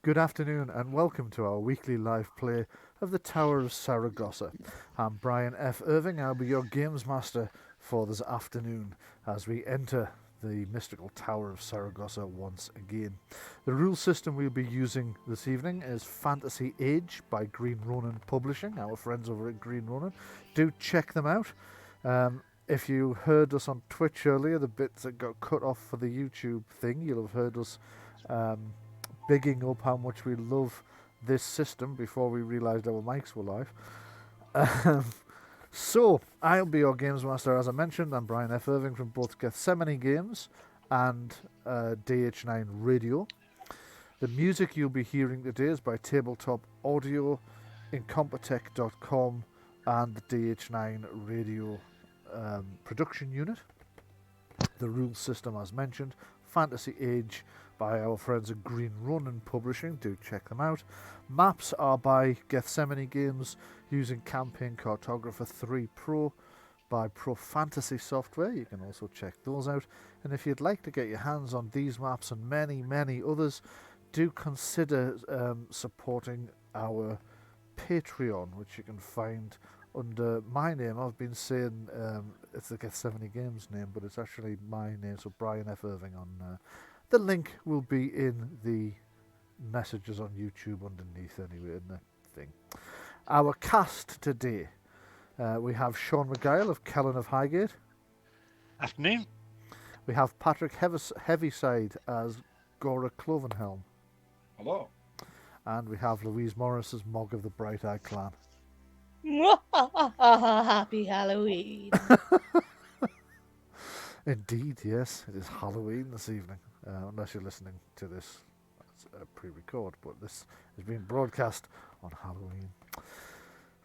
Good afternoon and welcome to our weekly live play of the Tower of Saragosa. I'm Bryan F. Irving. I'll be your games master for this afternoon as we enter the mystical Tower of Saragosa once again. The rule system we'll be using this evening is Fantasy Age by Green Ronin Publishing, our friends over at Green Ronin. Do check them out. If you heard us on Twitch earlier, the bits that got cut off for the YouTube thing, you'll have heard us bigging up how much we love this system before we realised our mics were live. So, I'll be your games master, as I mentioned. I'm Bryan F. Irving from both Gethsemane Games and DH9 Radio. The music you'll be hearing today is by Tabletop Audio, Incompetech.com, and the DH9 Radio production unit. The rules system, as mentioned, Fantasy Age by our friends at Green Ronin Publishing. Do check them out. Maps are by Gethsemane Games using Campaign Cartographer 3 Pro by Pro Fantasy Software. You can also check those out. And if you'd like to get your hands on these maps and many, many others, do consider supporting our Patreon, which you can find under my name. I've been saying it's the Gethsemane Games name, but it's actually my name, so Bryan F. Irving on the link will be in the messages on YouTube underneath anyway in the thing. Our cast today, we have Shaun McGuile of Kellen of Highgate. Afternoon. We have Patrick Heaviside as Gora Clovenhelm. Hello. And we have Louise Morris as Mog of the Bright Eye Clan. Happy Halloween. Indeed, yes, it is Halloween this evening, unless you're listening to this as a pre-record, but this is being broadcast on Halloween.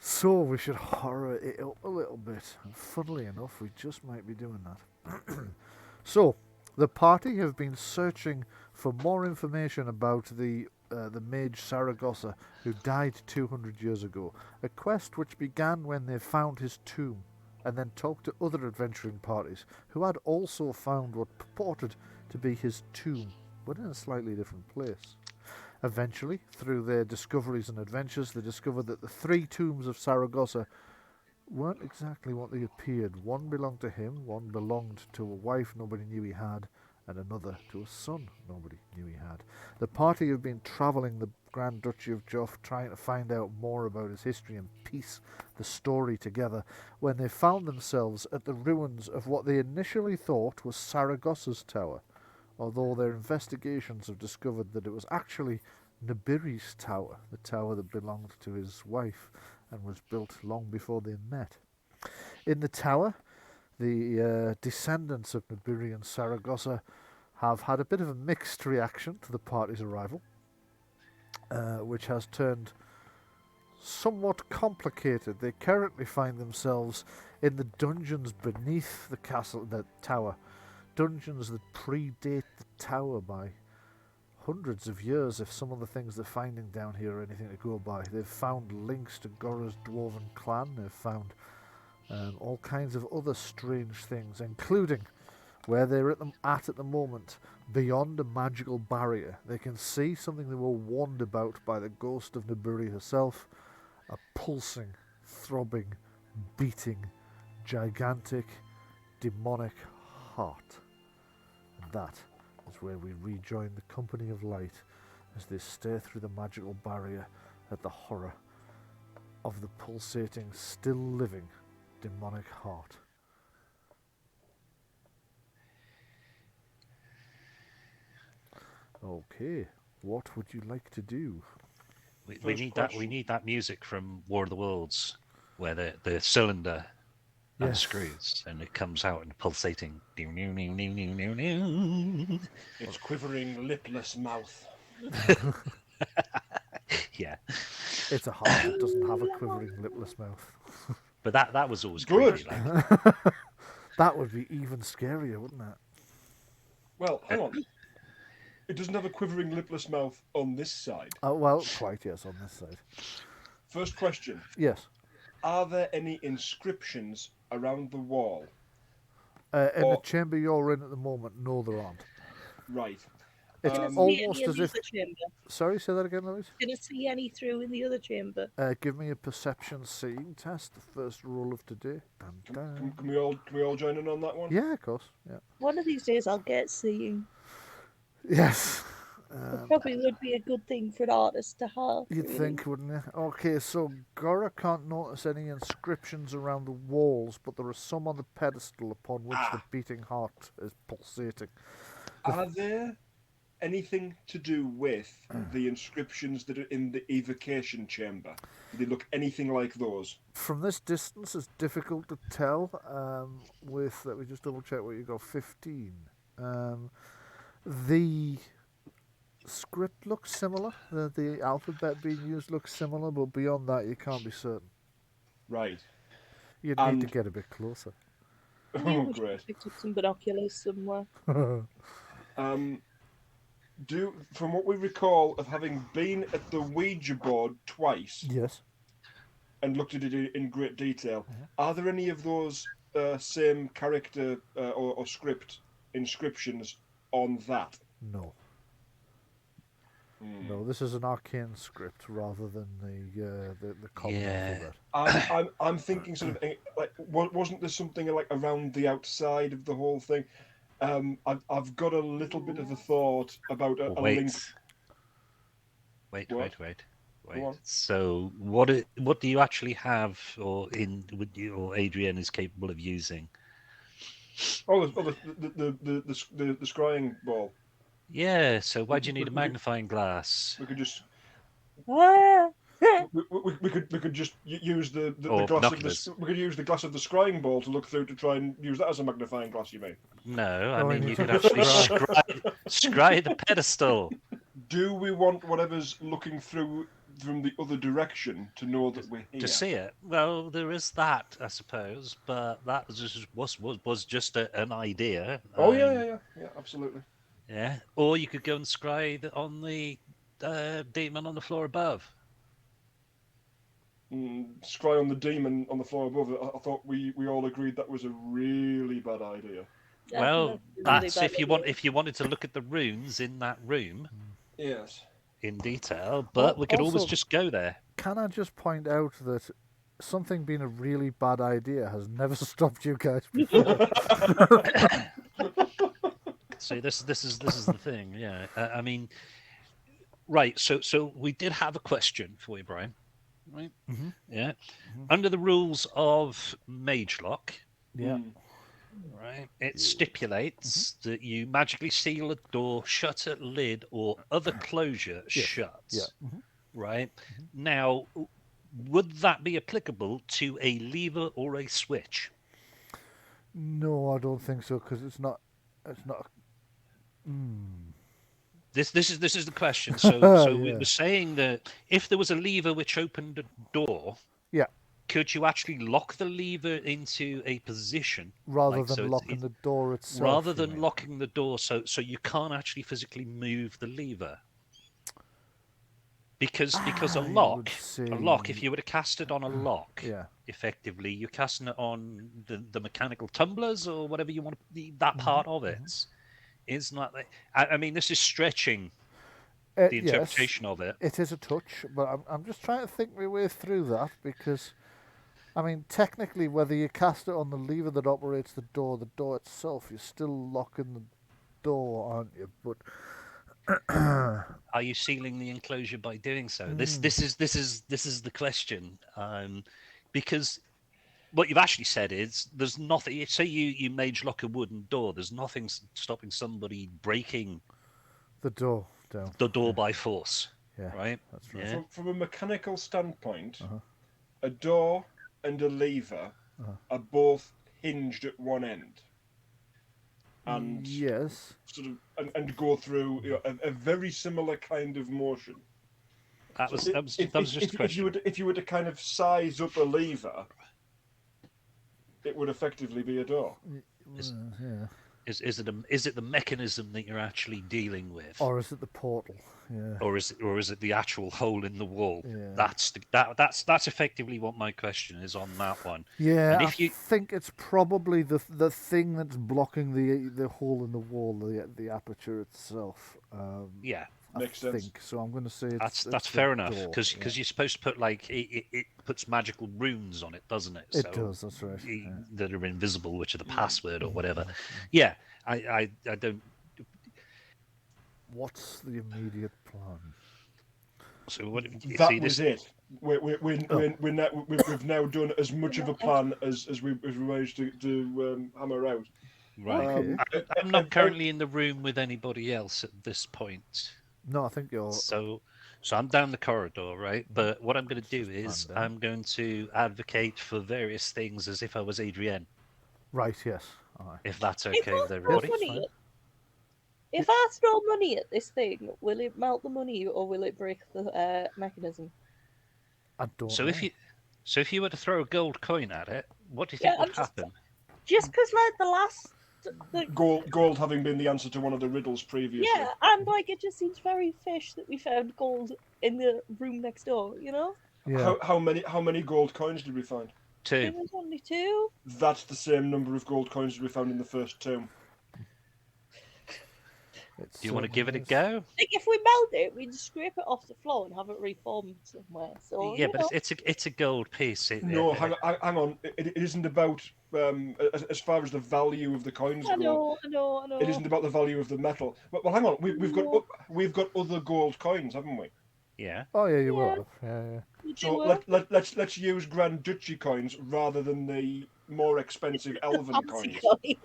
So we should horror it up a little bit, and funnily enough, we just might be doing that. So, the party have been searching for more information about the mage Saragosa, who died 200 years ago, a quest which began when they found his tomb, and then talked to other adventuring parties who had also found what purported to be his tomb, but in a slightly different place. Eventually, through their discoveries and adventures, they discovered that the three tombs of Saragosa weren't exactly what they appeared. One belonged to him, one belonged to a wife nobody knew he had, and another to a son nobody knew he had. The party have been travelling the Grand Duchy of Joff, trying to find out more about his history and piece the story together, when they found themselves at the ruins of what they initially thought was Saragosa's tower, although their investigations have discovered that it was actually Nibiri's tower, the tower that belonged to his wife and was built long before they met. In the tower, the descendants of Nibiri and Saragosa have had a bit of a mixed reaction to the party's arrival, which has turned somewhat complicated. They currently find themselves in the dungeons beneath the castle, the tower. Dungeons that predate the tower by hundreds of years, if some of the things they're finding down here are anything to go by. They've found links to Gora's dwarven clan. They've found all kinds of other strange things, including where they're at the moment, beyond a magical barrier. They can see something they were warned about by the ghost of Nibiri herself, a pulsing, throbbing, beating, gigantic, demonic heart. And that is where we rejoin the company of light as they stare through the magical barrier at the horror of the pulsating, still living demonic heart. Okay, what would you like to do? We need that. We need that music from War of the Worlds, where the cylinder unscrews and it comes out and pulsating. It's quivering, lipless mouth. Yeah, It's a heart that doesn't have a quivering, lipless mouth. but that was always Good. creepy. Like. That would be even scarier, wouldn't it? Well, hang on. It doesn't have a quivering, lipless mouth on this side. Well, quite, yes, on this side. First question. Yes. Are there any inscriptions around the wall? In the chamber you're in at the moment, no, there aren't. Right. It's Can I see almost any in as the if. other chamber? Sorry, say that again, Louise. Can I see any through in the other chamber? Give me a perception seeing test. The first roll of today. Dun, dun. Can we all join in on that one? Yeah, of course. Yeah. One of these days I'll get seeing. Yes. It probably would be a good thing for an artist to have. You'd really. think, wouldn't you? Okay, so Gora can't notice any inscriptions around the walls, but there are some on the pedestal upon which the beating heart is pulsating. Are there anything to do with the inscriptions that are in the evocation chamber? Do they look anything like those? From this distance, it's difficult to tell. Let me just double check what you got. 15. The script looks similar. The alphabet being used looks similar, but beyond that, you can't be certain. Right. You'd need to get a bit closer. Oh, We should great. have picked up some binoculars somewhere. From what we recall of having been at the Ouija board twice Yes. and looked at it in great detail, are there any of those same character or script inscriptions on that? No. No, this is an arcane script rather than the common alphabet. I'm thinking sort of like, wasn't there something like around the outside of the whole thing? I've got a little bit of a thought about a link. Wait. on. So, what do you actually have, or Adrian is capable of using? The scrying ball. Yeah. So, why do you need a magnifying glass? We could just Ah! we could just use the Or glass binoculars. we could use the glass of the scrying ball to look through to try and use that as a magnifying glass. You mean? No, I Oh, mean you you could mean- actually scry the pedestal. Do we want whatever's looking through from the other direction to know that we're here? To see it. Well, there is that, I suppose, but that was just an idea. Oh yeah, absolutely. Yeah, or you could go and scry on the demon on the floor above. Scry on the demon on the floor above. I thought we all agreed that was a really bad idea. Well, That's that's if you wanted to look at the runes in that room Yes. in detail, but we could always also- just go there. Can I just point out that something being a really bad idea has never stopped you guys before? See, this is the thing. Yeah, I mean, right. So we did have a question for you, Brian. Right. Mhm. Yeah. Under the rules of Mage Lock, Yeah. right, it stipulates that you magically seal a door, shutter, lid, or other closure shut. Yeah. Right. Now, would that be applicable to a lever or a switch? No, I don't think so, because it's not. This is the question. So we Yeah. were saying that if there was a lever which opened a door, Yeah. could you actually lock the lever into a position Rather like, than so locking the door itself. rather you than mean? locking the door, so you can't actually physically move the lever? Because a I would lock, say- if you were to cast it on a lock, Yeah. effectively you're casting it on the mechanical tumblers or whatever you want that part of it. It's not. I mean, this is stretching the Yes, interpretation of it. it is a touch, but I'm just trying to think my way through that because, I mean, technically, whether you cast it on the lever that operates the door itself, you're still locking the door, aren't you? But Are you sealing the enclosure by doing so? This is the question, because what you've actually said is there's nothing. Say you mage lock a wooden door. There's nothing stopping somebody breaking the door down. the door by force, Yeah, right? that's right. Yeah. From a mechanical standpoint, a door and a lever are both hinged at one end, and Yes. sort of and go through a very similar kind of motion. That was just a If you question. were to kind of size up a lever, it would effectively be a door. Yeah. Is it the mechanism that you're actually dealing with, Or is it the portal? Yeah. or is it the actual hole in the wall? Yeah. That's effectively what my question is on that one. Yeah, And I if you think it's probably the thing that's blocking the hole in the wall, the aperture itself. yeah, Makes I sense. think so. I'm going to say it's that's the fair enough door, because yeah. you're supposed to put like it puts magical runes on it, doesn't it? It does. That's right. That are invisible, which are the password or Mm-hmm. whatever. Yeah, I don't. What's the immediate plan? So what? That See, was this, it. We've now done as much of a plan as we managed to hammer out. right. Okay. I'm not currently in the room with anybody else at this point. No, I think you're So I'm down the corridor, right? But what I'm going to do just is planned out. I'm going to advocate for various things as if I was Adrienne, right. Yes. All right. if that's If okay with I everybody. throw money if I throw money at this thing, will it melt the money or will it break the mechanism? I don't So know. if you were to throw a gold coin at it, what do you Yeah, think would happen? Just because, like, Gold having been the answer to one of the riddles previously. yeah, and like it just seems very fish that we found gold in the room next door. You know, Yeah. How many gold coins did we find? Two. it was only 2. That's the same number of gold coins that we found in the first tomb. Do you want to give it a is. go? Like, if we melt it, we'd scrape it off the floor and have it reformed somewhere. So Yeah, you but know. it's a gold piece. No, hang on. It isn't about as far as the value of the coins I go. know. It isn't about the value of the metal. Well, hang on. We've got other gold coins, haven't we? Yeah. Oh yeah, you Yeah. will. Yeah. So let's use Grand Duchy coins rather than the more expensive Elven Fancy coins.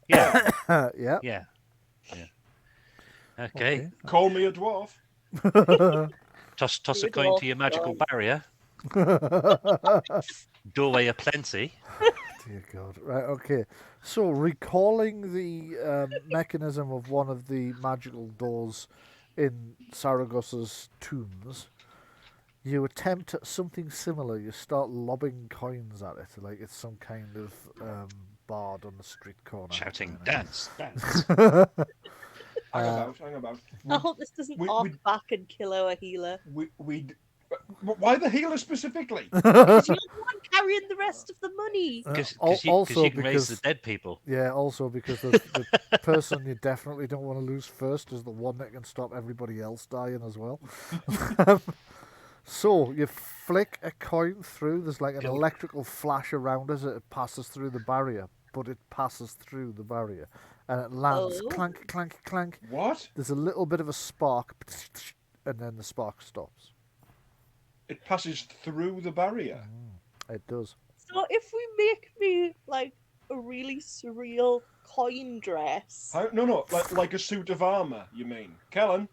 Yeah. Yeah. Yeah. Okay. Call me a dwarf. Toss a Good coin old to your magical Bryan. barrier. Doorway aplenty. Dear God. Right. Okay. So recalling the mechanism of one of the magical doors in Saragosa's tombs, you attempt something similar. You start lobbing coins at it, like it's some kind of bard on the street corner. Shouting, kind dance. Hang about. I hope this doesn't arc back and kill our healer. Why the healer specifically? Because you're the one carrying the rest of the money. Because also you can raise the because dead people. yeah, also because the person you definitely don't want to lose first is the one that can stop everybody else dying as well. So you flick a coin through. There's like an electrical flash around as it passes through the barrier, but it passes through the barrier and it lands clank, clank, clank. What? There's a little bit of a spark, and then the spark stops. It passes through the barrier. It does. So if we make me like a really surreal coin dress, No, like a suit of armor. You mean, Kellen?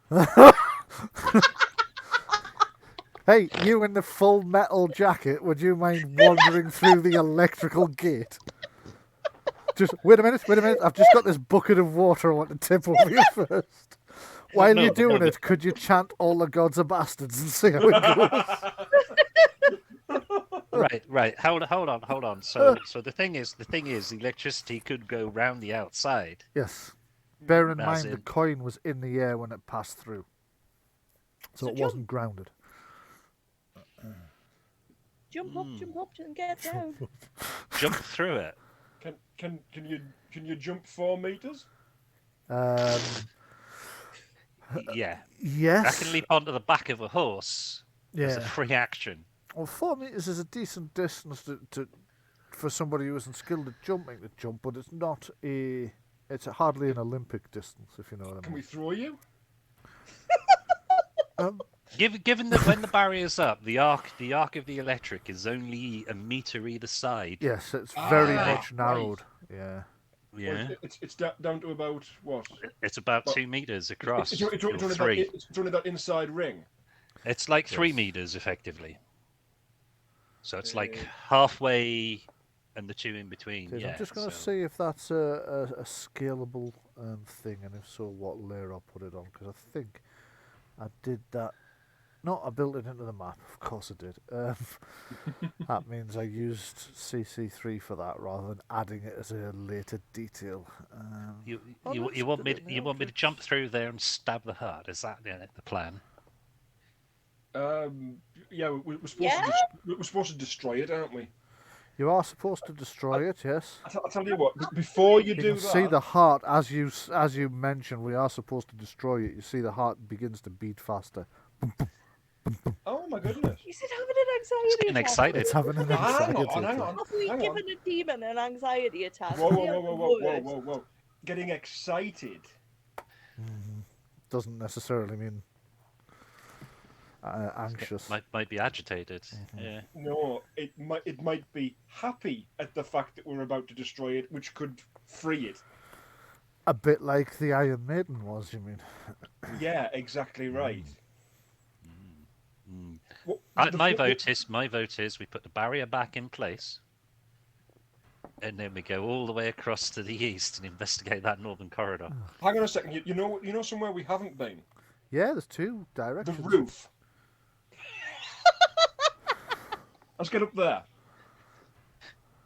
Hey, you in the full metal jacket, would you mind wandering through the electrical gate? Just wait a minute. I've just got this bucket of water I want to tip over you first. While you're doing it, could you chant "All the gods are bastards" and see how it goes? Right. Hold on. So the thing is, electricity could go round the outside. Yes. Bear in As mind the in- coin was in the air when it passed through, so it wasn't grounded. jump up and get down. Jump through it. Can you jump 4 meters? Yeah. Yes. I can leap onto the back of a horse. Yeah. As a free action. Well, 4 meters is a decent distance to for somebody who isn't skilled at jumping to jump, but it's not a. It's hardly an Olympic distance, if you know what I mean. Can we throw you? Given that when the barrier's up, the arc of the electric is only a meter either side. Yes, it's very Ah, much narrowed. Yeah. Yeah. Well, it's down to about what? It's about 2 meters across. It's or only three. it's only that inside ring. It's like 3 meters effectively. So it's like halfway and the 2 in between. Did, Yeah. I'm just going to see if that's a scalable thing, and if so, what layer I'll put it on, because I think I did that No, I built it into the map. Of course I did. That means I used CC3 for that rather than adding it as a later detail. You let's want put me it in you the want me to objects. jump through there and stab the heart? Is that the plan? Yeah, we're supposed Yeah? we're supposed to destroy it, aren't we? You are supposed to destroy it, yes. I'll tell you what. Before you You do can that, see the heart, as you mentioned, we are supposed to destroy it. You see the heart begins to beat faster. oh my goodness! Is it having an anxiety getting attack? excited. It's having an Hang anxiety on, hang attack. on, Have we hang on. given a demon an anxiety attack? Whoa, Have whoa, we whoa, had whoa, the whoa, whoa, word? whoa, whoa! Getting excited. Doesn't necessarily mean anxious. Might be agitated. Yeah. No, it might be happy at the fact that we're about to destroy it, which could free it. A bit like the Iron Maiden was, you mean? Yeah, exactly right. Mm. What- My the- vote is we put the barrier back in place, and then we go all the way across to the east and investigate that northern corridor. Hang on a second. You know somewhere we haven't been. Yeah, there's two The directions. roof. Let's get up there.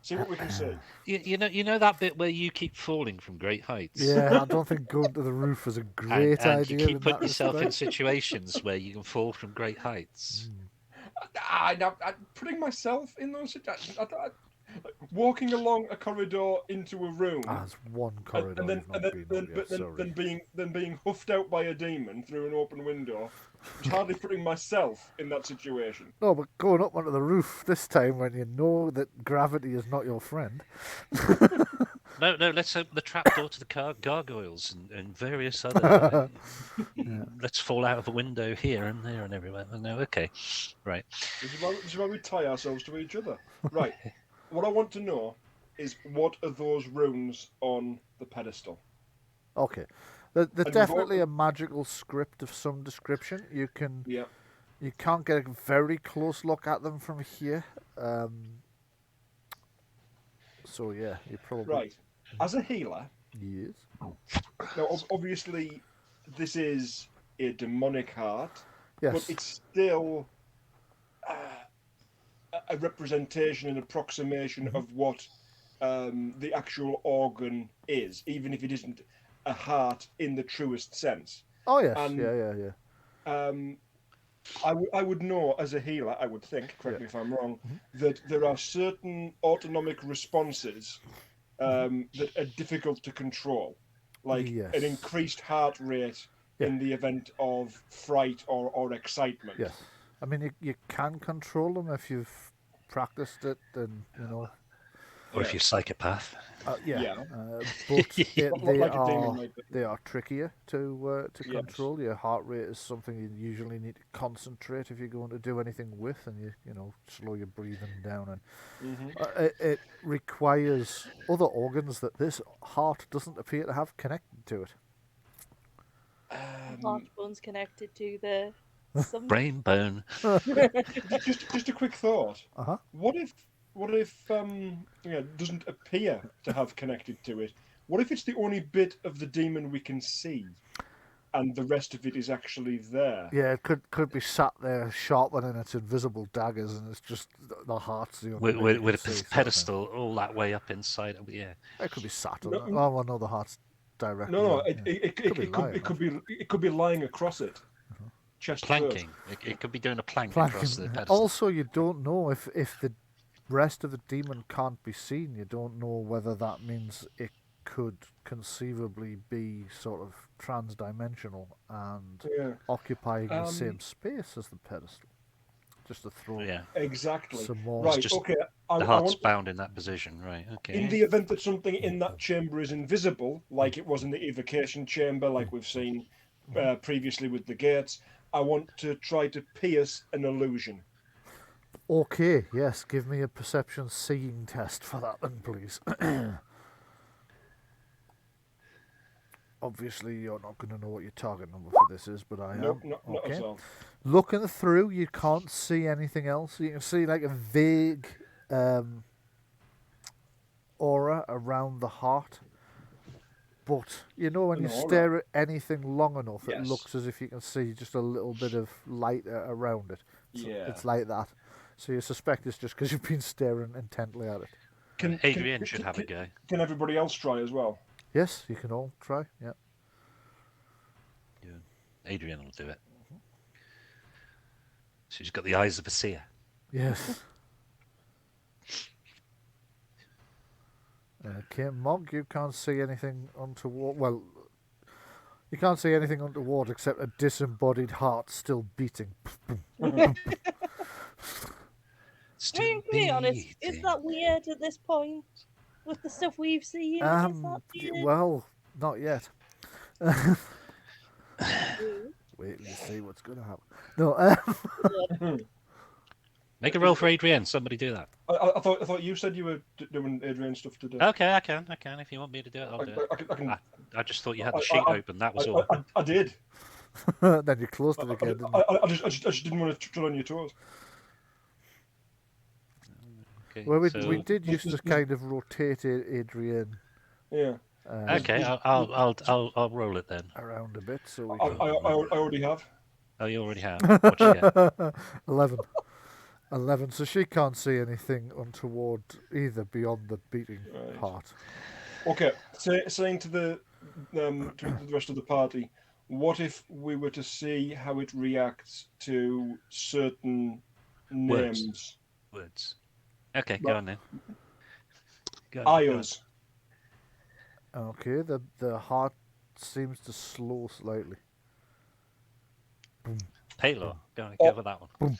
See what we can see. You know that bit where you keep falling from great heights. Yeah, I don't think going to the roof is a great and idea. you keep in putting that yourself in respect. situations where you can fall from great heights. I'm putting myself in those situations. Walking along a corridor into a room, As one corridor and then being huffed out by a demon through an open window. I'm hardly putting myself in that situation. No, but going up onto the roof this time when you know that gravity is not your friend. No, let's open the trapdoor to the gargoyles and various other. Let's fall out of a window here and there and everywhere. No, okay, right. This is why we tie ourselves to each other. Right. What I want to know is what are those runes on the pedestal? Okay. There's we've definitely all- a magical script of some description. You Yeah. can't get a very close look at them from here. So yeah, you probably Right. As a healer, yes. now obviously this is a demonic heart, Yes. but it's still a representation and approximation of what the actual organ is, even if it isn't a heart in the truest sense. Oh yes. and- yeah. I would know as a healer, I would think, correct me if I'm wrong, that there are certain autonomic responses that are difficult to control, like Yes. an increased heart rate in the event of fright or excitement. Yes. I mean, you can control them if you've practiced it, and you know. Or if you're a psychopath. Yeah. But Like a demon might be. they are trickier to Yes. control. Your heart rate is something you usually need to concentrate if you're going to do anything with, and you slow your breathing down, and it requires other organs that this heart doesn't appear to have connected to it. Heart bone's connected to the some Brain bone. Just a quick thought. Uh-huh. What if it doesn't appear to have connected to it? What if it's the only bit of the demon we can see, and the rest of it is actually there? Yeah, it could be sat there sharpening its invisible daggers, and it's just the heart's the only bit you With can a see, sort of thing. pedestal all that way up inside. Yeah. It could be sat on No, it. Oh, well, no, the heart's directly. No, on, yeah. it could be lying across it. Chest first. Planking. It could be doing a plank across the Planking. pedestal. Also, you don't know if the rest of the demon can't be seen. You don't know whether that means it could conceivably be sort of trans-dimensional and Yeah. occupying the same space as the pedestal. Just to throw Yeah. Exactly. some more. Right. just- Okay. The heart's bound in that position, right? Okay. In the event that something in that chamber is invisible, like it was in the evocation chamber, like we've seen previously with the gates, I want to try to pierce an illusion. Okay, yes, give me a perception seeing test for that then, please. Obviously, you're not going to know what your target number for this is, but I am. Nope, not okay. at all. Looking through, you can't see anything else. You can see like a vague aura around the heart, but you know when you No, stare at anything long enough, it Yes. looks as if you can see just a little bit of light around it. Yeah. It's like that. So you suspect it's just because you've been staring intently at it. Adrian should have a go. Can everybody else try as well? Yes, you can all try. Yeah. Yeah. Adrian will do it. She's got the eyes of a seer. Yes. Okay, Mog, you can't see anything untoward. Well, you can't see anything untoward except a disembodied heart still beating. Still To be honest, is beating. that weird at this point? With the stuff we've seen? Is that weird? Well, not yet. Ooh. Wait till you see what's going to happen. No, Make a roll for Adrian. Somebody do that. I thought you said you were doing Adrian stuff to do. Okay, I can. If you want me to do it, I'll do it. I can. I just thought you had the sheet open. That was all. I did. then you closed it again, didn't you? I just didn't want to tread on your toes. Okay, Well, we so- did used to kind of rotate Adrian Yeah. Okay, I'll roll it then. around a bit, so we I can... already have. Oh, you already have. What you get? 11. 11, so she can't see anything untoward either beyond the beating Right. heart. Okay, saying to the rest of the party, what if we were to see how it reacts to certain Words. names? Words. Okay, go on then. Go on, go on. Ayers. Okay, the heart seems to slow slightly. Paylor. Go for that one.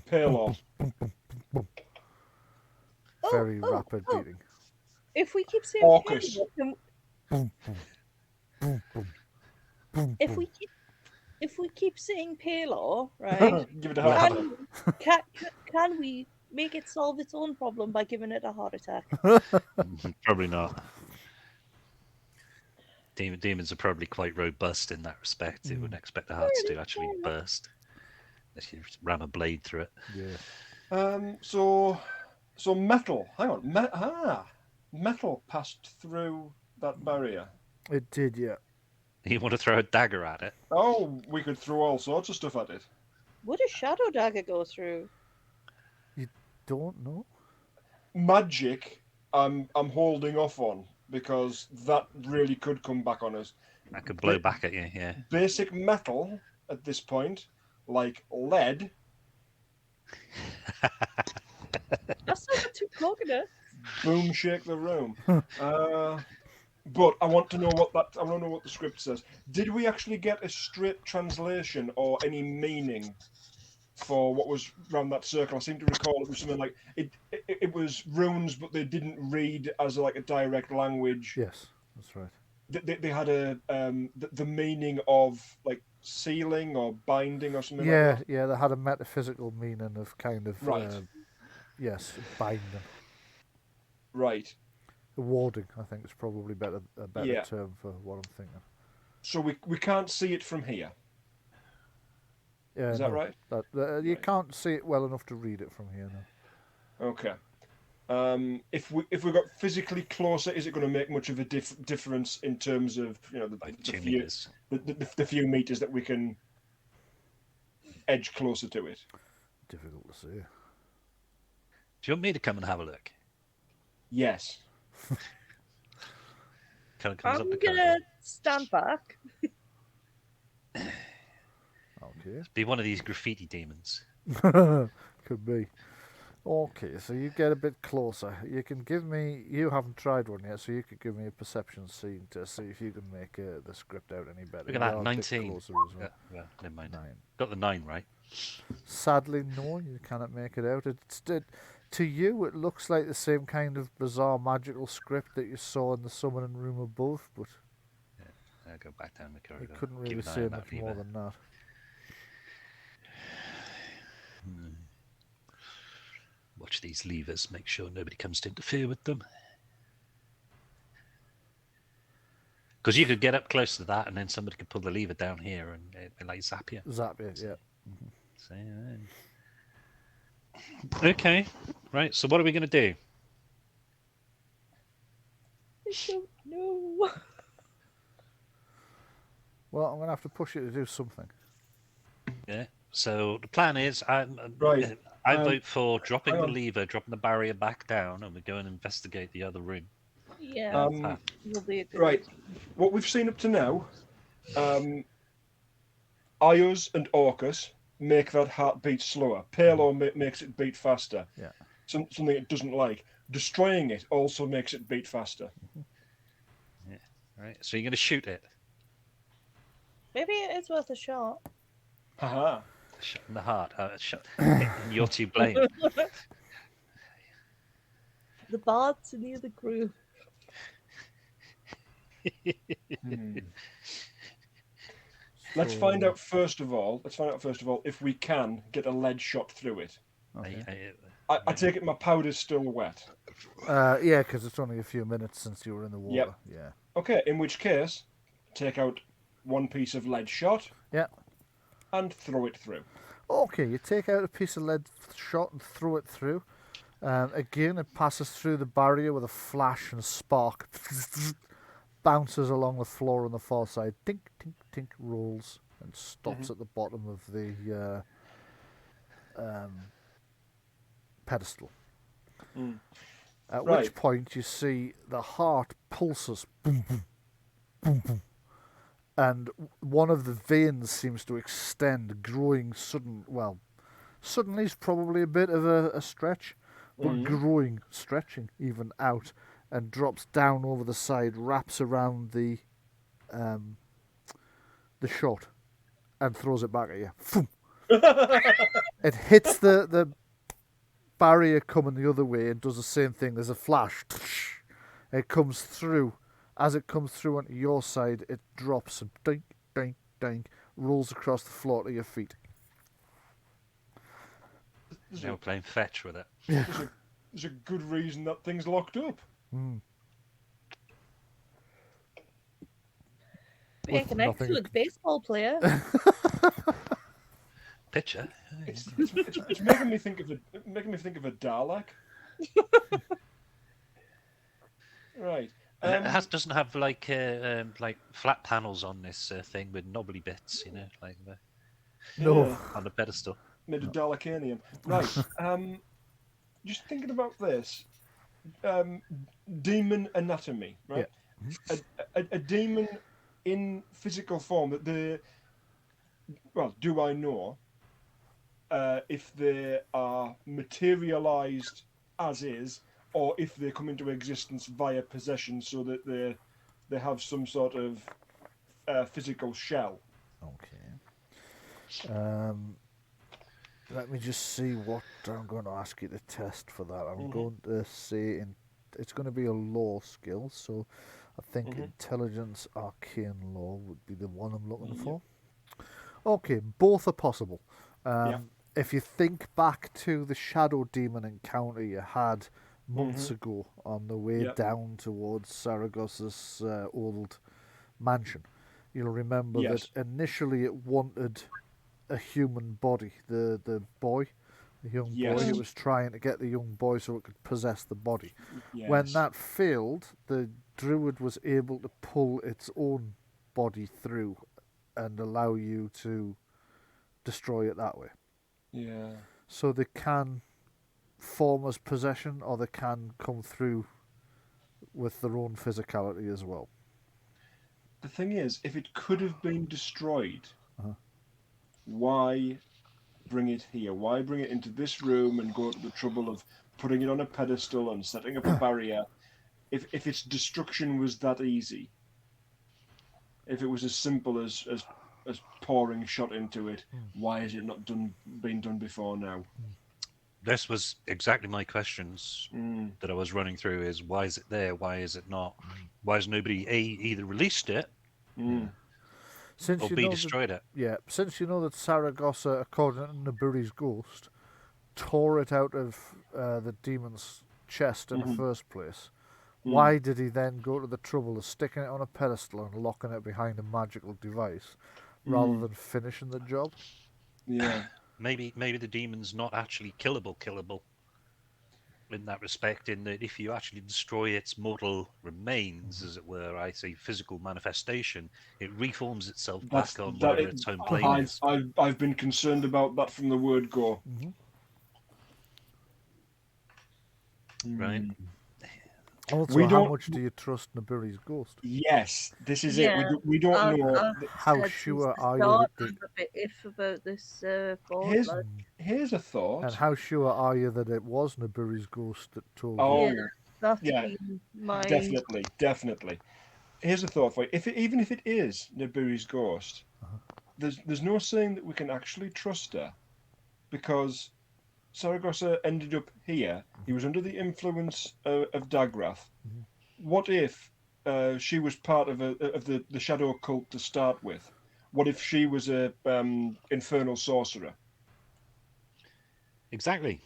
Paylor. Very rapid beating. If we keep saying Orcus. if we keep saying Paylor, right? Give it a heart attack. Can we make it solve its own problem by giving it a heart attack? Probably not. Demons are probably quite robust in that respect. You wouldn't expect the hearts to actually burst unless you ram a blade through it. Yeah. So metal. Hang on. Metal passed through that barrier. It did, yeah. You want to throw a dagger at it? Oh, we could throw all sorts of stuff at it. Would a shadow dagger go through? Don't know. Magic, I'm holding off on because that really could come back on us. I could blow back at you, yeah. Basic metal at this point, like lead. That's not too coconut. Boom, shake the room. But I want to know what the script says. Did we actually get a straight translation or any meaning for what was around that circle? I seem to recall it was something like it was runes, but they didn't read as like a direct language. Yes, that's right. They had the meaning of like sealing or binding or something. Yeah, like that. yeah, they had a metaphysical meaning of kind of Right. yes, binding. Right. Warding, I think, is probably a better Yeah. term for what I'm thinking. So we can't see it from here. Yeah, Is that no, right? You Right. can't see it well enough to read it from here now. Okay. If we got physically closer, is it going to make much of a difference in terms of Like the 2 few, meters. the few meters that we can edge closer to it? Difficult to see. Do you want me to come and have a look? Yes. Comes I'm up the gonna corridor. stand back. Okay. Be one of these graffiti demons. Could be. Okay, so you get a bit closer. You can give me. You haven't tried one yet, so you could give me a perception scene to see if you can make the script out any better. Look at You that, are a bit 19. closer as well. Well, never mind. 9. Got the 9 right. Sadly, no, you cannot make it out. To you, it looks like the same kind of bizarre magical script that you saw in the summoning room above, but I'll go back down the corridor. you couldn't Keep really an eye say on that much more fever. than that. Watch these levers. Make sure nobody comes to interfere with them. Because you could get up close to that, and then somebody could pull the lever down here, and it like zap you. Zap it, yeah. So, okay, right. So what are we going to do? I don't know. Well, I'm going to have to push you to do something. Yeah. So the plan is, I Right. vote for dropping hang the on. lever, dropping the barrier back down, and we go and investigate the other room. Yeah, Path. will be a good Right. idea. What we've seen up to now, Ios and Orcus make that heart beat slower. Palo makes it beat faster. Yeah. Something it doesn't like. Destroying it also makes it beat faster. Yeah. Right. So you're going to shoot it. Maybe it is worth a shot. Haha. Shot in the heart. And you're to blame. The Bards in the other crew. Let's find So- out first of all. If we can get a lead shot through it. Okay. I take it my powder's still wet. Yeah, because it's only a few minutes since you were in the water. Yep. Yeah. Okay, in which case, take out one piece of lead shot. Yeah. And throw it through. Okay, you take out a piece of lead shot and throw it through. Again, it passes through the barrier with a flash and spark. Bounces along the floor on the far side. Tink, tink, tink, rolls and stops at the bottom of the pedestal. At Right. which point you see the heart pulses. Boom, boom, boom, boom. And one of the veins seems to extend, growing suddenly is probably a bit of a stretch, but growing, stretching even out, and drops down over the side, wraps around the shot, and throws it back at you. It hits the barrier coming the other way and does the same thing. There's a flash. It comes through. As it comes through onto your side, it drops and dink, dink, dink, rolls across the floor to your feet. Now we're playing fetch with it. There's a good reason that thing's locked up. Make an excellent baseball player. Pitcher. It's making me think of a Dalek. Right. It doesn't have like flat panels on this thing with knobbly bits, like No. on the pedestal. Made of Dalekanium. Right. Just thinking about this. Demon anatomy, right? Yeah. A demon in physical form do I know if they are materialized as is, or if they come into existence via possession, so that they have some sort of physical shell? Okay. Let me just see what I'm going to ask you to test for that. I'm going to say it's going to be a law skill, so I think intelligence, arcane law would be the one I'm looking for. Okay, both are possible. If you think back to the shadow demon encounter you had months ago on the way down towards Saragosa's old mansion, you'll remember that initially it wanted a human body. The young boy who was trying to get the young boy so it could possess the body. Yes. When that failed, the druid was able to pull its own body through and allow you to destroy it that way. Yeah. So they can form as possession, or they can come through with their own physicality as well. The thing is, if it could have been destroyed, why bring it here? Why bring it into this room and go to the trouble of putting it on a pedestal and setting up a barrier? If its destruction was that easy, if it was as simple as pouring shot into it, why has it not been done before now? This was exactly my questions that I was running through. Is why is it there? Why is it not? Why has nobody either released it Since or you B know destroyed it? Yeah, since you know that Saragosa, according to Naburi's ghost, tore it out of the demon's chest in the first place, why did he then go to the trouble of sticking it on a pedestal and locking it behind a magical device rather than finishing the job? Yeah. Maybe the demon's not actually killable. in that respect, in that if you actually destroy its mortal remains, as it were, I say physical manifestation, it reforms itself That's back on that. whatever its home plane I've, is. I've been concerned about that from the word go. Right. Also, We how don't- much do you trust Naburi's ghost? Yes, this is it. Yeah, We don't know. How said sure since the are you start that I'm a bit iff about this board. Here's Like, here's a thought. And how sure are you that it was Naburi's ghost that told Oh, you? yeah, that's yeah, been my definitely. Here's a thought for you. Even if it is Naburi's ghost, there's no saying that we can actually trust her, because Saragosa ended up here. He was under the influence of Dagrath. What if she was part of the shadow cult to start with? What if she was a infernal sorcerer? Exactly.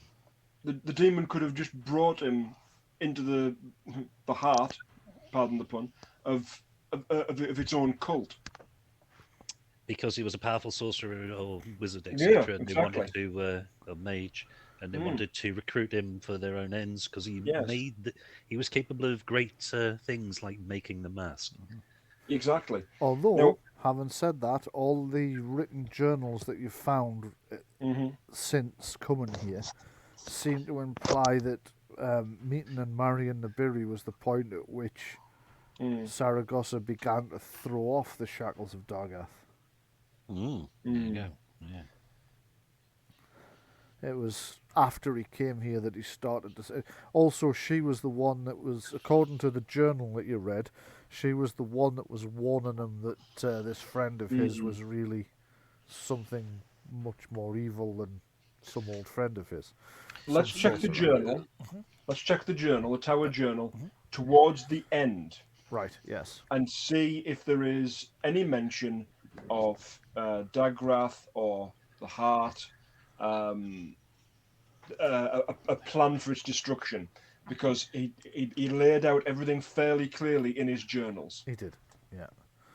The demon could have just brought him into the heart, pardon the pun, of its own cult. Because he was a powerful sorcerer or wizard, Yeah, etc., and they exactly. wanted to a mage, and they wanted to recruit him for their own ends because he Yes. he was capable of great things like making the mask. Exactly. Although, Now- having said that, all the written journals that you've found since coming here seem to imply that meeting and marrying Nabiri was the point at which Saragosa began to throw off the shackles of Dargath. There you go. Yeah. It was after he came here that he started to say. Also, she was the one that was, according to the journal that you read, she was the one that was warning him that this friend of his was really something much more evil than some old friend of his. Let's Some check the sorcerer. journal. Let's check the journal, the tower journal, towards the end, Right, yes. and see if there is any mention of Dagrath or the heart, a plan for its destruction, because he laid out everything fairly clearly in his journals. He did, yeah.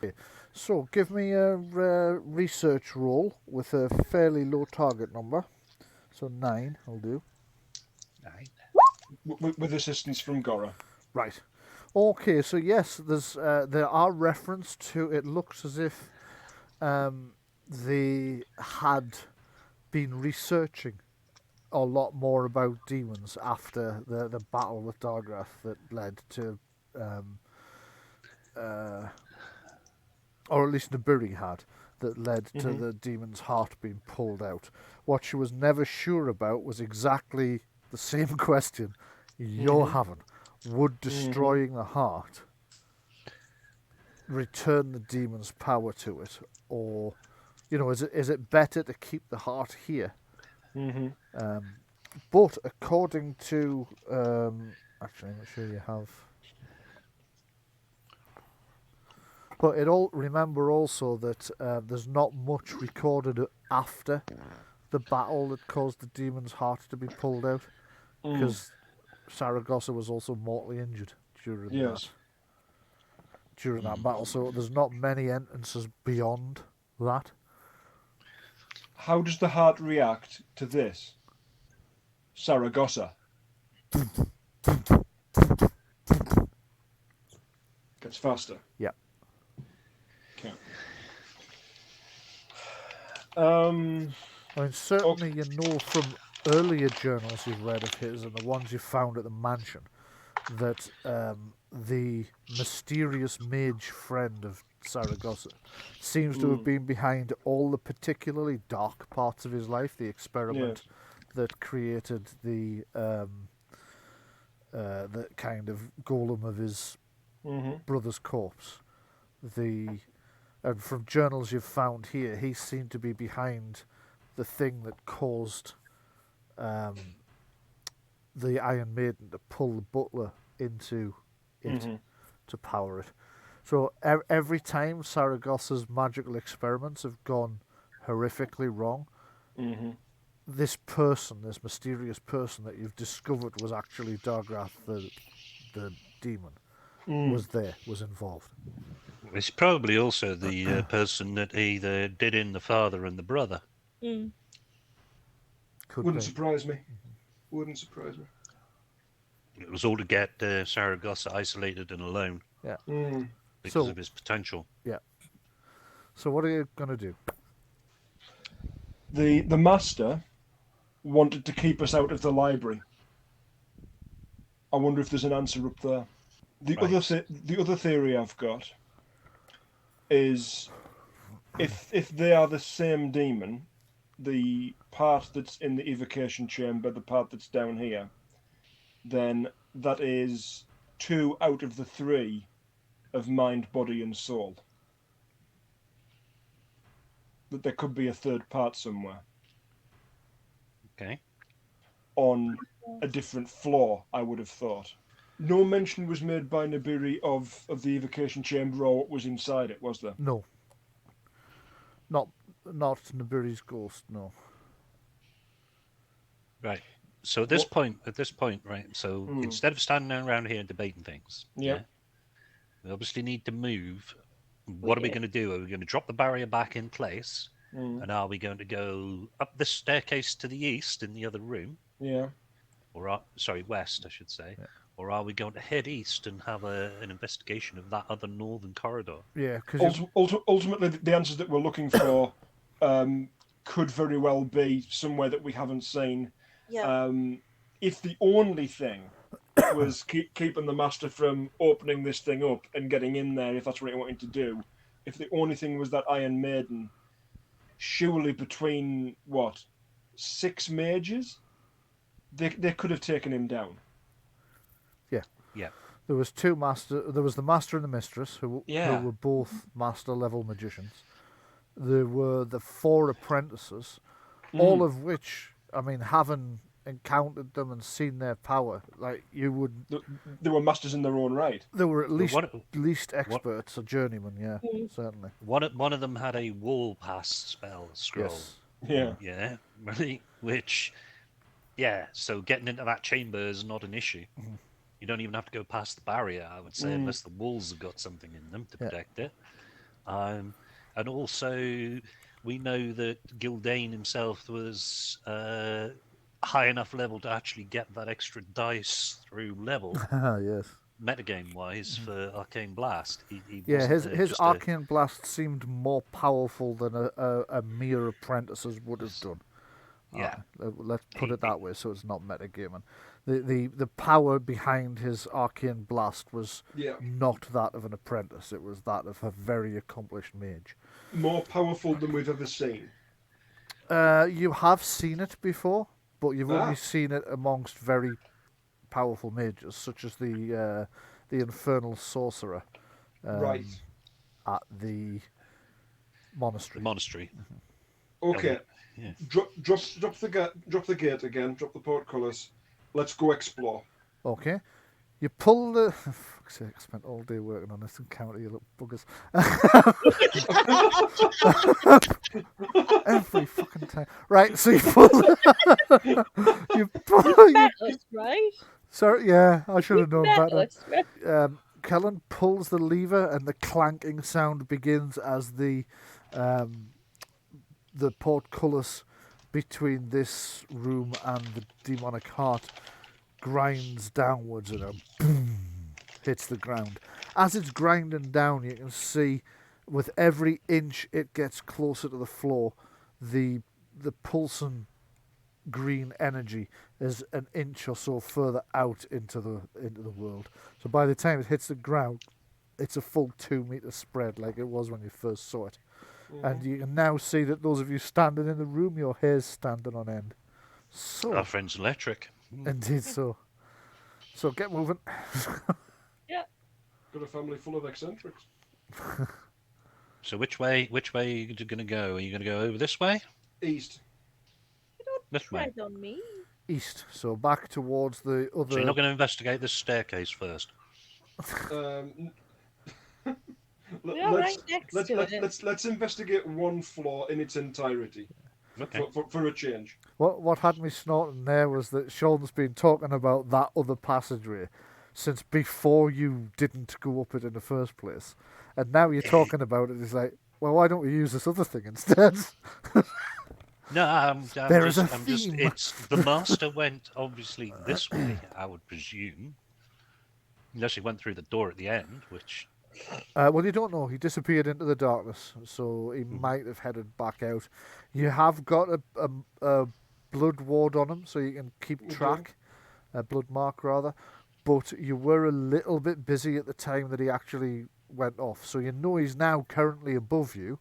Okay. So, give me a research roll with a fairly low target number. So 9 will do. With assistance from Gora. Right. Okay, so yes, there are reference to. It looks as if they had been researching a lot more about demons after the battle with Dargrath that led to, or at least Naburi had, that led to the demon's heart being pulled out. What she was never sure about was exactly the same question you're having. Would destroying the heart return the demon's power to it, or is it better to keep the heart here? But according to actually, I'm not sure you have. But remember also that there's not much recorded after the battle that caused the demon's heart to be pulled out, because Saragosa was also mortally injured during that battle. So there's not many entrances beyond that. How does the heart react to this? Saragosa. Gets faster. Yeah. Okay. I mean, certainly you know from earlier journals you've read of his and the ones you found at the mansion that the mysterious mage friend of Saragosa seems to have been behind all the particularly dark parts of his life. The experiment that created the kind of golem of his brother's corpse. And from journals you've found here, he seemed to be behind the thing that caused the Iron Maiden to pull the butler into it to power it. So every time Saragosa's magical experiments have gone horrifically wrong, this mysterious person that you've discovered was actually Dargrath, the demon, was involved. It's probably also the person that either did in the father and the brother. Wouldn't surprise me. Wouldn't surprise me. It was all to get Saragosa isolated and alone Mm. because So- of his potential. So what are you going to do? The master wanted to keep us out of the library. I wonder if there's an answer up there. The Right. the other theory I've got is if they are the same demon, the part that's in the evocation chamber, the part that's down here, then that is 2 out of the 3 of mind, body, and soul. That there could be a third part somewhere Okay. on a different floor, I would have thought. No mention was made by Nabiri of the evocation chamber or what was inside it, was there? No. Not Naburi's ghost, no. Right. So at this What- point, right. So Hmm. instead of standing around here and debating things, Yep. we obviously need to move. What are we do. going to do? Are we going to drop the barrier back in place? Mm. And are we going to go up this staircase to the east in the other room? Yeah. West, I should say. Yeah. Or are we going to head east and have an investigation of that other northern corridor? Yeah, because Ultimately, the answers that we're looking for could very well be somewhere that we haven't seen. Yeah. If the only thing was keeping the master from opening this thing up and getting in there, if that's what he wanted to do, if the only thing was that Iron Maiden, surely between 6 mages, they could have taken him down. Yeah. there was two master. There was the master and the mistress, who Yeah. were both master level magicians. There were the 4 apprentices, all of which, I mean, having encountered them and seen their power, like you would, They were masters in their own right. they were at But least experts or journeymen. Yeah, Mm. certainly. one of them had a wall pass spell scroll. Yes. Yeah. Yeah, right. Which, yeah. So getting into that chamber is not an issue. Mhm. You don't even have to go past the barrier, I would say, Mm. unless the walls have got something in them to Yeah. protect it. And also, we know that Gildane himself was high enough level to actually get that extra dice through level, Yes. metagame wise, for Arcane Blast. He Yeah, wasn't his just Arcane Blast seemed more powerful than a mere apprentices would have done. Yeah. Let's put it that way, so it's not metagaming. The power behind his Arcane Blast was Yeah. not that of an apprentice. It was that of a very accomplished mage. More powerful than we've ever seen. You have seen it before, but you've Ah. only seen it amongst very powerful mages, such as the infernal sorcerer Right. at the monastery. the monastery. Okay. Yeah. Drop the gate again. Drop the portcullis. Let's go explore. Okay. You pull the. Fuck's sake, I spent all day working on this encounter, you little buggers. Every fucking time. Right, so you pull. you pull. You You, met us, right? sorry, yeah, I should have known Met better. us, right? Kellen pulls the lever, and the clanking sound begins as the portcullis between this room and the demonic heart grinds downwards and a boom hits the ground. As it's grinding down, you can see with every inch it gets closer to the floor, the pulsing green energy is an inch or so further out into the world. So by the time it hits the ground, it's a full 2 meter spread like it was when you first saw it. And you can now see that those of you standing in the room, your hair's standing on end. So, Our friend's electric. indeed so. So get moving. Got a family full of eccentrics. So which way are you going to go? Are you going to go over this way? East. This way. Tread on me. East. So back towards the So other. you're not going to investigate this staircase first? We are right next to it. Let's investigate one floor in its entirety Okay. for a change. What had me snorting there was that Sean's been talking about that other passageway since before you didn't go up it in the first place. And now you're talking about it, it's like, well, why don't we use this other thing instead? No, I'm There is just, a I'm just. theme. It's the master went obviously this way. I would presume, unless he went through the door at the end, which. Well, you don't know. He disappeared into the darkness, so he might have headed back out. You have got a blood ward on him, so you can keep track. A blood mark, rather. But you were a little bit busy at the time that he actually went off. So you know he's now currently above you,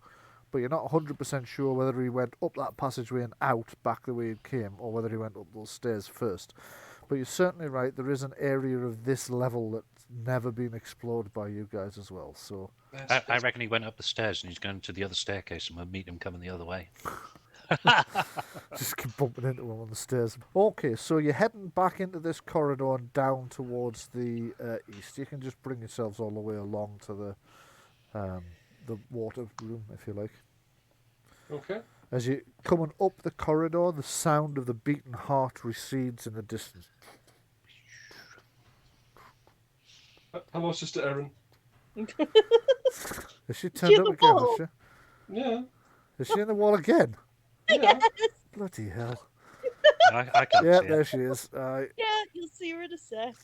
but you're not 100% sure whether he went up that passageway and out back the way he came, or whether he went up those stairs first. But you're certainly right, there is an area of this level that's never been explored by you guys as well. So I reckon he went up the stairs and he's going to the other staircase, and we'll meet him coming the other way. just keep bumping into him on the stairs. Okay, so you're heading back into this corridor and down towards the east. You can just bring yourselves all the way along to the water room, if you like. Okay. As you're coming up the corridor, the sound of the beating heart recedes in the distance. Hello, Sister Erin. Has she turned up the again, wall. has she? Yeah. Is she in the wall again? Yeah. Bloody hell. I can't Yeah, see there it. she is. Yeah, you'll see her in a sec.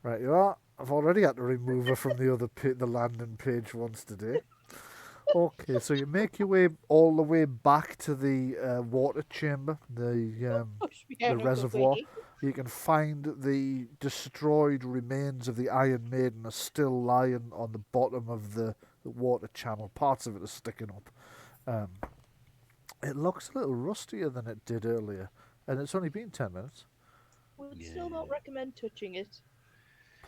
Right, you are. I've already had to remove her from the other the landing page once today. Okay, so you make your way all the way back to the water chamber, the reservoir. You can find the destroyed remains of the Iron Maiden are still lying on the bottom of the water channel. Parts of it are sticking up. It looks a little rustier than it did earlier, and it's only been 10 minutes. Would still not recommend touching it.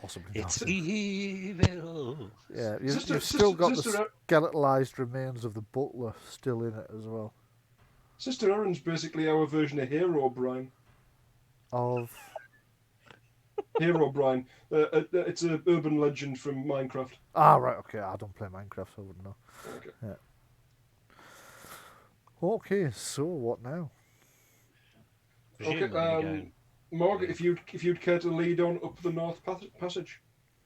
Possibly It's not. evil. Yeah, Sister- you've still got Sister- the skeletalized remains of the butler still in it as well. Sister Erin's basically our version of Hero Bryan. Of Hero Bryan. It's an urban legend from Minecraft. right, okay. I don't play Minecraft, so I wouldn't know. Okay. Yeah. Okay, so what now? Presumably Okay. Margaret, if you'd care to lead on up the north passage.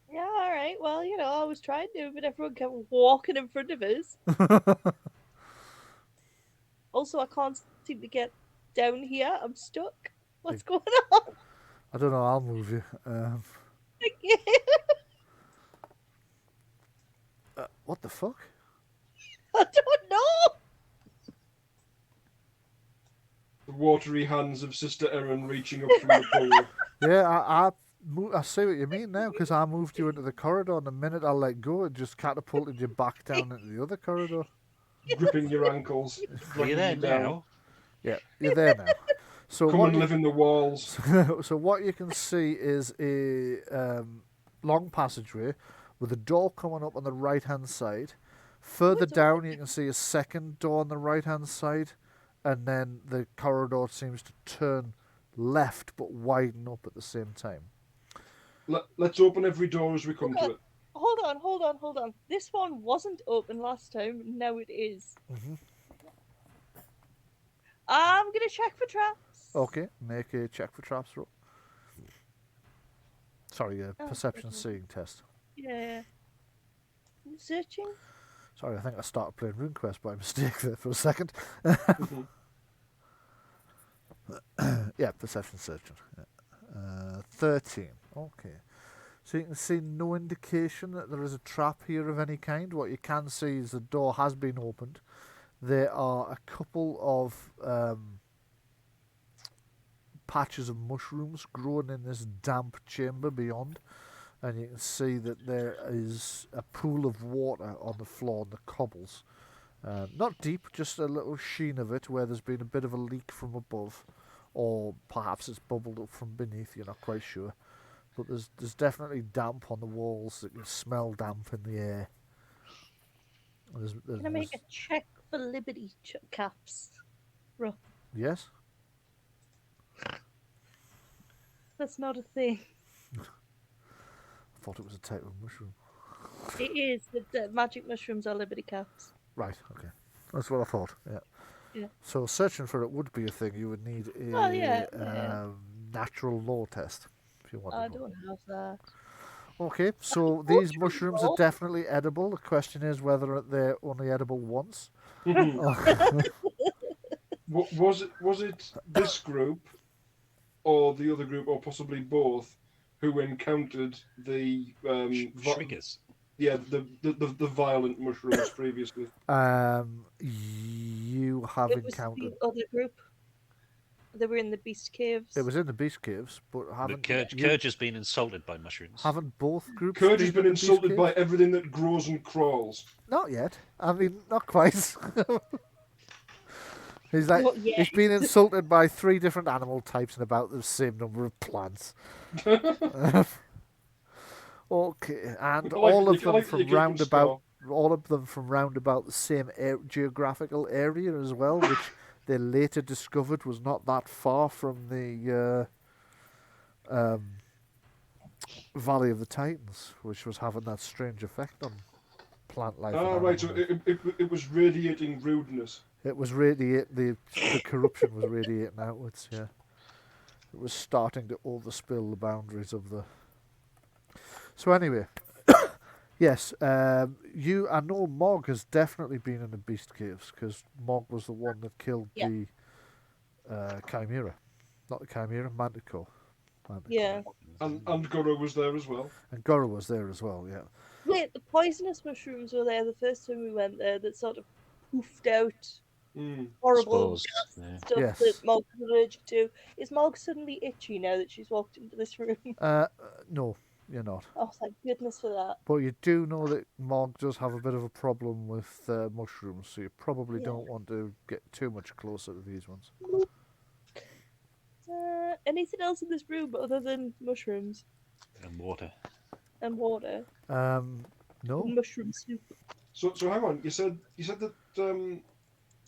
Yeah, all right. Well, I was trying to, but everyone kept walking in front of us. Also, I can't seem to get down here. I'm stuck. What's going on? I don't know. I'll move you. What the fuck? I don't know. The watery hands of Sister Erin reaching up from the pool. Yeah, I see what you mean now, because I moved you into the corridor, and the minute I let go, it just catapulted you back down into the other corridor. Gripping your ankles. Are you dragging there down. now? Yeah, you're there now. So Come and live in the walls. So what you can see is a long passageway with a door coming up on the right-hand side. Further down, you can see a second door on the right-hand side, and then the corridor seems to turn left but widen up at the same time. Let's open every door as we come to it. Hold on. This one wasn't open last time. Now it is. Mhm. I'm gonna check for traps. Okay, make a check for traps roll. Sorry, a Oh, perception okay. seeing test. Yeah. I'm searching. Sorry, I think I started playing RuneQuest by mistake there for a second. Mhm. Yeah, perception searching. Yeah. 13. Okay. So you can see no indication that there is a trap here of any kind. What you can see is the door has been opened. There are a couple of patches of mushrooms growing in this damp chamber beyond. And you can see that there is a pool of water on the floor, on the cobbles. Not deep, just a little sheen of it where there's been a bit of a leak from above. Or perhaps it's bubbled up from beneath, you're not quite sure. But there's definitely damp on the walls. That you smell damp in the air. Can I make a check for liberty caps? Rough. Yes? That's not a thing. I thought it was a type of mushroom. It is. The magic mushrooms are liberty caps. Right, okay. That's what I thought, yeah. Yeah. So searching for it would be a thing. You would need a Oh, yeah. natural law test if you want I to know. don't have that. Okay, so these mushrooms are definitely edible. The question is whether they're only edible once. Was it this group, or the other group, or possibly both, who encountered the Triggers. the violent mushrooms previously? You have It was encountered. the other group. They were in the beast caves. It was in the beast caves, but haven't Kurge has been insulted by mushrooms. haven't both groups Kurge has been in the beast insulted by caves? everything that grows and crawls. Not yet. I mean, not quite. He's like Not yet. he's been insulted by 3 different animal types and about the same number of plants. Okay, and all of them from round about the same geographical area as well, which they later discovered was not that far from the Valley of the Titans, which was having that strange effect on plant life. Ah, right. So it was radiating rudeness. It was the corruption was radiating outwards. Yeah, it was starting to overspill the boundaries of the. So anyway, yes, I know Mog has definitely been in the beast caves because Mog was the one that killed the Chimera, not the Chimera, Manticore. Yeah. And Goro was there as well. And Goro was there as well. Yeah. Wait, the poisonous mushrooms were there the first time we went there. That sort of poofed out horrible Spores, yeah. stuff Yes. that Mog's allergic to. Is Mog suddenly itchy now that she's walked into this room? No, you're not. Oh, thank goodness for that. But you do know that Mog does have a bit of a problem with mushrooms, so you probably don't want to get too much closer to these ones. Anything else in this room other than mushrooms And water. and water? No. Mushroom soup. So hang on. You said that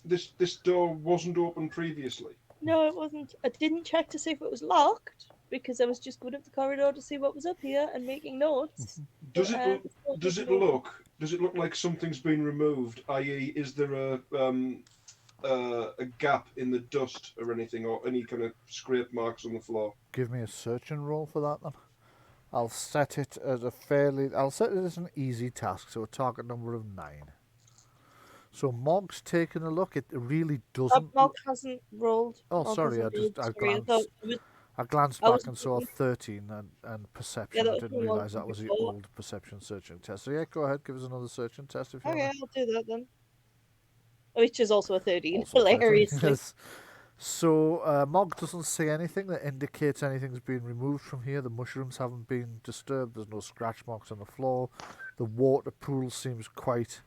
this door wasn't open previously. No, it wasn't. I didn't check to see if it was locked because I was just going up the corridor to see what was up here and making notes. Does But, it look like something's been removed? I.e., is there a gap in the dust or anything, or any kind of scrape marks on the floor? Give me a searching roll for that then. I'll set it as an easy task, so a target number of 9. So Mog's taken a look. It really doesn't. Mog hasn't rolled. Oh, Mog sorry. hasn't rolled. I glanced I back was and saw thinking- 13 and perception. that I was didn't the one realise that was the before. old perception searching test. So yeah, go ahead. Give us another searching test if you Okay, want. I'll do that then. Which is also a 13, Also 13, hilariously. yes. So Mog doesn't see anything that indicates anything's been removed from here. The mushrooms haven't been disturbed. There's no scratch marks on the floor. The water pool seems quite.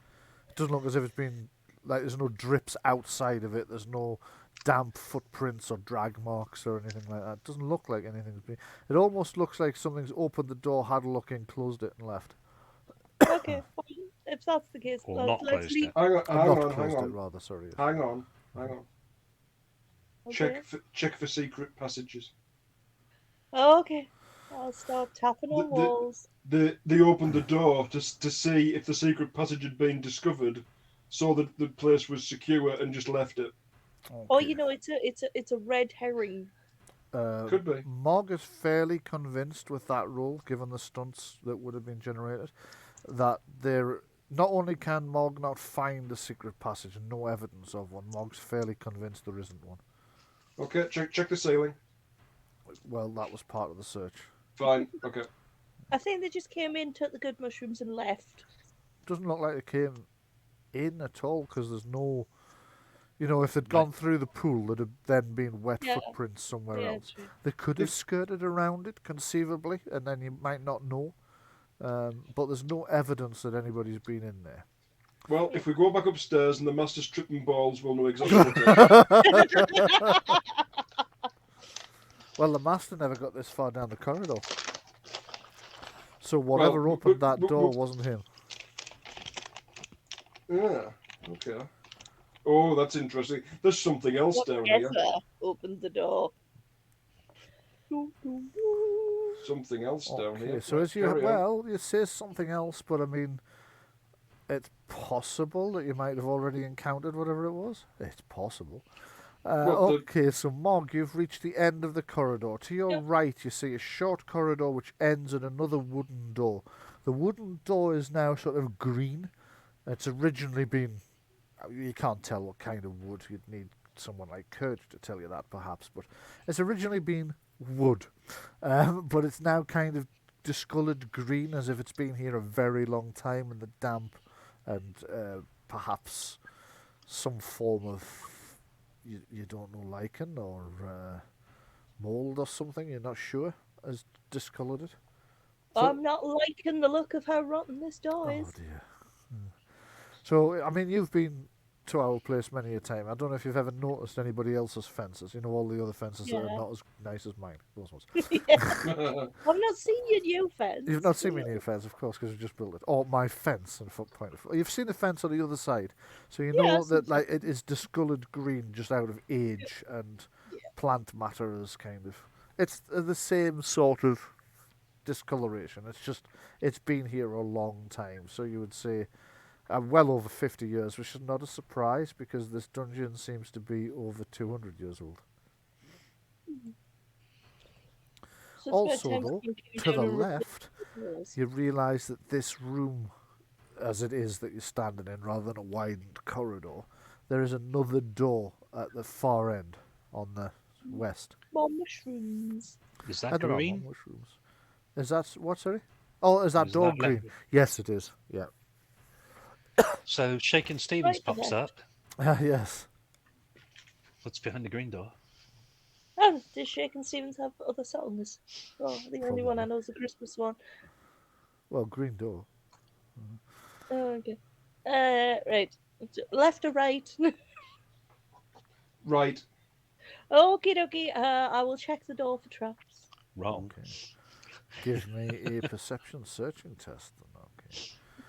It doesn't look as if it's been like there's no drips outside of it. There's no damp footprints or drag marks or anything like that. It doesn't look like anything's been. It almost looks like something's opened the door, had a look in, closed it, and left. Okay, fine. If that's the case, Or not let's closed leave. it. Hang Not on. closed it, rather. Sorry. Hang on. Okay. Check for secret passages. Okay. I'll start tapping on walls. They opened the door to see if the secret passage had been discovered, saw that the place was secure, and just left it. Oh, you know, it's a red herring. Could be. Mog is fairly convinced with that roll, given the stunts that would have been generated, that there. Not only can Mog not find the secret passage and no evidence of one, Mog's fairly convinced there isn't one. Okay, check the ceiling. Well, that was part of the search. Fine. Okay. I think they just came in, took the good mushrooms, and left. Doesn't look like they came in at all because there's no. You know, if they'd gone through the pool, there'd have then been wet footprints somewhere else. True. They could have skirted around it, conceivably, and then you might not know. But there's no evidence that anybody's been in there. Well, if we go back upstairs and the master's tripping balls, we'll know exactly what Well, the master never got this far down the corridor. So whatever opened that door wasn't him. Yeah, okay. Oh, that's interesting. There's something else down here. Whatever opened the door. Something else down here. So as you Carry on. you say something else, but I mean, it's possible that you might have already encountered whatever it was. It's possible. Okay, so Mog, you've reached the end of the corridor. To your right, you see a short corridor which ends in another wooden door. The wooden door is now sort of green. It's originally been... You can't tell what kind of wood. You'd need someone like Kurt to tell you that, perhaps. But it's originally been wood. But it's now kind of discoloured green, as if it's been here a very long time in the damp and perhaps some form of... You don't know, lichen or mould or something, you're not sure, has discoloured it. So, I'm not liking the look of how rotten this door is. oh dear. So, I mean, you've been to our place many a time. I don't know if you've ever noticed anybody else's fences. You know, all the other fences that are not as nice as mine. Those ones. I've not seen your new fence. You've not seen my new fence, of course, because we just built it. Or my fence, in point of. You've seen the fence on the other side, so you know that like it is discoloured green just out of age and plant matter is kind of. It's the same sort of discoloration. It's just it's been here a long time, so you would say. Well over 50 years, which is not a surprise because this dungeon seems to be over 200 years old. So Also, though, to the left, doors. you realise that this room, as it is that you're standing in, rather than a widened corridor, there is another door at the far end on the west. More mushrooms. Is that green? More mushrooms. Is that what? Sorry. Oh, is that door green? Yes, it is. Yeah. So Shaken Stevens pops up. Yes. What's behind the green door? Oh, does Shaken Stevens have other songs? Oh, the only one I know is the Christmas one. Well, green door. Oh, okay. Right. Left or right? Right. Okie dokie. I will check the door for traps. Wrong. Okay. Give me a perception searching test. Okay.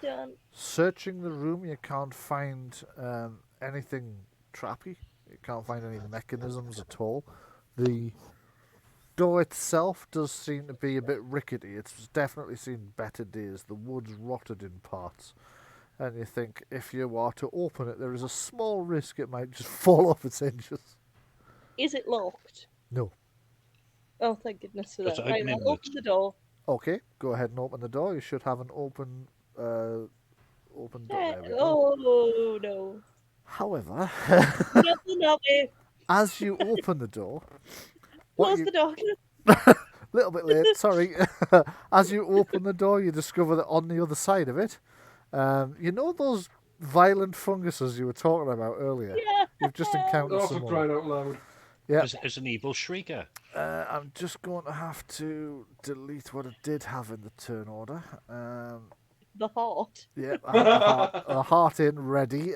Done. Searching the room, you can't find anything trappy. You can't find any mechanisms at all. The door itself does seem to be a bit rickety. It's definitely seen better days. The wood's rotted in parts. And you think if you are to open it, there is a small risk it might just fall off its hinges. Is it locked? No. Oh, thank goodness for that. Does it Right, open I'll inwards? open the door. Okay, go ahead and open the door. You should have an open door. There we go. Oh, no. However, Not me. as you open the door, Close the door. little bit late, sorry. As you open the door, you discover that on the other side of it, you know those violent funguses you were talking about earlier? Yeah. You've just encountered Oh, some for more. crying out loud. Yeah. As an evil shrieker. I'm just going to have to delete what I did have in the turn order. The heart. Yeah, I have a heart in ready.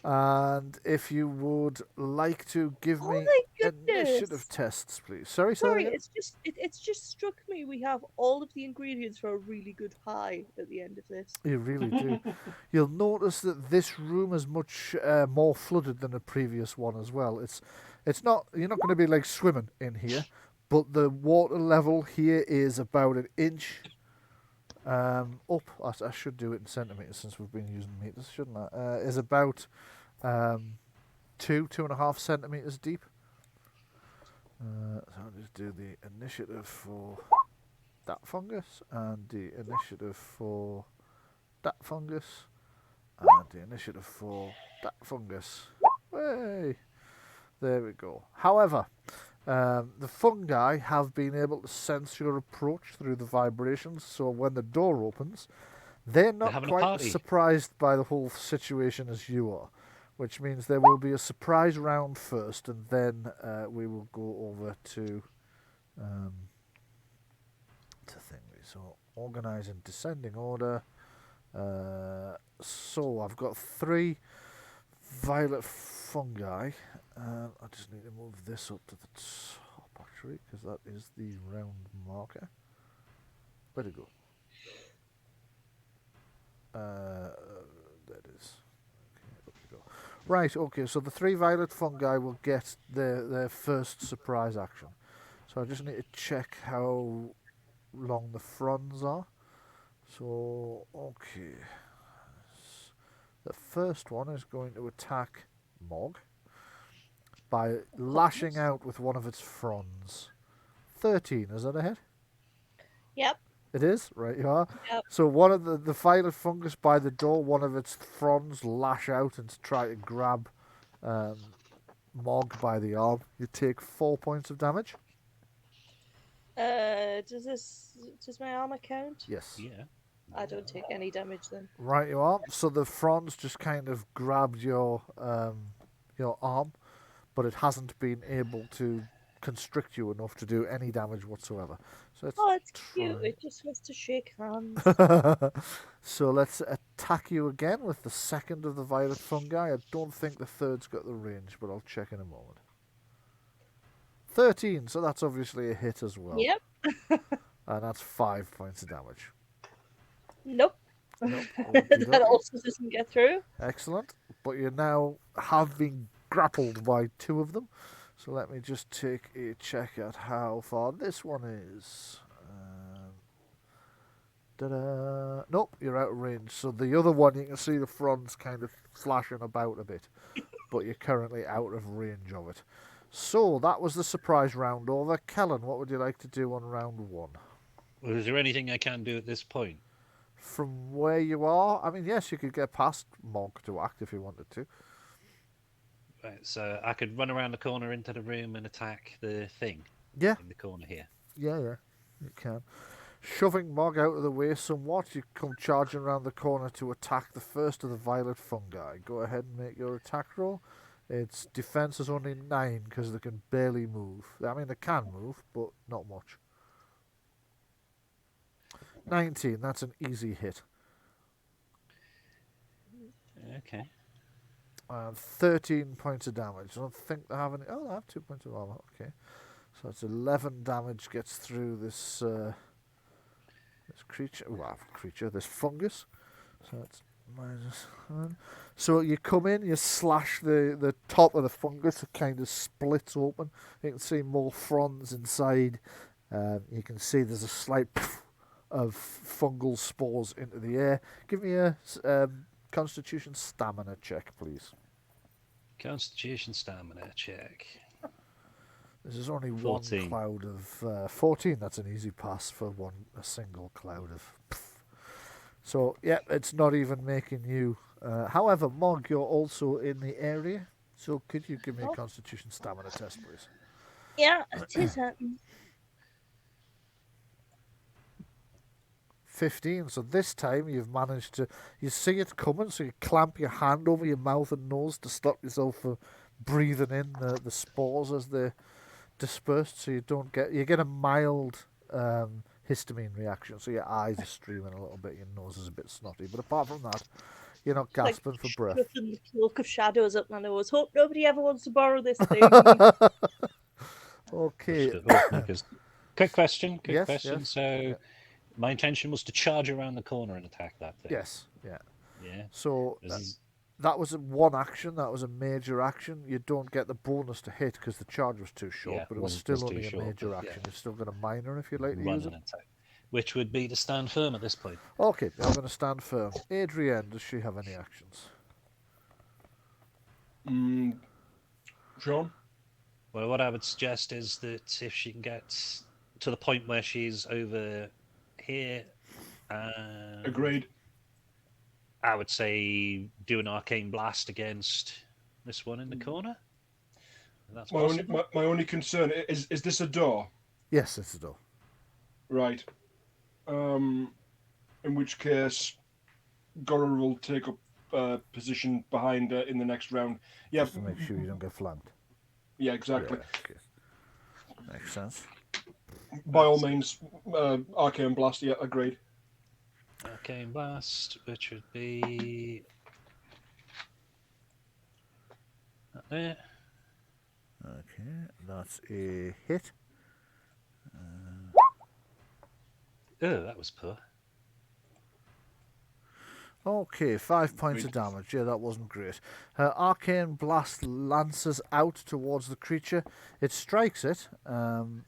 And if you would like to give me my goodness. initiative tests, please. Sorry, It's just struck me we have all of the ingredients for a really good pie at the end of this. You really do. You'll notice that this room is much more flooded than the previous one as well. It's not. You're not going to be like swimming in here, but the water level here is about an inch up. I should do it in centimeters since we've been using meters, shouldn't I? Is about 2.5 centimeters deep. So I'll just do the initiative for that fungus and the initiative for that fungus and the initiative for that fungus. Hey, there we go. However, the fungi have been able to sense your approach through the vibrations, so when the door opens, they're not quite as surprised by the whole situation as you are, which means there will be a surprise round first, and then we will go over to things. So, organise in descending order. So, I've got 3 violet fungi. I just need to move this up to the top, actually, because that is the round marker. Where'd it go? There it is. Okay, up we go. Right, okay, so the 3 violet fungi will get their first surprise action. So I just need to check how long the fronds are. So, okay. The first one is going to attack Mog. by lashing out with one of its fronds. 13, is that a hit? Yep. It is? Right, you are. Yep. So one of the violet fungus by the door, one of its fronds lash out and try to grab Mog by the arm. You take 4 points of damage. Does my armor count? Yes. Yeah. I don't take any damage then. Right, you are. So the fronds just kind of grabbed your arm, but it hasn't been able to constrict you enough to do any damage whatsoever. So It's cute. It just wants to shake hands. So let's attack you again with the second of the violet fungi. I don't think the third's got the range, but I'll check in a moment. 13, so that's obviously a hit as well. Yep. And that's 5 points of damage. Nope. Nope. That also doesn't get through. Excellent. But you now have been grappled by 2 of them. So let me just take a check at how far this one is. Nope, you're out of range. So the other one, you can see the fronds kind of flashing about a bit. But you're currently out of range of it. So that was the surprise round over. Kellen, what would you like to do on round 1? Well, is there anything I can do at this point? From where you are, I mean, yes, you could get past Mog to act if you wanted to. Right, so I could run around the corner into the room and attack the thing. Yeah. In the corner here. Yeah, you can. Shoving Mog out of the way somewhat, you come charging around the corner to attack the first of the violet fungi. Go ahead and make your attack roll. Its defense is only 9 because they can barely move. I mean, they can move, but not much. 19, that's an easy hit. Okay. 13 points of damage. I don't think they have any. Oh, they have 2 points of armor. Okay. So it's 11 damage gets through this creature, this fungus. So it's -1. So you come in, you slash the top of the fungus, it kind of splits open. You can see more fronds inside. You can see there's a slight of fungal spores into the air. Give me a Constitution stamina check, please. Constitution stamina check. This is only 14. one cloud of 14. That's an easy pass for a single cloud of. So yeah, it's not even making you. However, Mog, you're also in the area. So could you give me a Constitution stamina test, please? Yeah, it is happening. 15. So this time you've managed to. You see it coming, so you clamp your hand over your mouth and nose to stop yourself from breathing in the spores as they're dispersed. So you don't get. You get a mild histamine reaction. So your eyes are streaming a little bit, your nose is a bit snotty. But apart from that, you're not gasping for breath. Stuffing the cloak of shadows up my nose. Hope nobody ever wants to borrow this thing. Okay. Quick question. Yes. So, my intention was to charge around the corner and attack that thing. Yes. Yeah. Yeah. So that was one action. That was a major action. You don't get the bonus to hit because the charge was too short. Yeah, but it was still only a major action. You've still got a minor if you'd like to use it. Attack, which would be to stand firm at this point. Okay, I'm going to stand firm. Adrienne, does she have any actions? Shaun? Well, what I would suggest is that if she can get to the point where she's over here, Agreed. I would say do an Arcane Blast against this one in the corner. That's my only concern is this a door? Yes, it's a door. Right. In which case, Gora will take up position behind her in the next round. Yeah. Just to make sure you don't get flanked. Yeah, exactly. Yeah, okay. Makes sense. By all means, Arcane Blast. Yeah, agreed. Arcane Blast, which would be there. Okay, that's a hit. Oh, that was poor. Okay, 5 points of damage. Yeah, that wasn't great. Arcane Blast lances out towards the creature. It strikes it, and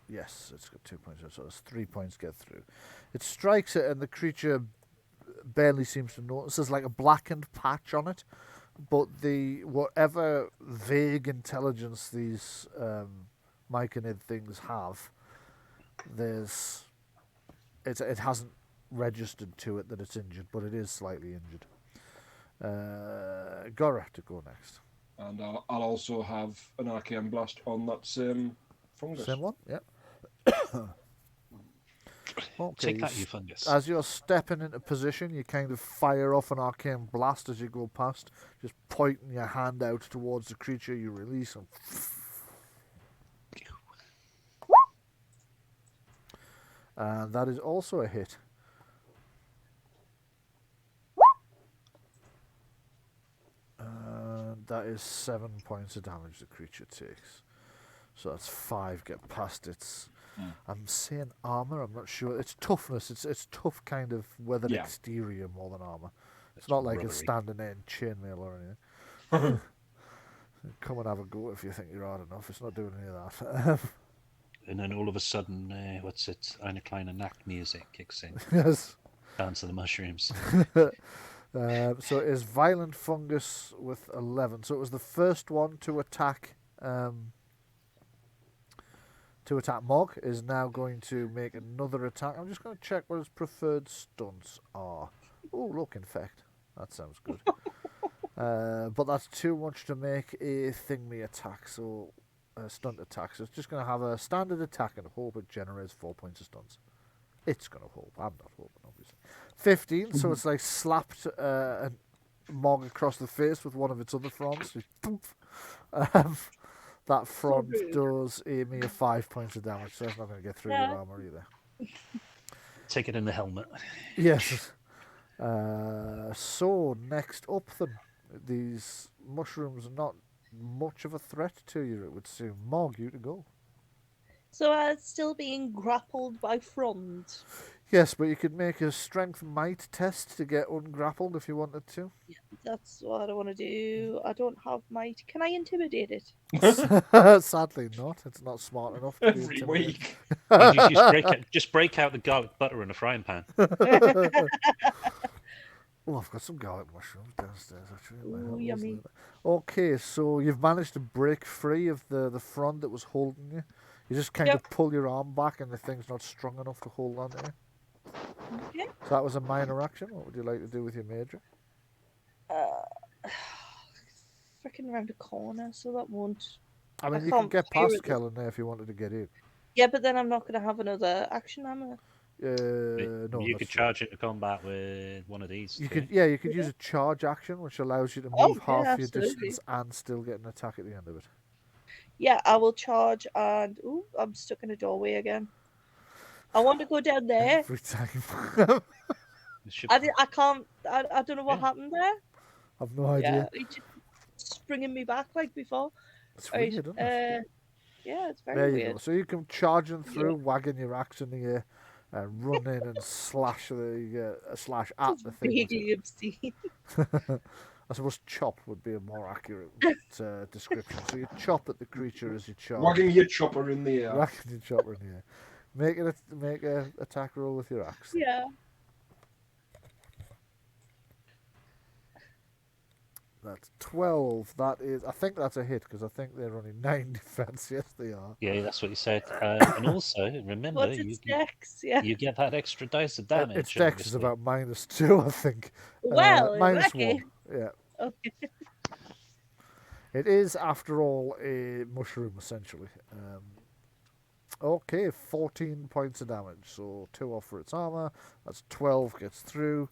yes, it's got 2 points, so it's 3 points get through. It strikes it, and the creature barely seems to notice. There's like a blackened patch on it, but the whatever vague intelligence these myconid things have, it hasn't registered to it that it's injured, but it is slightly injured. Gora to go next. And I'll also have an Arcane Blast on that same fungus. Same one, yeah. Okay, Take that, you fungus. as you're stepping into position, you kind of fire off an Arcane Blast as you go past, just pointing your hand out towards the creature you release. And that is also a hit. And that is 7 points of damage the creature takes. So that's 5 get past its... I'm saying armor. I'm not sure. It's toughness. It's tough kind of weathered exterior more than armor. It's not like it's standing there in chainmail or anything. Come and have a go if you think you're hard enough. It's not doing any of that. And then all of a sudden, what's it? Eine kleine Nacht music kicks in. Yes. Dance of the Mushrooms. So it is Violent Fungus with 11. So it was the first one to attack. To attack Mog is now going to make another attack. I'm just going to check what his preferred stunts are. Oh, look, infect. That sounds good. But that's too much to make a thingy attack, so a stunt attack. So it's just going to have a standard attack and hope it generates 4 points of stunts. It's going to hope. I'm not hoping, obviously. 15, so it's like slapped a Mog across the face with one of its other fronts. That front does a mere 5 points of damage, so that's not going to get through your armor either. Take it in the helmet. Yes. So, next up then. These mushrooms are not much of a threat to you, it would seem. Mog, you to go. So I'm still being grappled by front. Yes, but you could make a strength might test to get ungrappled if you wanted to. Yeah, that's what I want to do. I don't have might. Can I intimidate it? Sadly not. It's not smart enough to be Every intimidated. week. You just break out the garlic butter in a frying pan. Oh, I've got some garlic mushrooms downstairs actually. Ooh, yummy. Okay, so you've managed to break free of the frond that was holding you. You just kind of pull your arm back and the thing's not strong enough to hold on to you. Okay. So that was a minor action. What would you like to do with your major? Freaking around the corner, so that won't. I mean, I you can can't get clear past it. Kellen there if you wanted to get in. Yeah, but then I'm not going to have another action, am I? No, You that's could true. charge into combat with one of these. You too. could, you could use a charge action, which allows you to Oh, move yeah, half your absolutely. distance and still get an attack at the end of it. Yeah, I will charge and... Ooh, I'm stuck in a doorway again. I want to go down there. Every time. It should- I can't... I don't know what happened there. I've no idea. Yeah, it's just springing me back like before. It's Right, weird, isn't it? yeah, it's There very you weird. go. So you can charge them through, wagging your axe in the air, run in and slash slash at It's the thing. vaguely obscene. I suppose chop would be a more accurate description. So you chop at the creature as you charge. Wagging your chopper in the air. Wagging your chopper in the air. Make a attack roll with your axe. Yeah. That's 12. That is, I think that's a hit because I think they're only 9 defense. Yes, they are. Yeah, that's what you said. And also, remember, What's its dex? Yeah. you get that extra dice of damage. Its dex is obviously. about -2, I think. Well, in -1. that case- Yeah. Okay. It is, after all, a mushroom, essentially. Okay, 14 points of damage. So 2 off for its armor. That's 12, gets through.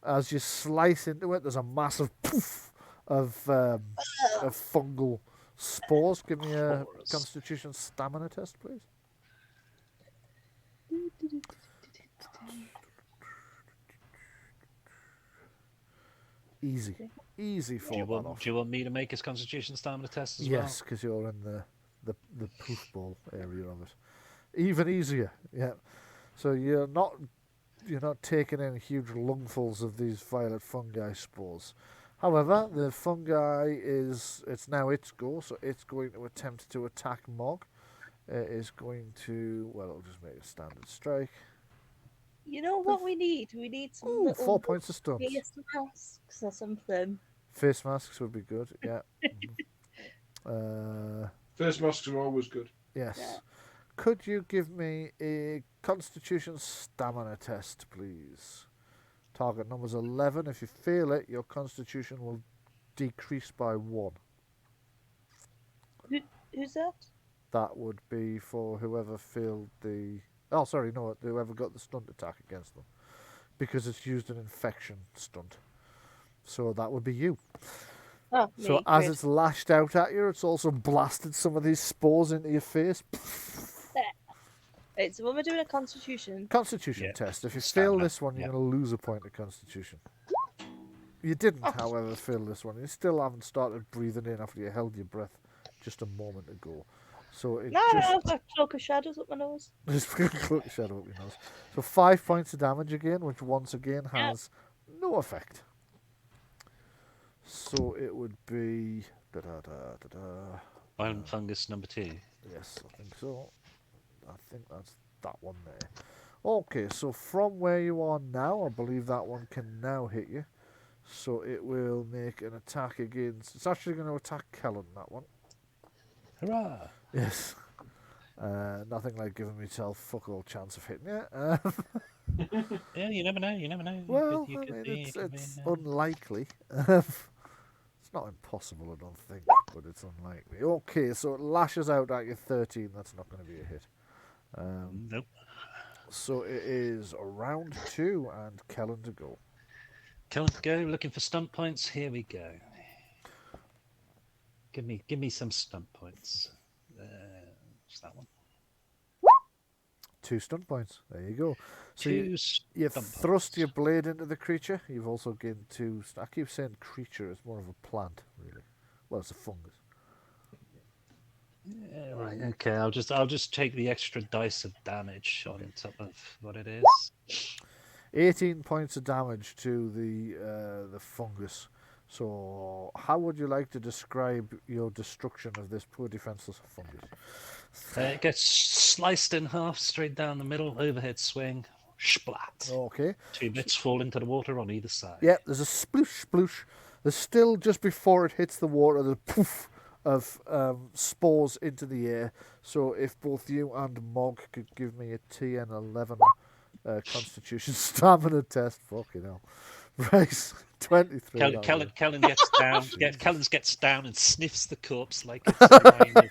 As you slice into it, there's a massive poof of fungal spores. Give me a Spores. Constitution stamina test, please. Easy for Do you, that want, off. do you want me to make his Constitution stamina test as Yes, because you're in the poof ball area of it. Even easier, yeah. So you're not taking in huge lungfuls of these violet fungi spores. However, the fungi it's now its go, so it's going to attempt to attack Mog. It is going to, well, it'll just make a standard strike. You know what we need? We need some Ooh, little 4 points of stuns. face masks or something. Face masks would be good. Yeah. Face masks are always good. Yes. Yeah. Could you give me a Constitution stamina test, please? Target number's 11. If you fail it, your Constitution will decrease by 1. Who's that? That would be for whoever failed the... Oh, sorry, no, whoever got the stunt attack against them. Because it's used an infection stunt. So that would be you. Oh, So me. as Great. it's lashed out at you, it's also blasted some of these spores into your face. Right, so when we're doing a Constitution, Constitution Yeah. test. If you fail Stamina, this one, you're yeah. going to lose a point of Constitution. You didn't, Oh. however, fail this one. You still haven't started breathing in after you held your breath just a moment ago. So it no, just... I've got cloak of shadows up my nose. Just cloak shadow up your nose. So 5 points of damage again, which once again has no effect. So it would be... Violent fungus number 2. Yes, I think so. I think that's that one there. Okay, so from where you are now, I believe that one can now hit you. So it will make an attack against... It's actually going to attack Kellen, that one. Hurrah! Yes. Nothing like giving myself fuck all chance of hitting you. Yeah, you never know. You never know. Well, You could I be- mean, you it's could be, unlikely. It's not impossible, I don't think, but it's unlikely. Okay, so it lashes out at you 13. That's not going to be a hit. Nope. So it is round 2 and Kellen to go. Kellen, go looking for stunt points. Here we go. Give me some stunt points. What's that one? 2 stunt points. There you go. So Two you stunt thrust points. your blade into the creature. You've also gained 2. I keep saying creature. It's more of a plant, really. Well, it's a fungus. Yeah, right. Okay. I'll just take the extra dice of damage on top of what it is. 18 points of damage to the fungus. So, how would you like to describe your destruction of this poor defenseless fungus? It gets sliced in half, straight down the middle, overhead swing, splat. Okay. 2 bits fall into the water on either side. Yeah, there's a sploosh, sploosh. There's still, just before it hits the water, the poof of spores into the air. So, if both you and Mog could give me a TN 11 Constitution stamina test, fucking hell. Right, 23. Kellen gets down. Kellen gets down and sniffs the corpse like it's Hermione.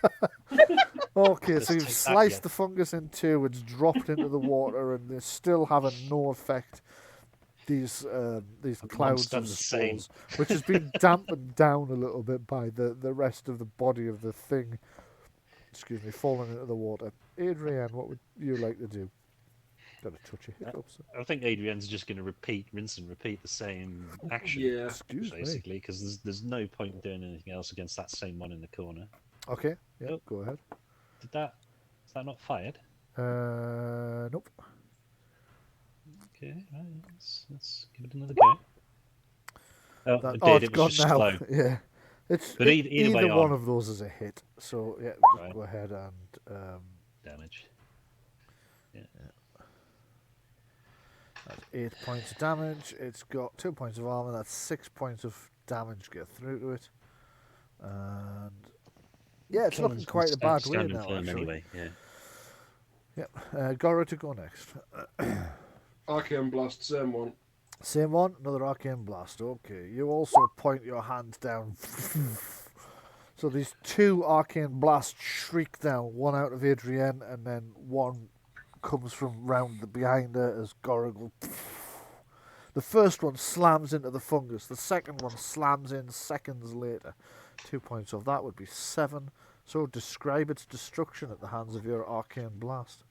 Okay, Let's so you've take that, sliced yeah. the fungus in 2, it's dropped into the water, and they're still having no effect. These clouds done of the same. spores, which has been dampened down a little bit by the rest of the body of the thing, falling into the water. Adrienne, what would you like to do? Got a touch of hiccups. I think Adrian's just going to rinse and repeat the same action. Yeah. Excuse me. Basically, because there's no point doing anything else against that same one in the corner. Okay, yeah, Nope. go ahead. Is that not fired? Nope. Okay, right, let's give it another go. Oh, That, it oh, did. it's It gone was just now. slow. Yeah, it's But either way one on. of those is a hit. So yeah, just Right. go ahead and Damage. that's 8 points of damage. It's got 2 points of armor. That's 6 points of damage get through to it. And yeah, it's looking Kellen's quite a bad way standing now. firm Actually. anyway. Yeah. Yep. Gora to go next. Arcane Blast, same one. Same one. Another Arcane Blast. Okay. You also point your hand down. So these 2 Arcane Blasts shriek down. One out of Adrienne, and then one comes from round the behind her as Gorigal. The first one slams into the fungus. The second one slams in seconds later. 2 points off. That would be 7. So describe its destruction at the hands of your Arcane Blast.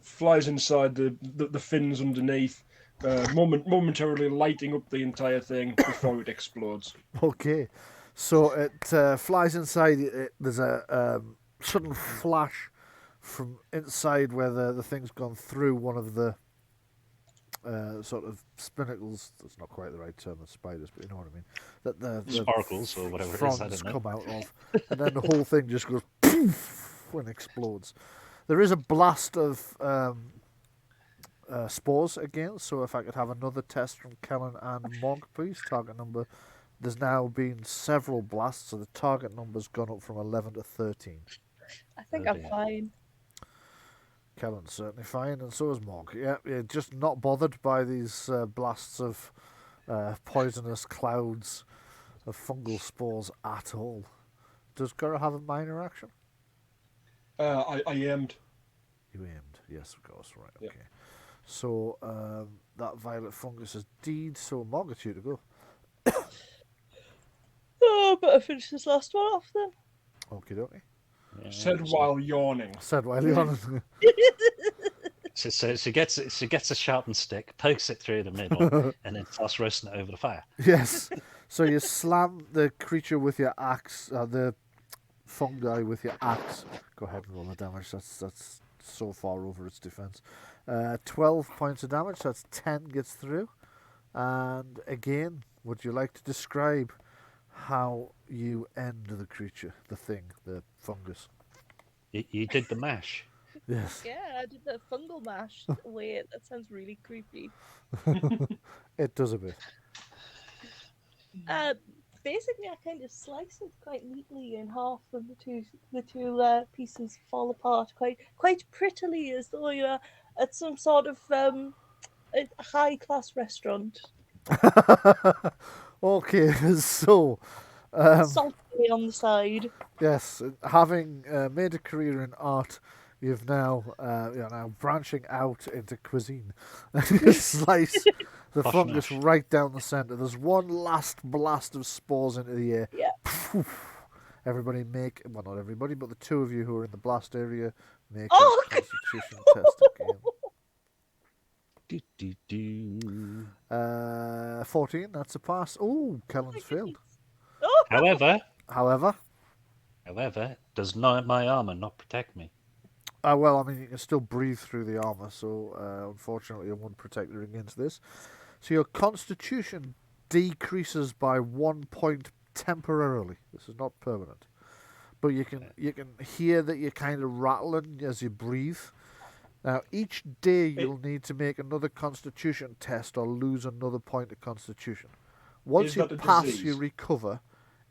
Flies inside the fins underneath, momentarily lighting up the entire thing before it explodes. Okay. So it flies inside. There's a sudden flash from inside where the thing's gone through one of the sort of spinnacles. That's not quite the right term of spiders, but you know what I mean. That the Sparkles or whatever it is, I fronds don't know. come out of, and then the whole thing just goes poof and explodes. There is a blast of spores again. So if I could have another test from Kellen and Mog, please. Target number there's now been several blasts, so the target number's gone up from 11 to 13. I think Oh I'm dear. fine. Kellen's certainly fine, and so is Morg. Yeah, just not bothered by these blasts of poisonous clouds of fungal spores at all. Does Gura have a minor action? I aimed. You aimed, yes, of course, right, Yeah. okay. So, that violet fungus is deed, so Morg, it's you to go. Oh, better finish this last one off then. Okie dokie. Yeah, Said so- while yawning. Said while you're on. So she gets a sharpened stick, pokes it through the middle, and then starts roasting it over the fire. Yes. So you slam the creature with your axe, the fungi with your axe. Go ahead and roll the damage. That's so far over its defense. 12 points of damage. That's 10 gets through. And again, would you like to describe how you end the creature, the thing, the fungus? You did the mash. Yes. Yeah, I did the fungal mash. Wait, that sounds really creepy. It does a bit. Basically, I kind of slice it quite neatly in half, and the two pieces fall apart quite prettily, as though you're at some sort of a high class restaurant. Okay, so Salty on the side. yes, having made a career in art, you've now you're now branching out into cuisine. You slice the Posh fungus mash. right down the centre. There's one last blast of spores into the air. Yeah. Everybody make, well, not everybody, but the two of you who are in the blast area make Oh, a constitution test again. Do, do, do. 14, that's a pass. Oh, Kellen's failed. Oh, However, However, does not my armor not protect me? well, I mean, you can still breathe through the armour, so unfortunately it won't protect you against this. So your constitution decreases by 1 point temporarily. This is not permanent. But you can hear that you're kind of rattling as you breathe. Now, each day you'll need to make another constitution test or lose another point of constitution. Once Is you that a pass, disease? you recover.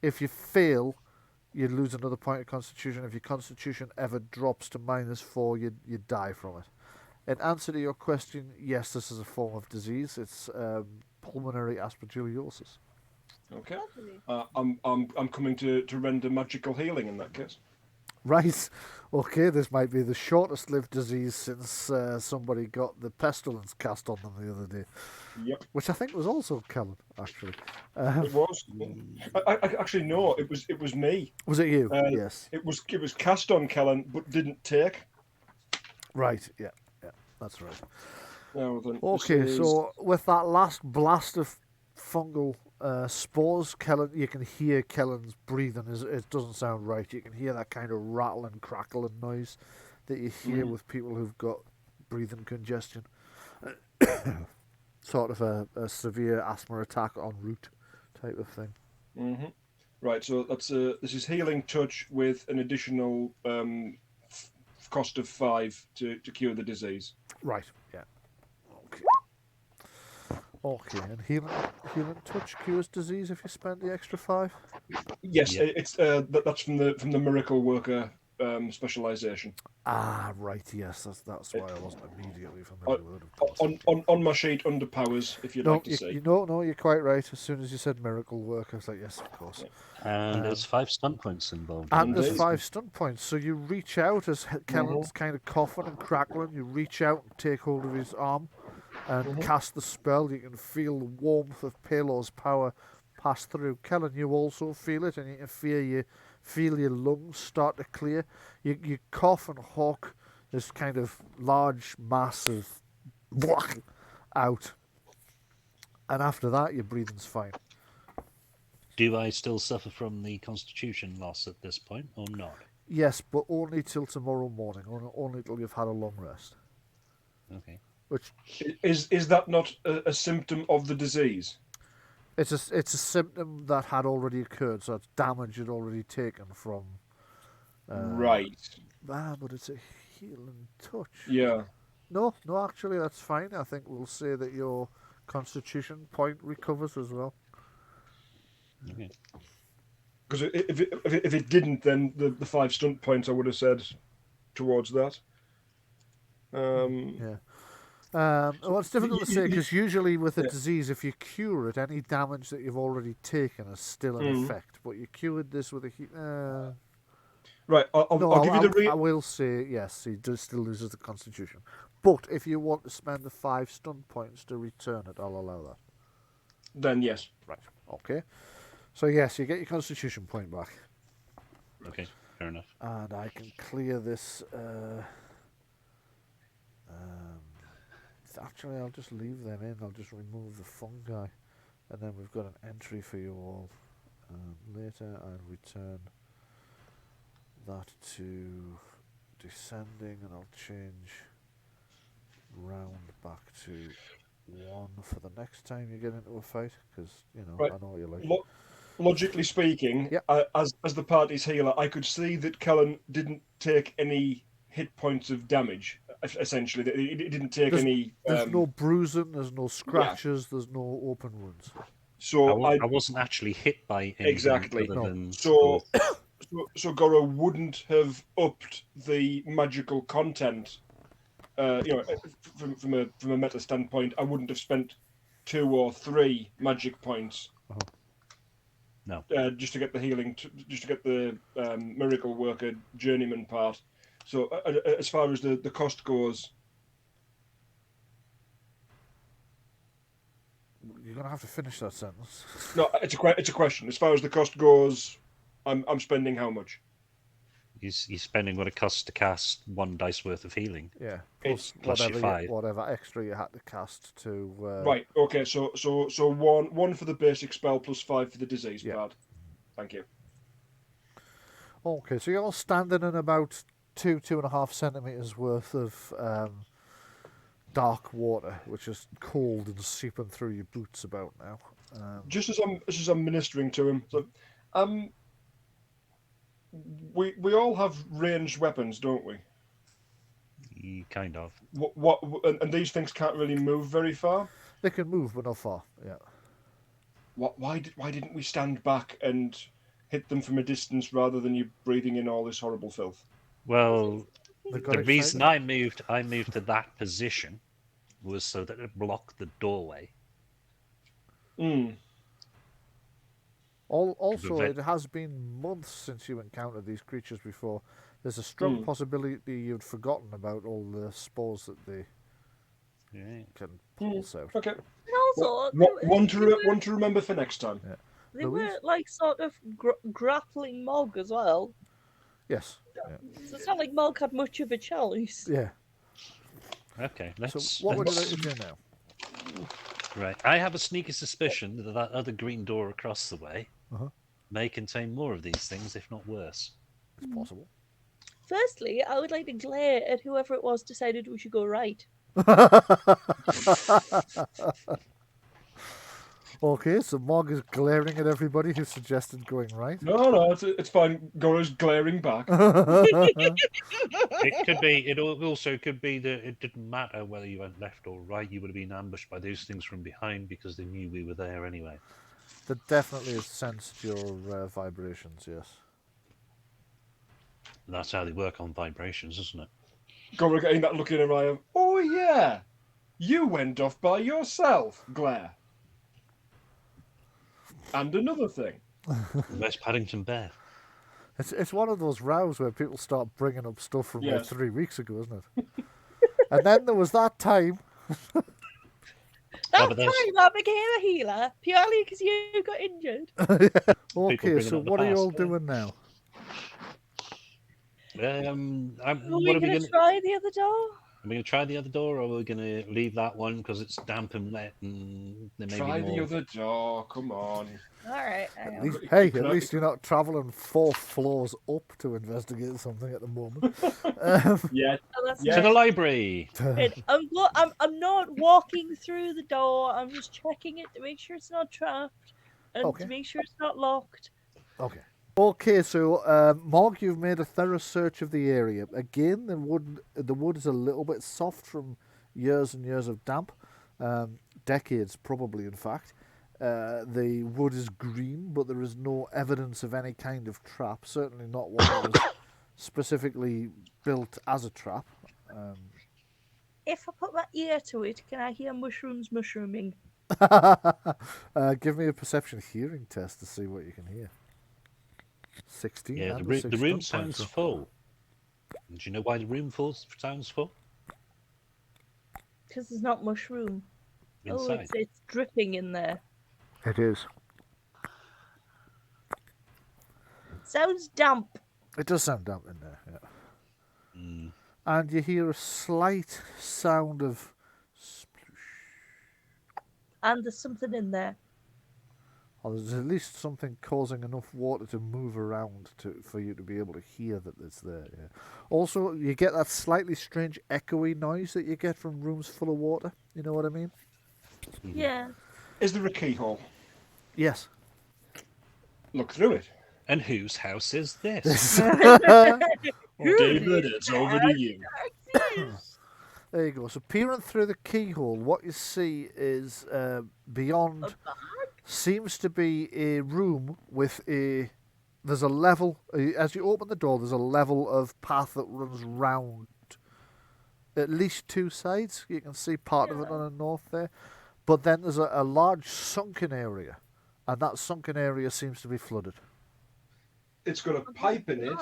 If you fail, you lose another point of constitution. If your constitution ever drops to -4, you die from it. In answer to your question, yes, this is a form of disease. It's pulmonary aspergillosis. Okay. lovely. I'm coming to render magical healing in that case. Right. Okay, this might be the shortest lived disease since somebody got the pestilence cast on them the other day, Yep, which I think was also Kellen, actually. it was. I actually no, it was me. Was it you? Uh, Yes. It was cast on Kellen, but didn't take. Right, yeah, that's right. Now then, Okay, this is- so with that last blast of fungal spores, Kellen, you can hear Kellen's breathing. It doesn't sound right. You can hear that kind of rattling, crackling noise that you hear with people who've got breathing congestion. Sort of a severe asthma attack en route type of thing. Mhm. Right, so that's this is healing touch with an additional cost of 5 to cure the disease. Right, yeah. Okay. Okay, and healing touch cures disease if you spend the extra 5? Yes, Yep. it's that's from the miracle worker specialization. Ah, right, yes, that's why I wasn't immediately familiar with it, of course. On my sheet under powers, if you'd No, like to see. no, you're quite right. As soon as you said miracle work, I was like, yes, of course. And there's 5 stunt points involved. And there's Indeed. 5 stunt points, so you reach out as Kellen's kind of coughing and crackling. You reach out and take hold of his arm and cast the spell. You can feel the warmth of Palor's power pass through. Kellen, you also feel it, and you can feel your lungs start to clear. You cough and hawk this kind of large mass of out, and after that, your breathing's fine. Do I still suffer from the constitution loss at this point, or not? Yes, but only till tomorrow morning, only till you've had a long rest. Okay. Which Is that not a symptom of the disease? it's a symptom that had already occurred, so it's damage had already taken from. Right. But it's a healing touch. Yeah. No, actually, that's fine. I think we'll say that your constitution point recovers as well. Okay. Because if it didn't, then the 5 stunt points I would have said towards that. Yeah. Well, it's difficult to say because usually with a disease, if you cure it, any damage that you've already taken is still in effect. But you cured this with a right. I'll give you the I will say yes. He does still loses the Constitution, but if you want to spend the 5 stunt points to return it, I'll allow that. Then yes. Right. Okay. So yes, you get your Constitution point back. Okay, fair enough. And I can clear this. Actually, I'll just leave them in. I'll just remove the fungi, and then we've got an entry for you all. Later, I'll return that to descending, and I'll change round back to 1 for the next time you get into a fight, because Right. I know what you like. Logically speaking, Yep. as the party's healer, I could see that Kellen didn't take any hit points of damage. Essentially, it didn't take any. There's no bruising. There's no scratches. There's no open wounds. So I wasn't actually hit by anything exactly. other than So Goro wouldn't have upped the magical content. From a meta standpoint, I wouldn't have spent 2 or 3 magic points. No. Just to get the healing, just to get the miracle worker journeyman part. So as far as the cost goes, You're gonna have to finish that sentence. no, it's a question. As far as the cost goes, I'm spending how much? he's spending what it costs to cast 1 dice worth of healing. Yeah, It's plus your 5. whatever extra you had to cast to. Right. Okay. So one for the basic spell plus 5 for the disease part. Thank you. Okay, so you're standing in about 2.5 centimeters worth of dark water, which is cold and seeping through your boots about now. Just as I'm ministering to him, so, we all have ranged weapons, don't we? Kind of. And these things can't really move very far. They can move, but not far. Yeah. Why didn't we stand back and hit them from a distance rather than you breathing in all this horrible filth? Well, They got the excited. reason I moved to that position was so that it blocked the doorway. Also, it has been months since you encountered these creatures before. There's a strong possibility you'd forgotten about all the spores that they can pulse out. Okay. And also, One to remember for next time. Yeah. they Louise? were like sort of grappling Mog as well. Yes. Yeah. So it's not like Mog had much of a choice. Yeah. Okay, So what would you like to do now? Right, I have a sneaky suspicion that other green door across the way Uh-huh. may contain more of these things, if not worse. It's possible. Firstly, I would like to glare at whoever it was decided we should go right. Okay, so Mog is glaring at everybody who suggested going right. No, it's fine. Goro's glaring back. It could be. It also could be that it didn't matter whether you went left or right. You would have been ambushed by those things from behind because they knew we were there anyway. That definitely has sensed your vibrations, yes. And that's how they work on vibrations, isn't it? Goro getting that look in her eye of, oh yeah, you went off by yourself, glare. And another thing. Where's Paddington Bear? It's one of those rows where people start bringing up stuff from like Yes. 3 weeks ago, isn't it? And then there was that time. That but there's- time I became a healer purely because you got injured. Okay, bringing so up the what are you past, all yeah. doing now? Are What we are we going going to try the other door? Are we going to try the other door, or are we going to leave that one because it's damp and wet and there may Try be more? the other door, come on. All right. At least you're not travelling 4 floors up to investigate something at the moment. Yeah. To the library. I'm not walking through the door. I'm just checking it to make sure it's not trapped and Okay. to make sure it's not locked. Okay, so Mog, you've made a thorough search of the area. Again, the wood is a little bit soft from years and years of damp, decades probably, in fact. The wood is green, but there is no evidence of any kind of trap. Certainly not one that was specifically built as a trap. If I put my ear to it, can I hear mushrooms mushrooming? Give me a perception hearing test to see what you can hear. 16. Yeah, and the, a 6 the room stunt point, sounds so- full. And do you know why the room sounds full? Because there's not much room. Oh, Inside. it's dripping in there. It is. Sounds damp. It does sound damp in there, yeah. Mm. And you hear a slight sound of sploosh. And there's something in there. Or there's at least something causing enough water to move around for you to be able to hear that it's there. Yeah. Also, you get that slightly strange echoey noise that you get from rooms full of water. You know what I mean? Yeah. Is there a keyhole? Yes. Look through it. And whose house is this? David, it's over to you. There you go. So peering through the keyhole, what you see is beyond seems to be a room with there's a level, as you open the door, there's a level of path that runs round at least two sides. You can see part of it on the north there. But then there's a large sunken area, and that sunken area seems to be flooded. It's got a pipe in it.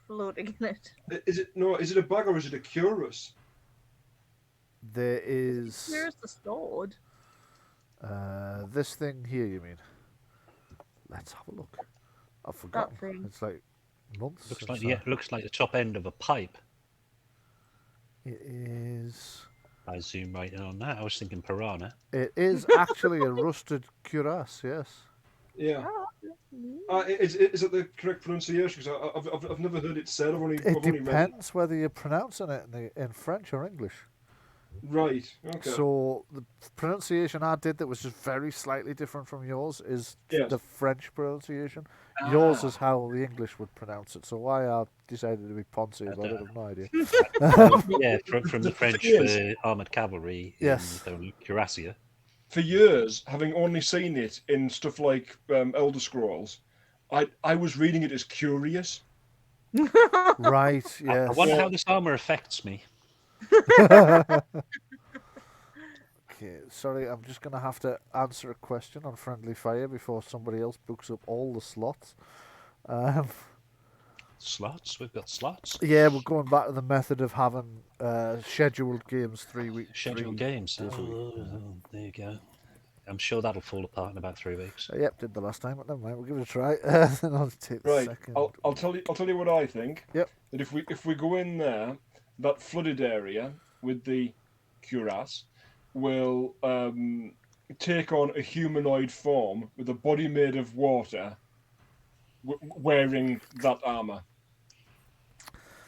Floating in it. Is it a bag or is it a curus? There is Here's the sword. this thing here, you mean? Let's have a look. I've forgotten. thing. It's like months. Looks since like looks like the top end of a pipe. It is. I zoom right in on that. I was thinking piranha. It is actually a rusted cuirass. Yes. Yeah. Oh, Is it the correct pronunciation? Because I've never heard it said. I've only It read it. depends whether you're pronouncing it in French or English. Right. Okay. So the pronunciation I did that was just very slightly different from yours is Yes. the French pronunciation. Yours Ah. is how the English would pronounce it. So why I decided to be Ponce is I have no idea. Yeah, from the French Yes. for armored cavalry Yes. in cuirassier. For years, having only seen it in stuff like Elder Scrolls, I was reading it as curious. Right, I yes. wonder how this armor affects me. Okay, sorry, I'm just going to have to answer a question on Friendly Fire before somebody else books up all the slots. Slots? We've got slots. Yeah, we're going back to the method of having scheduled games 3 weeks. Scheduled games. days a week. Oh, there you go. I'm sure that'll fall apart in about 3 weeks. Yep, did the last time, but never mind. We'll give it a try. Then I'll take the Right. second. I'll tell you what I think. Yep. That if we go in there, that flooded area with the cuirass will take on a humanoid form with a body made of water, wearing that armor.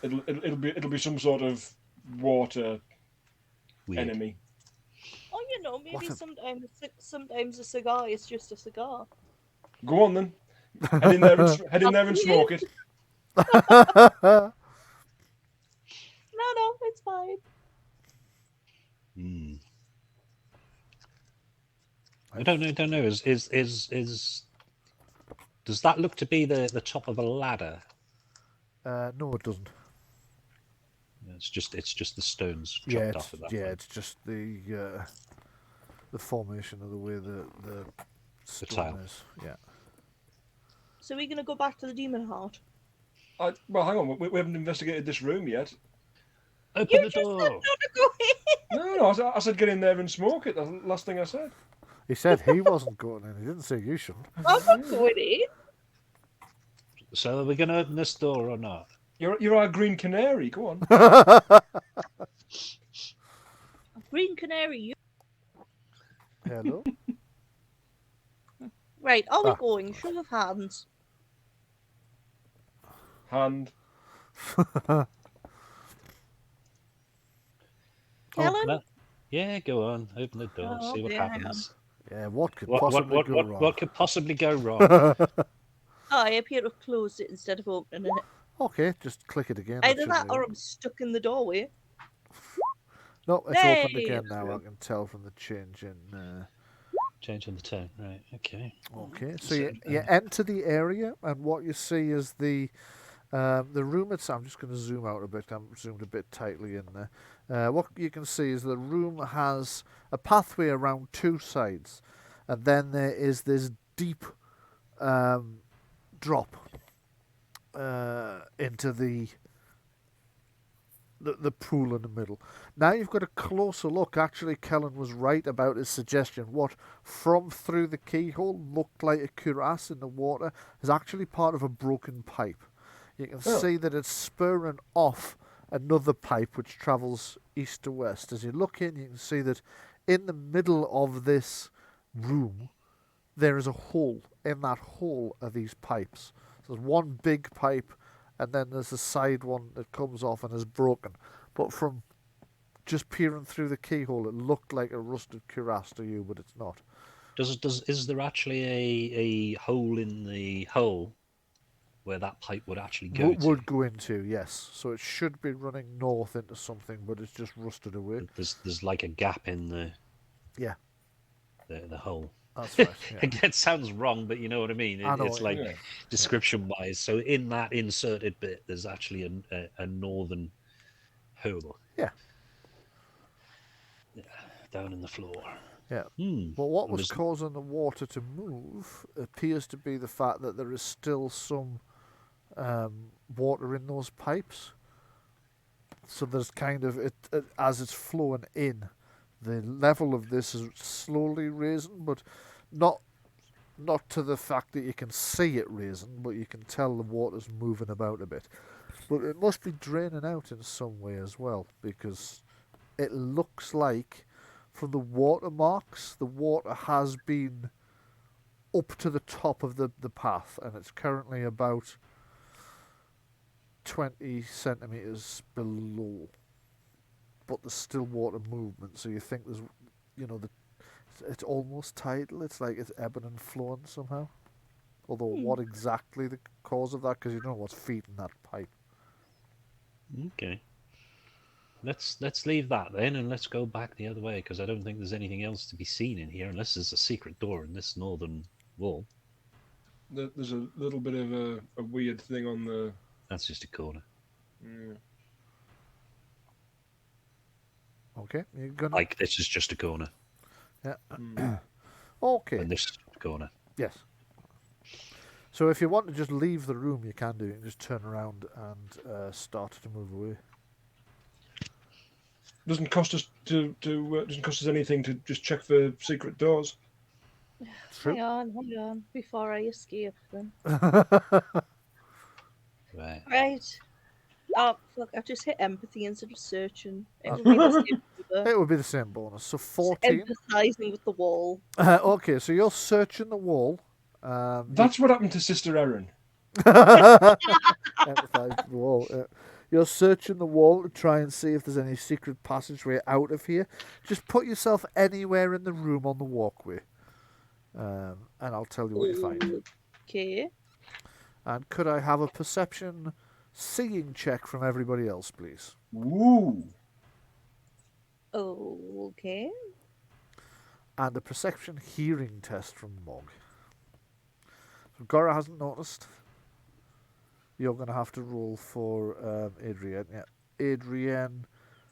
It'll be some sort of water Weird. enemy. Oh, you know, maybe What sometimes a cigar is just a cigar. Go on then. Head in there and smoke it. No, it's fine. Hmm. I don't know. Is does that look to be the top of a ladder? No, it doesn't. It's just the stones chopped Yeah, off of that. it's just the formation of the way the stone tile. is. Yeah. So we're gonna go back to the demon heart. Well, hang on. We haven't investigated this room yet. Open the door. Not to go in. No, I said get in there and smoke it. That's the last thing I said. He said he wasn't going in. He didn't say you shouldn't. I'm not going in. So are we going to open this door or not? You're our green canary. Go on. Green canary. You... Hello. Right, are we Ah. going? Show of hands. Hand. Helen? Well, yeah, go on. Open the door. Oh, See what yeah, I happens. Yeah, what could What possibly go wrong? what could possibly go wrong? Oh, I appear to have closed it instead of opening it. Okay, just click it again. Either should that be or it. I'm stuck in the doorway. No, it's opened Hey, again it's now. I good. can tell from the change in Changing the tone, right? Okay. Okay, so you enter the area, and what you see is the room itself. I'm just going to zoom out a bit. I'm zoomed a bit tightly in there. What you can see is the room has a pathway around two sides, and then there is this deep drop into the pool in the middle. Now you've got a closer look. Actually, Kellen was right about his suggestion. What from through the keyhole looked like a cuirass in the water is actually part of a broken pipe. You can see that it's spurring off another pipe which travels east to west. As you look in, you can see that in the middle of this room there is a hole. In that hole are these pipes. So there's one big pipe, and then there's a side one that comes off and is broken. But from just peering through the keyhole, it looked like a rusted cuirass to you, but it's not. Is there actually a hole in the hole where that pipe would actually go to? Would go into, yes. So it should be running north into something, but it's just rusted away. There's like a gap in the the hole. That's right. Yeah. Again, it sounds wrong, but you know what I mean. It's like description-wise. So in that inserted bit, there's actually a northern hole. Yeah. Down in the floor. Yeah. Well, what was causing the water to move appears to be the fact that there is still some water in those pipes. So there's kind of as it's flowing in, the level of this is slowly raising, but not to the fact that you can see it raising, but you can tell the water's moving about a bit. But it must be draining out in some way as well, because it looks like from the watermarks, the water has been up to the top of the path, and it's currently about 20 centimetres below. But there's still water movement, so you think there's, it's almost tidal. It's like it's ebbing and flowing somehow. Although what exactly the cause of that, because you don't know what's feeding that pipe. Okay. Let's leave that then, and let's go back the other way, because I don't think there's anything else to be seen in here, unless there's a secret door in this northern wall. There's a little bit of a weird thing on the... That's just a corner. Yeah. Okay, you're gonna... Like, this is just a corner. Yeah. Okay. And this corner. Yes. So if you want to just leave the room, you can do it. You can just turn around and start to move away. Doesn't cost us doesn't cost us anything to just check for secret doors. True. Hang on, before I escape then. Right. Right. Oh, fuck, I've just hit empathy instead of searching. It would be the same number. It would be the same bonus. So 14. Empathising with the wall. Okay, so you're searching the wall. That's what happened to Sister Erin. Empathise with the wall. You're searching the wall to try and see if there's any secret passageway out of here. Just put yourself anywhere in the room on the walkway. And I'll tell you what you find. Okay. And could I have a perception seeing check from everybody else, please? Ooh. Okay. And a perception hearing test from Mog. So Gora hasn't noticed. You're going to have to roll for Adrienne. Yeah, Adrienne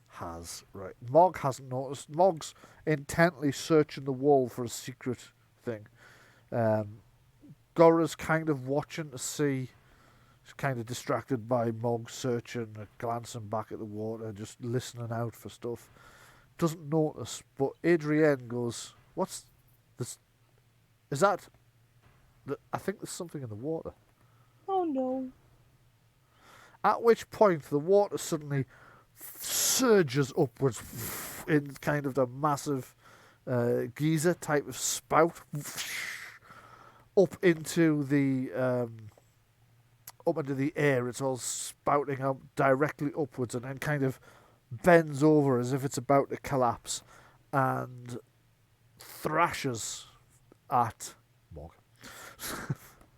has. Right. Mog hasn't noticed. Mog's intently searching the wall for a secret thing. Gora's kind of watching to see. She's kind of distracted by Mog searching, glancing back at the water, just listening out for stuff. Doesn't notice, but Adrienne goes, "What's this? Is that? I think there's something in the water." Oh no. At which point the water suddenly surges upwards in kind of the massive geyser type of spout up into the air. It's all spouting out directly upwards and then kind of bends over as if it's about to collapse and thrashes at Mog.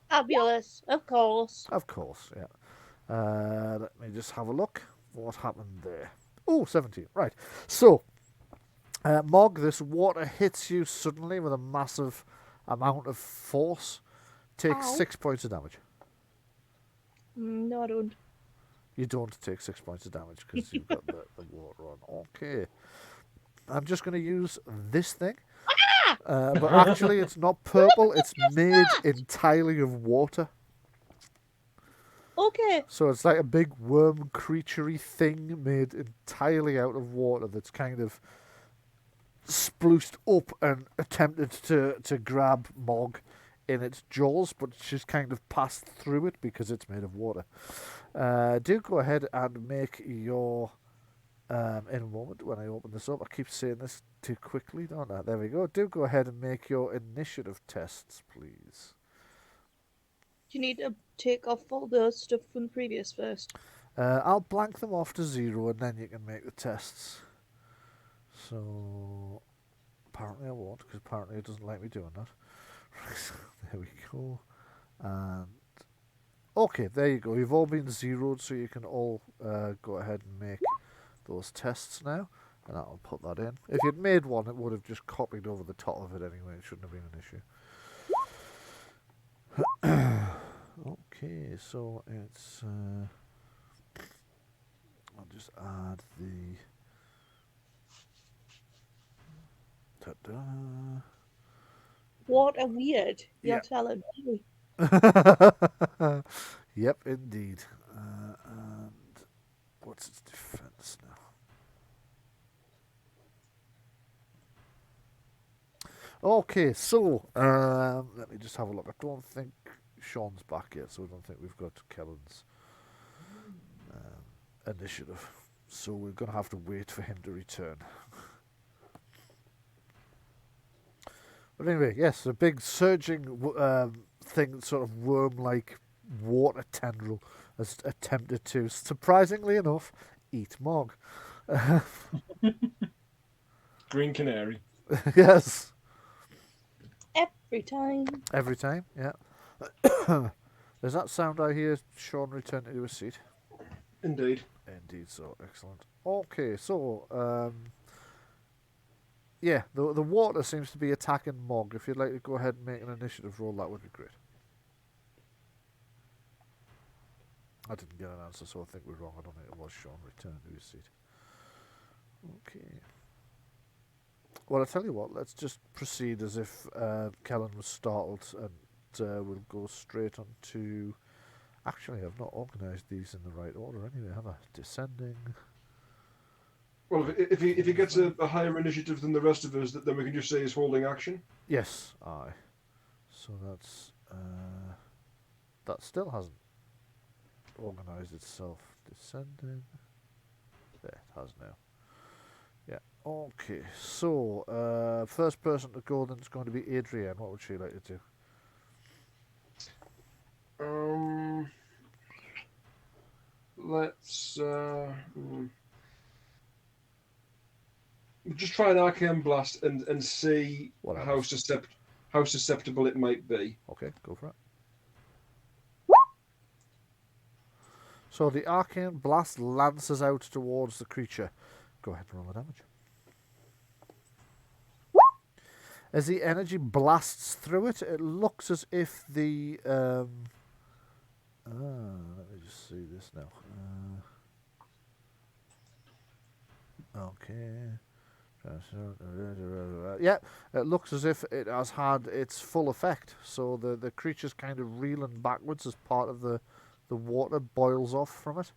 Fabulous, of course. Of course, yeah. Let me just have a look. What happened there? Oh, 17. Right. So, Mog, this water hits you suddenly with a massive amount of force. Take Ow. 6 points of damage. No, I don't. You don't take 6 points of damage because you've got the water on. Okay. I'm just going to use this thing. But actually, it's not purple. It's made entirely of water. Okay. So it's like a big worm creaturey thing made entirely out of water that's kind of sploosed up and attempted to grab Mog in its jaws, but she's kind of passed through it because it's made of water. Do go ahead and make your... in a moment when I open this up, I keep saying this too quickly, don't I? There we go. Do go ahead and make your initiative tests, please. Do you need to take off all the stuff from the previous first? I'll blank them off to 0 and then you can make the tests. So, apparently I won't, because apparently it doesn't like me doing that. There we go. And, okay, there you go. You've all been zeroed, so you can all go ahead and make those tests now. And I'll put that in. If you'd made one, it would have just copied over the top of it anyway. It shouldn't have been an issue. Okay, so it's... I'll just add the... Ta-da. What a weird. You're Yeah. telling me. Yep, indeed. And what's its defense now? Okay, so let me just have a look. I don't think Shaun's back yet, so I don't think we've got Kellen's initiative. So we're going to have to wait for him to return. But anyway, yes, a big surging thing, sort of worm-like water tendril, has attempted to, surprisingly enough, eat Mog. Green Canary. Yes. Every time. Every time, yeah. Does that sound I hear Shaun return to his seat? Indeed. Indeed so, excellent. Okay, so, yeah, the water seems to be attacking Mog. If you'd like to go ahead and make an initiative roll, that would be great. I didn't get an answer, so I think we're wrong. I don't think it was Shaun returning to his seat. Okay. Well, I'll tell you what, let's just proceed as if Kellen was startled, and we'll go straight on to... Actually, I've not organised these in the right order anyway, have I? Descending... Well, if he gets a higher initiative than the rest of us, then we can just say he's holding action. Yes, aye. So that's... that still hasn't organised itself. Descending... There, it has now. Yeah, okay. So, first person to go then is going to be Adrienne. What would she like to do? Let's just try an Arcane Blast and see What how susceptible it might be. Okay, go for it. So the Arcane Blast lances out towards the creature. Go ahead and roll the damage. As the energy blasts through it, it looks as if the... let me just see this now. Okay. Yeah, it looks as if it has had its full effect. So the creature's kind of reeling backwards as part of the water boils off from it.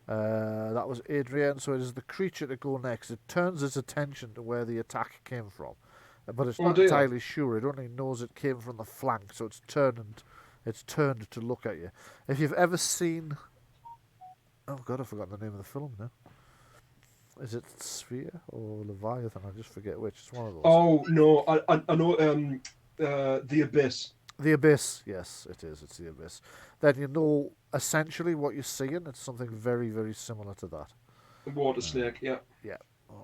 That was Adrienne, so it is the creature to go next. It turns its attention to where the attack came from, but it's not entirely sure. It only knows it came from the flank, so it's turned to look at you. If you've ever seen... Oh God, I've forgotten the name of the film now. Is it Sphere or Leviathan? I just forget which. It's one of those. Oh, no, I know, The Abyss. The Abyss, yes, it is. It's The Abyss. Then you know essentially what you're seeing. It's something very, very similar to that. A water snake, yeah. Yeah.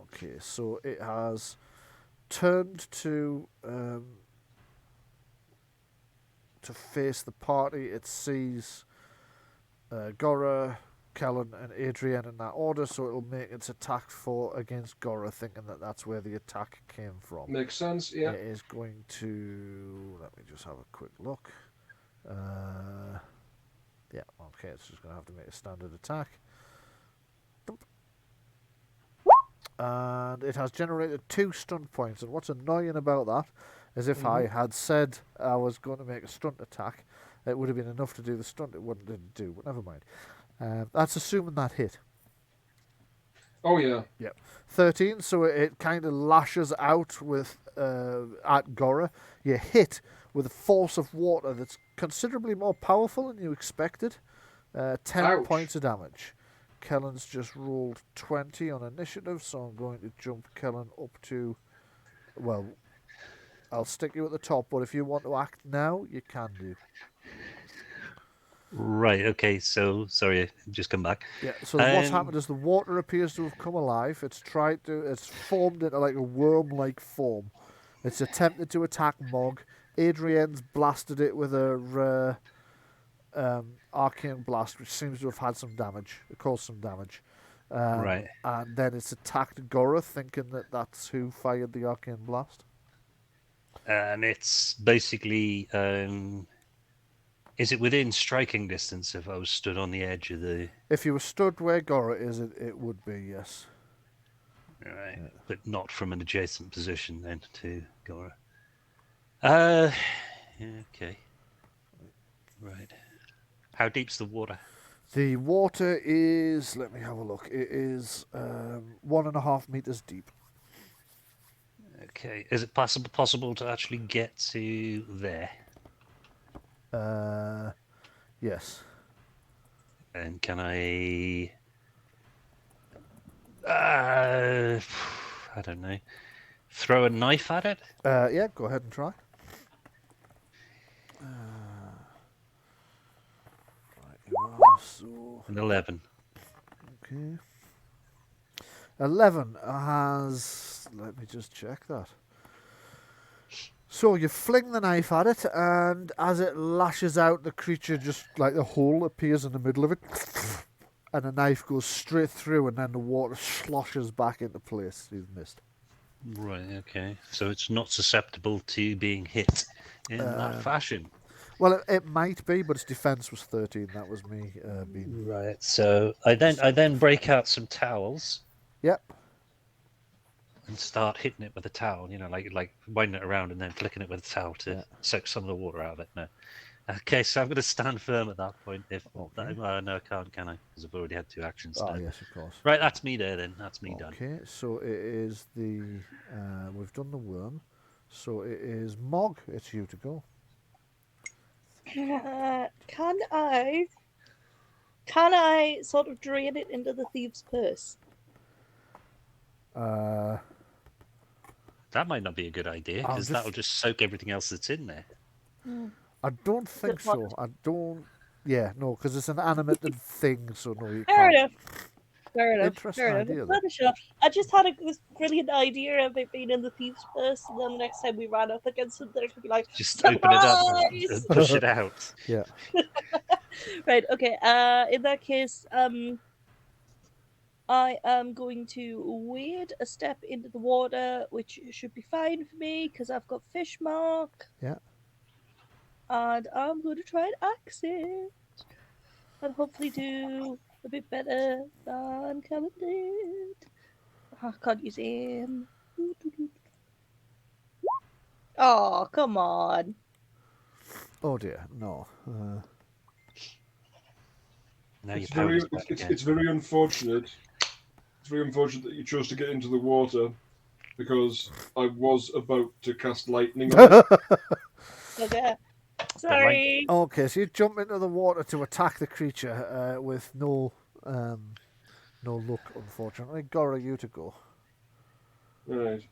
Okay, so it has turned to face the party. It sees Gora, Kellen and Adrian in that order, so it'll make its attack against Gora, thinking that that's where the attack came from. Makes sense, yeah. It is going to... Let me just have a quick look. Yeah, okay, it's just going to have to make a standard attack. And it has generated 2 stunt points, and what's annoying about that is if I had said I was going to make a stunt attack, it would have been enough to do the stunt. It didn't do, but never mind. That's assuming that hit. Oh, yeah. Yep. 13, so it kind of lashes out with at Gora. You hit with a force of water that's considerably more powerful than you expected. 10 Ouch. points of damage. Kellen's just rolled 20 on initiative, so I'm going to jump Kellen up to... Well, I'll stick you at the top, but if you want to act now, you can do. Right, okay, so, sorry, just come back. Yeah, so what's happened is the water appears to have come alive. It's formed into like a worm-like form. It's attempted to attack Mog. Adrienne's blasted it with a Arcane Blast, which seems to have had some damage. It caused some damage. Right. And then it's attacked Gora, thinking that that's who fired the Arcane Blast. And it's basically, is it within striking distance if I was stood on the edge of the... If you were stood where Gora is, it would be, yes. Right, yeah. But not from an adjacent position then to Gora. Okay. Right. How deep's the water? The water is, let me have a look, it is 1.5 meters deep. Okay. Is it possible to actually get to there? Yes. And can I don't know, throw a knife at it? Yeah, go ahead and try. Right, you are, so... An 11. Okay. 11 has... Let me just check that. So you fling the knife at it, and as it lashes out, the creature just, like the hole appears in the middle of it, and the knife goes straight through, and then the water sloshes back into place. You've missed. Right, okay. So it's not susceptible to being hit in that fashion. Well, it might be, but its defense was 13. That was me being... Right, so I then break out some towels. Yep. And start hitting it with a towel, you know, like winding it around and then flicking it with a towel to soak some of the water out of it. No. Okay, so I'm going to stand firm at that point. No, I can't, can I? Because I've already had 2 actions. Oh, yes, of course. Right, that's me there then. That's me done. Okay, so it is the... we've done the worm. So it is Mog. It's you to go. Can I sort of drain it into the thieves' purse? That might not be a good idea, because that'll just soak everything else that's in there. I don't think so. I don't... Yeah, no, because it's an animated thing, so no, you Fair can't. enough. Interesting idea, though. I just had this brilliant idea of it being in the thieves' purse, and then the next time we ran up against something, it could be like, just surprise! Open it up and push it out. Yeah. Right, okay. In that case, I am going to wade a step into the water, which should be fine for me because I've got fish mark. Yeah. And I'm going to try and axe it, and hopefully do a bit better than Kellen did. I can't use him. Oh, come on. Oh dear, no. Now It's very unfortunate. It's very unfortunate that you chose to get into the water, because I was about to cast lightning on it. Okay. Sorry. Okay, so you jump into the water to attack the creature with no luck, unfortunately. Gora, you to go. Right.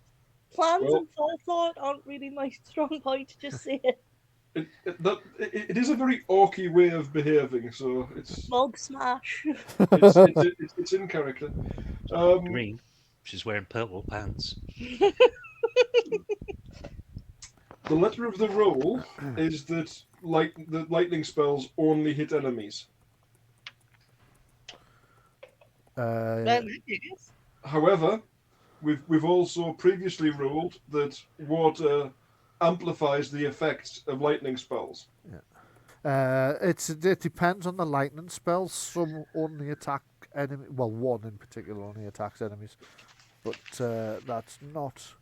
Plans and forethought aren't really my strong point, just say it. It is a very orky way of behaving, so it's... Mog smash. It's in character. Green. She's wearing purple pants. The letter of the rule is that the lightning spells only hit enemies. Yes. However, we've also previously ruled that water amplifies the effects of lightning spells. It depends on the lightning spells. Some only attack enemy. Well, one in particular only attacks enemies, but that's not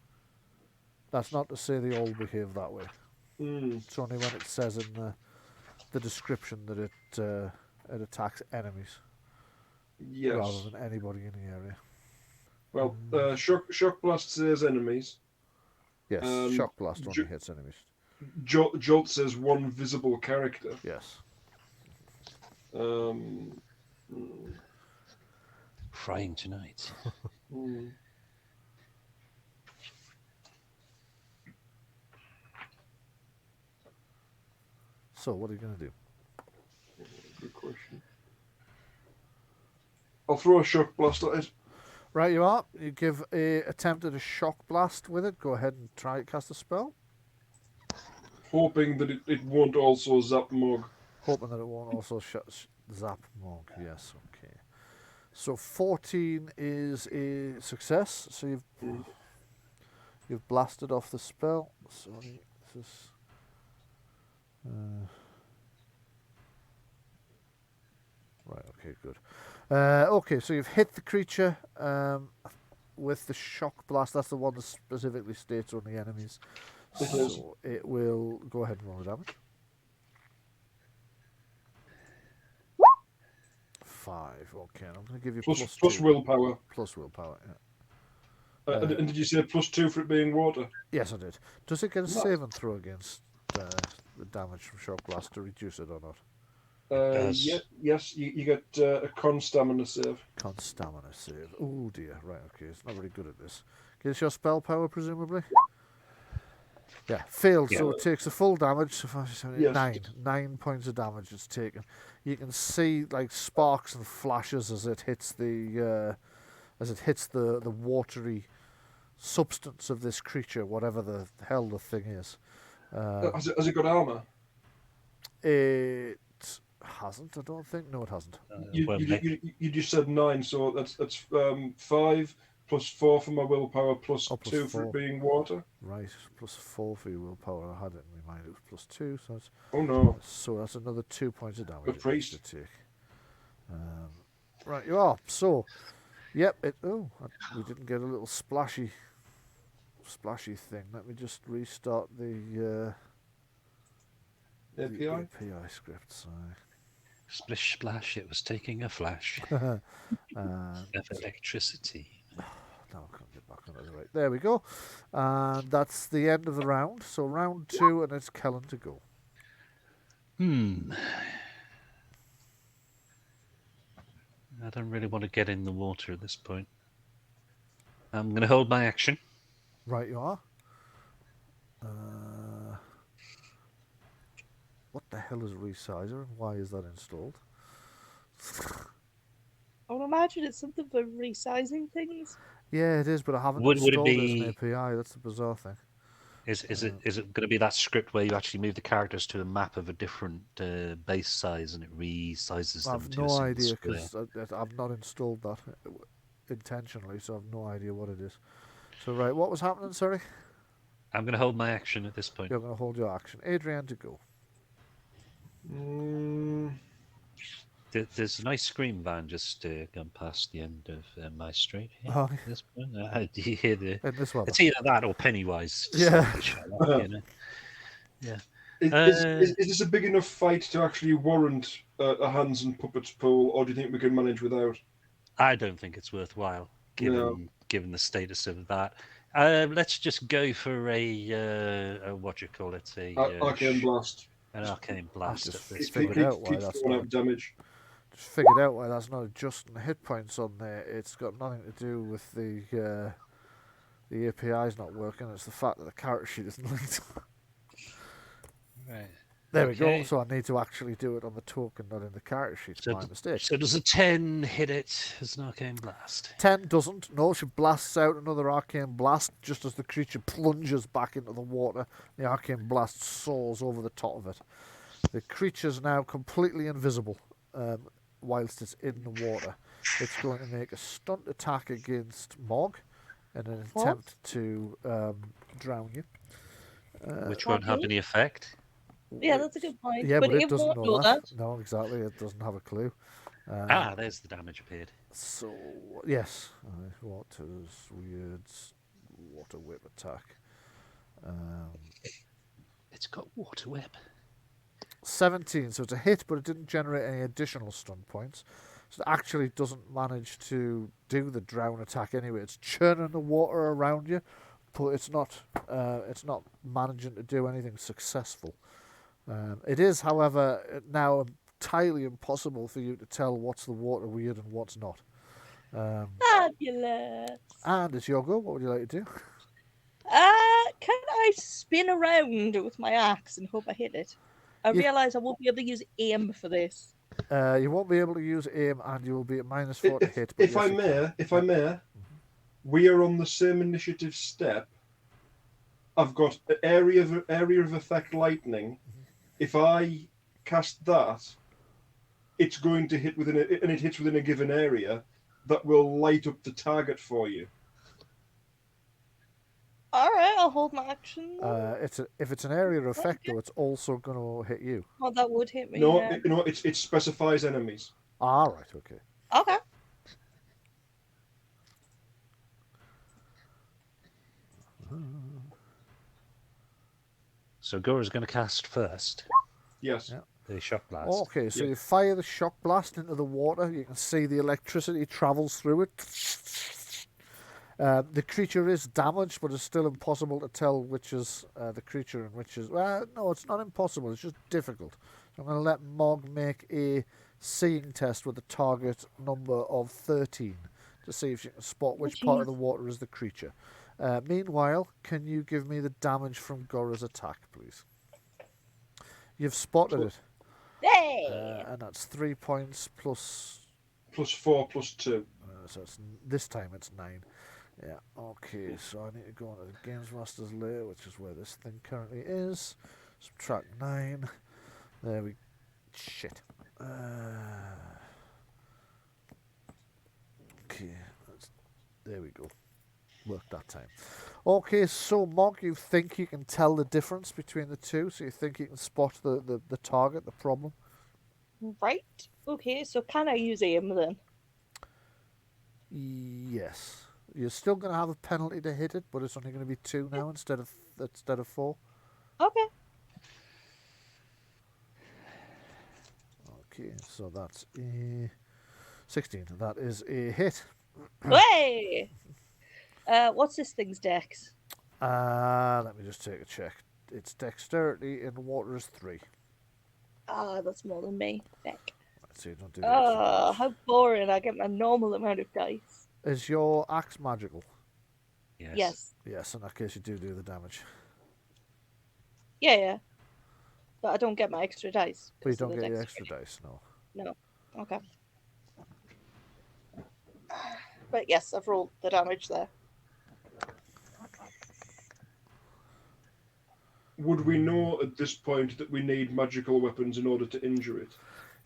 to say they all behave that way. It's only when it says in the description that it attacks enemies Yes. rather than anybody in the area. Well, shock blast says enemies. Yes, shock blast only hits enemies. Jolt says one visible character. Yes. Frying tonight. So, what are you going to do? Good question. I'll throw a shock blast at it. Right, you are. You give a attempt at a shock blast with it. Go ahead and try to cast a spell. Hoping that it won't also zap Mog. Hoping that it won't also zap Mog. Yes, okay. So 14 is a success. So you've blasted off the spell. Sorry, this is. Right. Okay. Good. Okay. So you've hit the creature with the shock blast. That's the one that specifically states on the enemies. So it will go ahead and roll the damage. 5. Okay. I'm going to give you plus willpower. Plus willpower. Yeah. And did you say +2 for it being water? Yes, I did. Does it get a save and throw against the damage from shock blast to reduce it or not? Yes, you get a con stamina save. Con stamina save. Oh dear. Right. Okay. It's not very good at this. Gives your spell power presumably. Yeah, failed. Yeah. So it takes the full damage. So 9 points of damage it's taken. You can see like sparks and flashes as it hits the watery substance of this creature, whatever the hell the thing is. Has it got armor? It hasn't. I don't think. No, it hasn't. You just said 9, so that's 5. +4 for my willpower, +2 for it being water. Right, +4 for your willpower. I had it in my mind. It was +2, so that's. Oh no! So that's another 2 points of damage. Good priest. To take. Right, you are. So, yep. We didn't get a little splashy thing. Let me just restart the API script. Sorry. Splish splash! It was taking a flash of electricity. Now I can't get back on it. Right, there we go. And that's the end of the round. So round 2, and it's Kellen to go. I don't really want to get in the water at this point. I'm going to hold my action. Right, you are. What the hell is Resizer, and why is that installed? I would imagine it's something for resizing things. Yeah, it is, but I haven't installed it as an API. That's the bizarre thing. Is it going to be that script where you actually move the characters to a map of a different base size and it resizes them? I have no idea because I've not installed that intentionally, so I have no idea what it is. So right, what was happening? Sorry. I'm going to hold my action at this point. You're going to hold your action, Adrian, to go. There's an ice cream van just gone past the end of my street here. Oh. At this point. Do you hear this one? It's either that or Pennywise. Yeah. Yeah. Is this a big enough fight to actually warrant a hands and puppets pool, or do you think we can manage without? I don't think it's worthwhile, given the status of that. Let's just go for a what do you call it? Arcane Blast. An Arcane Blast. Just figured out why that's not damage. Just figured out why that's not adjusting hit points on there. It's got nothing to do with the API's not working. It's the fact that the character sheet isn't linked. Right. There we go. So I need to actually do it on the token, not in the character sheet. It's my mistake. So does a 10 hit it as an Arcane Blast? 10 doesn't. No, she blasts out another Arcane Blast just as the creature plunges back into the water. The Arcane Blast soars over the top of it. The creature's now completely invisible whilst it's in the water. it's going to make a stunt attack against Mog in an What? attempt to drown you. Which won't have any effect. Yeah, that's a good point. Yeah, but it it doesn't won't know know that. No, exactly. It doesn't have a clue. There's the damage appeared. So, yes. Water's weirds, water whip attack. It's got water whip. 17, so it's a hit, but it didn't generate any additional stun points. So it actually doesn't manage to do the drown attack anyway. It's churning the water around you, but it's not managing to do anything successful. It is, however, now entirely impossible for you to tell what's the water weird and what's not. Fabulous. And it's your go. What would you like to do? Can I spin around with my axe and hope I hit it? I You- realise I won't be able to use aim for this. You won't be able to use aim, and you will be at -4 to hit. But If I may, we are on the same initiative step. I've got an area of effect lightning. If I cast that, it's going to hit and it hits within a given area. That will light up the target for you. Alright, I'll hold my action. If it's an area of effect, though, it's also going to hit you. Oh, that would hit me. No, yeah. it specifies enemies. All right, okay. Okay. So Gora's going to cast first. Yes. Yeah. The shock blast. Okay, so Yeah. you fire the shock blast into the water. You can see the electricity travels through it. The creature is damaged, but it's still impossible to tell which is the creature and which is... Well, no, it's not impossible. It's just difficult. So I'm going to let Mog make a seeing test with a target number of 13 to see if she can spot which part of the water is the creature. Meanwhile, can you give me the damage from Gora's attack, please? You've spotted it. Hey! And that's 3 points plus... +4 +2. So this time it's 9. Yeah, okay, so I need to go on to the Games Master's layer, which is where this thing currently is. Subtract 9. There we... Shit. Okay, there we go. Worked that time. Okay, so Mog, you think you can tell the difference between the two? So you think you can spot the target, the problem? Right. Okay, so can I use aim then? Yes. You're still going to have a penalty to hit it, but it's only going to be 2 now instead of 4. Okay. Okay, so that's a 16. That is a hit. Hey! What's this thing's dex? Let me just take a check. Its dexterity in water is 3. That's more than me. Heck. Right, so you don't do the extra damage. How boring. I get my normal amount of dice. Is your axe magical? Yes. Yes. Yes, in that case you do the damage. Yeah. But I don't get my extra dice. But you 'cause of don't the get your dexterity. extra dice, no. No. Okay. But yes, I've rolled the damage there. Would we know at this point that we need magical weapons in order to injure it?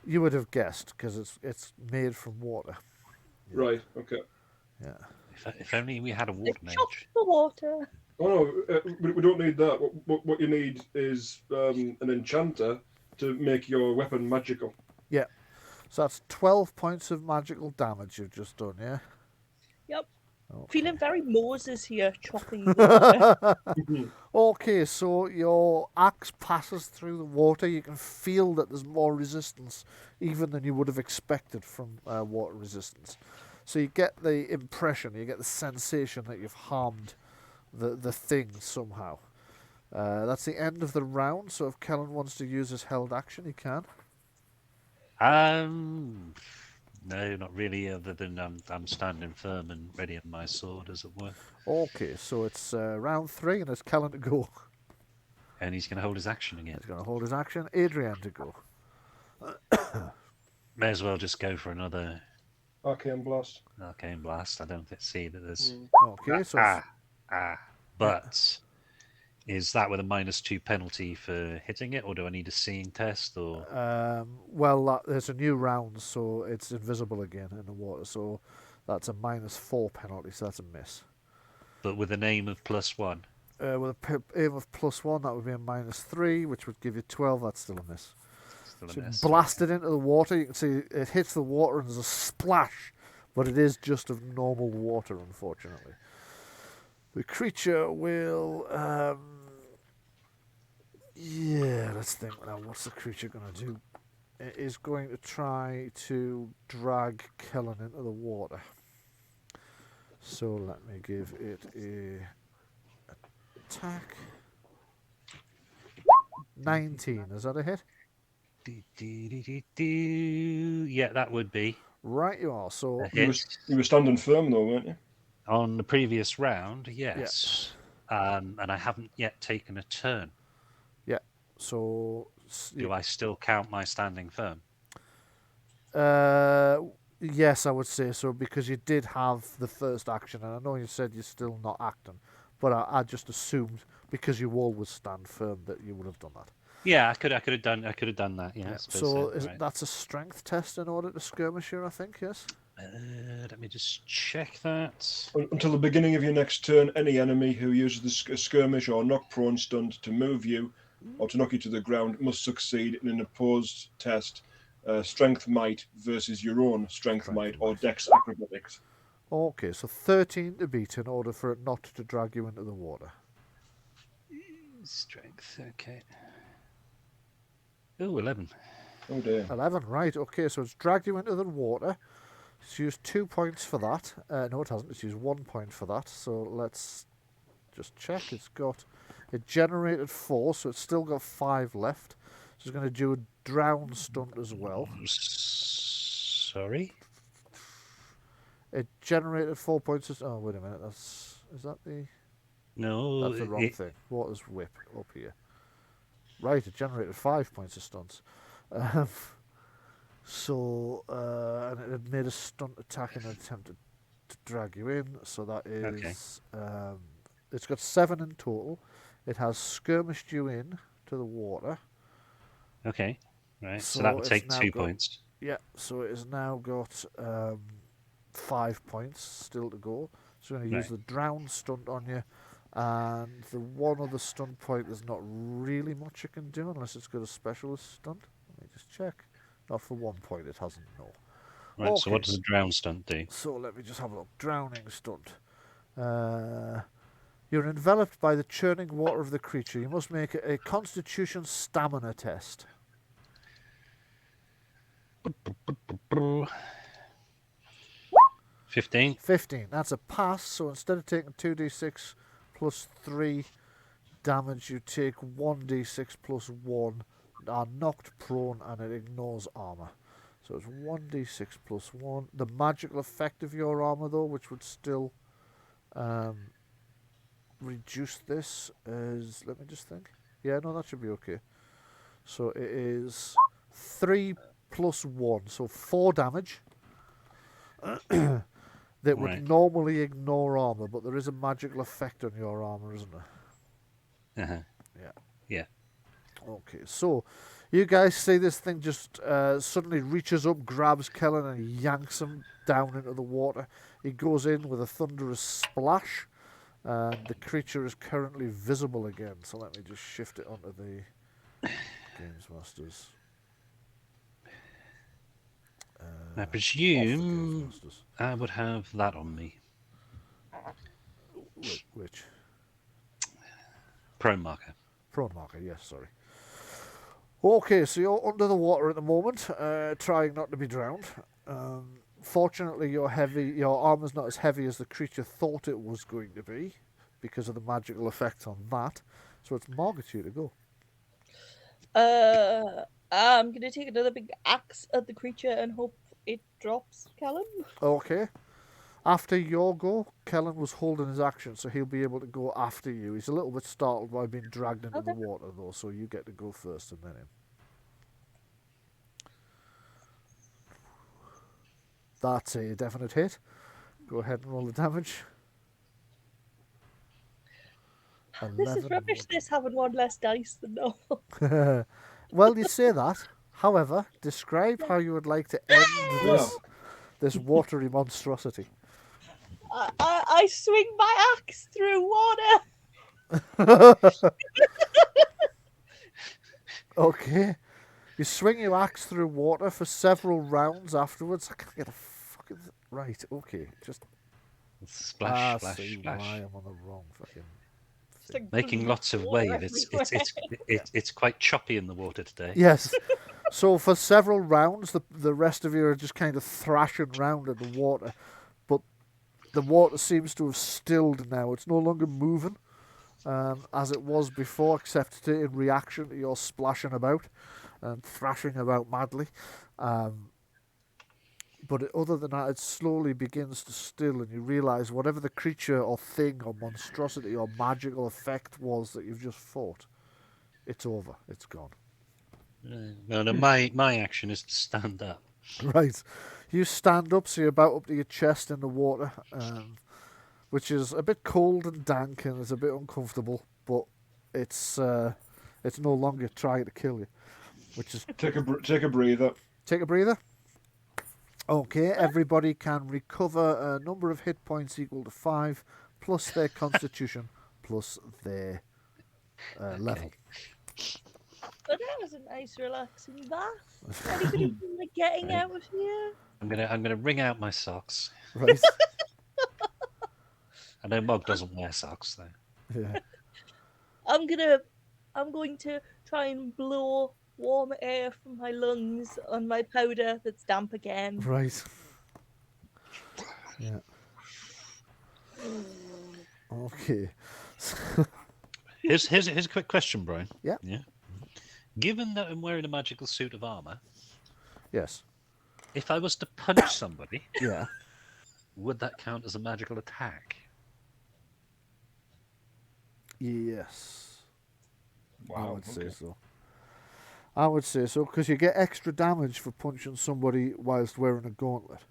You would have guessed, because it's made from water. Yeah. Right, okay. Yeah. If only we had a water It chops mage. the water. Oh no, we don't need that. What you need is an enchanter to make your weapon magical. Yeah. So that's 12 points of magical damage you've just done, yeah? Yep. Okay. Feeling very Moses here, chopping water. Okay, so your axe passes through the water. You can feel that there's more resistance even than you would have expected from water resistance. So you get the impression, you get the sensation that you've harmed the thing somehow. That's the end of the round, so if Kellen wants to use his held action, he can. No, not really, other than I'm standing firm and ready on my sword, as it were. Okay, so it's round 3 and it's Kellen to go. And he's going to hold his action again. He's going to hold his action. Adrian to go. May as well just go for another Arcane Blast. Arcane Blast. I don't see that there's... Okay, so But Is that with a -2 penalty for hitting it, or do I need a seeing test? Or Well, there's a new round, so it's invisible again in the water. So that's a -4 penalty. So that's a miss. but with an aim of +1. With a aim of +1, that would be a -3, which would give you 12. That's still a miss. Still a So miss. blast it into the water. You can see it hits the water and there's a splash, but it is just of normal water, unfortunately. The creature will. Yeah, let's think now. What's the creature going to do? It is going to try to drag Kellen into the water. So let me give it a attack. 19. Is that a hit? Yeah, that would be Right, you are. So a You hit. were standing firm though, weren't you? On the previous round, yes. And I haven't yet taken a turn. yeah. So Do I still count my standing firm? yes, I would say so because you did have the first action, and I know you said you're still not acting, but I just assumed because you always stand firm that you would have done that. Yeah, I could have done that. Yeah. Yeah. I suppose So right. that's a strength test in order to skirmish here, I think. Yes. Let me just check that. Until the beginning of your next turn, any enemy who uses the skirmish or knock prone stunt to move you or to knock you to the ground must succeed in an opposed test, strength might versus your own strength might or dex acrobatics. Okay, so 13 to beat in order for it not to drag you into the water. Strength, okay. Oh, 11. Oh dear. 11, right, okay, so it's dragged you into the water. It's used 2 points for that. No, it hasn't, it's used 1 point for that. So let's just check. It generated 4, so it's still got 5 left. So it's going to do a drown stunt as well. Sorry? It generated 4 points. Oh, wait a minute, is that the... No. That's the wrong thing. Water's whip up here. Right, it generated 5 points of stunts. And it had made a stunt attack in an attempt to drag you in. So that is, it's got 7 in total. It has skirmished you in to the water. Okay, right. So that would take 2 points. Yeah, so it has now got 5 points still to go. So we're going to use the drown stunt on you. And the one other stunt point, there's not really much it can do unless it's got a specialist stunt. Let me just check. Not for 1 point, it hasn't, no. Right, okay. So what does the drown stunt do? So let me just have a look. Drowning stunt. You're enveloped by the churning water of the creature. You must make a constitution stamina test. 15. 15. That's a pass, so instead of taking 2d6 plus 3 damage, you take 1d6 plus 1, are knocked prone, and it ignores armor. So it's 1d6 plus 1. The magical effect of your armor, though, which would still reduce this, is... Let me just think. Yeah, no, that should be okay. So it is 3 plus 1, so 4 damage. That would normally ignore armor, but there is a magical effect on your armor, isn't there? Uh-huh. Yeah. Okay, so you guys see this thing just suddenly reaches up, grabs Kellen, and yanks him down into the water. He goes in with a thunderous splash, and the creature is currently visible again. So let me just shift it onto the Games Masters. I presume I would have that on me. Which? Prone marker. Prone marker, yes, sorry. Okay, so you're under the water at the moment, trying not to be drowned. Fortunately, your armor's not as heavy as the creature thought it was going to be, because of the magical effect on that. So it's Margaret's to go. I'm gonna take another big axe at the creature and hope it drops Kellen. Okay. After your go, Kellen was holding his action, so he'll be able to go after you. He's a little bit startled by being dragged into the water, though, so you get to go first and then him. That's a definite hit. Go ahead and roll the damage. This is 11 rubbish. wood. This having one less dice than normal. Well, you say that. However, describe how you would like to end this watery monstrosity. I swing my axe through water. Okay. You swing your axe through water for several rounds afterwards. I can't get a fucking... Right, okay. Just... Splash, splash, see splash. why I'm on the wrong fucking... It's like Making blue lots of water wave. It's everywhere. it's quite choppy in the water today. Yes. So for several rounds, the rest of you are just kind of thrashing round in the water. But the water seems to have stilled now. It's no longer moving as it was before, except in reaction to your splashing about and thrashing about madly. But other than that, it slowly begins to still, and you realise whatever the creature or thing or monstrosity or magical effect was that you've just fought, it's over. It's gone. No, my action is to stand up. Right. You stand up, so you're about up to your chest in the water, which is a bit cold and dank and it's a bit uncomfortable, but it's no longer trying to kill you, which is... Take a breather. Take a breather. Okay, everybody can recover a number of hit points equal to 5, plus their constitution, plus their level. But that was a nice, relaxing bath. Anybody feel like getting out of here? I'm gonna wring out my socks. Right. I know Mog doesn't wear socks though. Yeah. I'm going to try and blow warm air from my lungs on my powder that's damp again. Right. Yeah. Okay. Here's a quick question, Bryan. Yeah. Yeah. Given that I'm wearing a magical suit of armor, Yes. if I was to punch somebody, Yeah. would that count as a magical attack? Yes. I Wow. would say Okay. so. I would say so, because you get extra damage for punching somebody whilst wearing a gauntlet.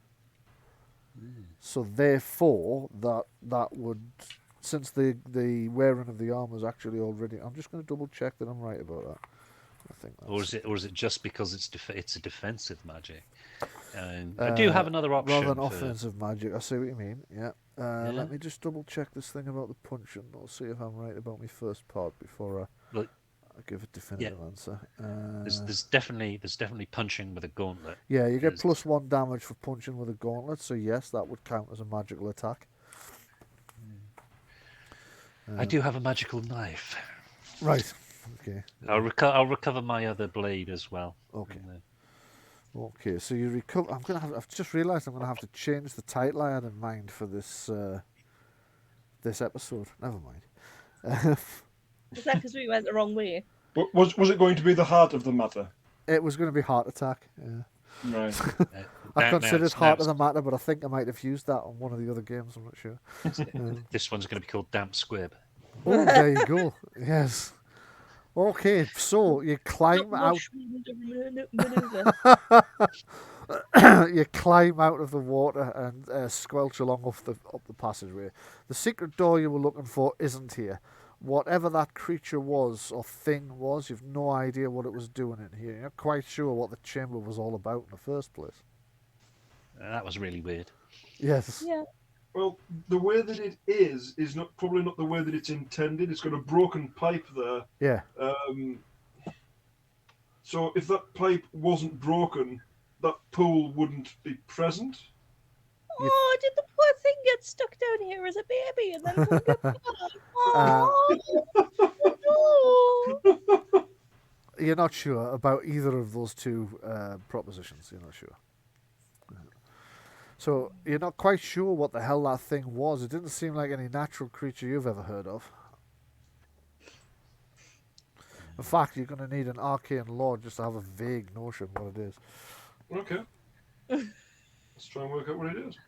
So therefore, that would, since the wearing of the armor is actually already... I'm just going to double check that I'm right about that. I think that's... Or is it just because it's a defensive magic? I do have another option. Rather than offensive magic, I see what you mean, yeah. Yeah. Let me just double check this thing about the punching. I'll see if I'm right about my first part before I give a definitive answer. There's definitely punching with a gauntlet. Yeah, you get plus 1 damage for punching with a gauntlet, so yes, that would count as a magical attack. I do have a magical knife. Right. Okay. I'll recover my other blade as well. Okay. Okay, so you recover. I've just realised I'm gonna have to change the title I had in mind for this this episode. Never mind. Is that because we went the wrong way? But was it going to be the heart of the matter? It was going to be heart attack. Yeah. Right. I considered heart of the matter, but I think I might have used that on one of the other games. I'm not sure. This one's going to be called Damp Squib. Oh, there you go. Yes. Okay, so you climb out. You climb out of the water and squelch along up the passageway. The secret door you were looking for isn't here. Whatever that creature was or thing was, you've no idea what it was doing in here. You're not quite sure what the chamber was all about in the first place. That was really weird. Yes. Yeah. Well, the way that it is probably not the way that it's intended. It's got a broken pipe there. Yeah. So if that pipe wasn't broken, that pool wouldn't be present. Oh, did the poor thing get stuck down here as a baby and then wouldn't get back? Oh, no. You're not sure about either of those two propositions. You're not sure. So you're not quite sure what the hell that thing was. It didn't seem like any natural creature you've ever heard of. In fact, you're going to need an arcane lore just to have a vague notion what it is. Okay. Let's try and work out what it is.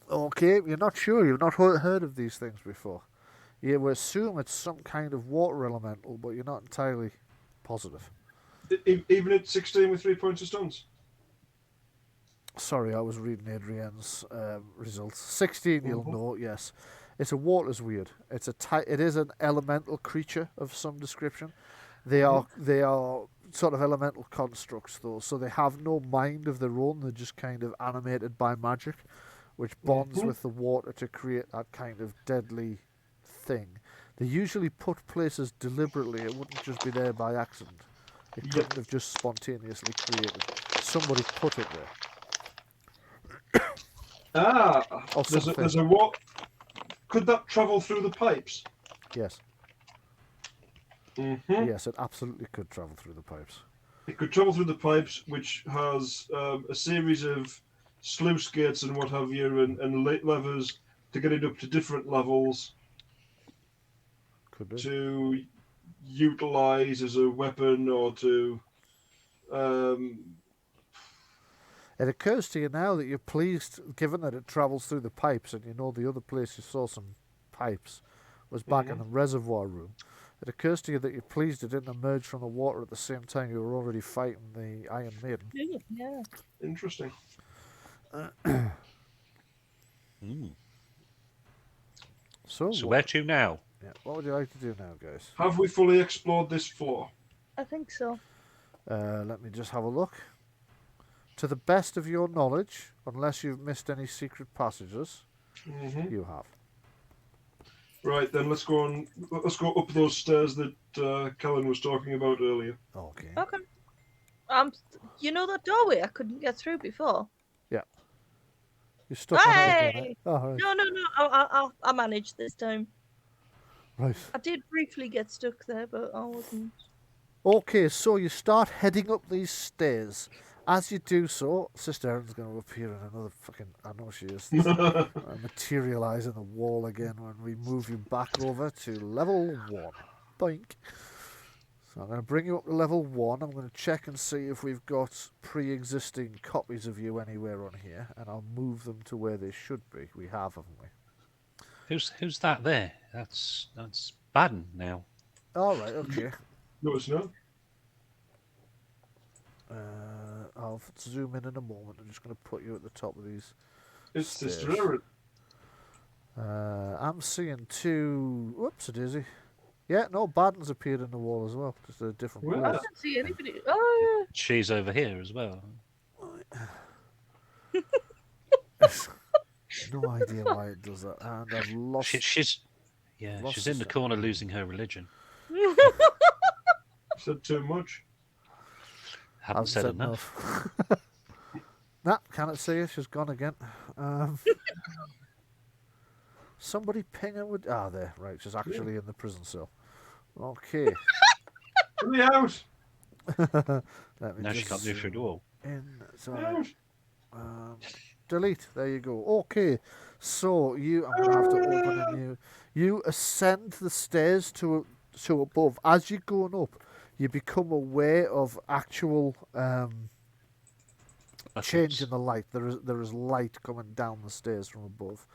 Okay, you're not sure. You've not heard of these things before. You would assume it's some kind of water elemental, but you're not entirely positive. Even at 16 with 3 points of stunts? Sorry, I was reading Adrian's results. 16, you'll know. Yes, it's a water's weird. It is an elemental creature of some description. They are sort of elemental constructs though, so they have no mind of their own. They're just kind of animated by magic, which bonds with the water to create that kind of deadly thing. They usually put places deliberately. It wouldn't just be there by accident. It couldn't have just spontaneously created. Somebody put it there. Or There's something. a what? Could that travel through the pipes? Yes. Mm-hmm. Yes, it absolutely could travel through the pipes. It could travel through the pipes, which has a series of sluice gates and what have you, and levers to get it up to different levels Could do. to utilize as a weapon or to. It occurs to you now that you're pleased, given that it travels through the pipes, and you know the other place you saw some pipes was back in the reservoir room. It occurs to you that you're pleased it didn't emerge from the water at the same time you were already fighting the Iron Maiden. Yeah. Interesting. So where to now? Yeah, what would you like to do now, guys? Have we fully explored this floor? I think so. Let me just have a look. To the best of your knowledge, unless you've missed any secret passages, you have. Right, then let's go up those stairs that Kellen was talking about earlier. Okay. Okay. You know that doorway I couldn't get through before? Yeah. You're stuck on it again, eh? Hey! Oh, right. No. I managed this time. Right. I did briefly get stuck there, but I wasn't. Okay, so you start heading up these stairs. As you do so, Sister Erin's going to appear in another fucking... I know she is. Materialise in the wall again when we move you back over to level 1. Boink. So I'm going to bring you up to level 1. I'm going to check and see if we've got pre-existing copies of you anywhere on here, and I'll move them to where they should be. We have, haven't we? Who's that there? That's Baden now. All right, okay. No, it's not. I'll zoom in a moment. I'm just going to put you at the top of these It's stairs. Sister Erin. I'm seeing 2... Whoops, a daisy. Yeah, no, Baden's appeared in the wall as well. Just a different Where? place. I don't see anybody. Oh, She's over here as well. No idea why it does that. And I've lost... She's lost in the Sister corner Erin. losing her religion. Said too much. Haven't said enough. Nah, cannot see her. She's gone again. Somebody ping her with... Ah, there. Right, she's actually in the prison cell. Okay. Let me out! Let me Now she just can't move through the wall. Sorry. Delete. There you go. Okay. So I'm going to have to open a new... You ascend the stairs to above. As you're going up, you become aware of actual change in the light. There is light coming down the stairs from above.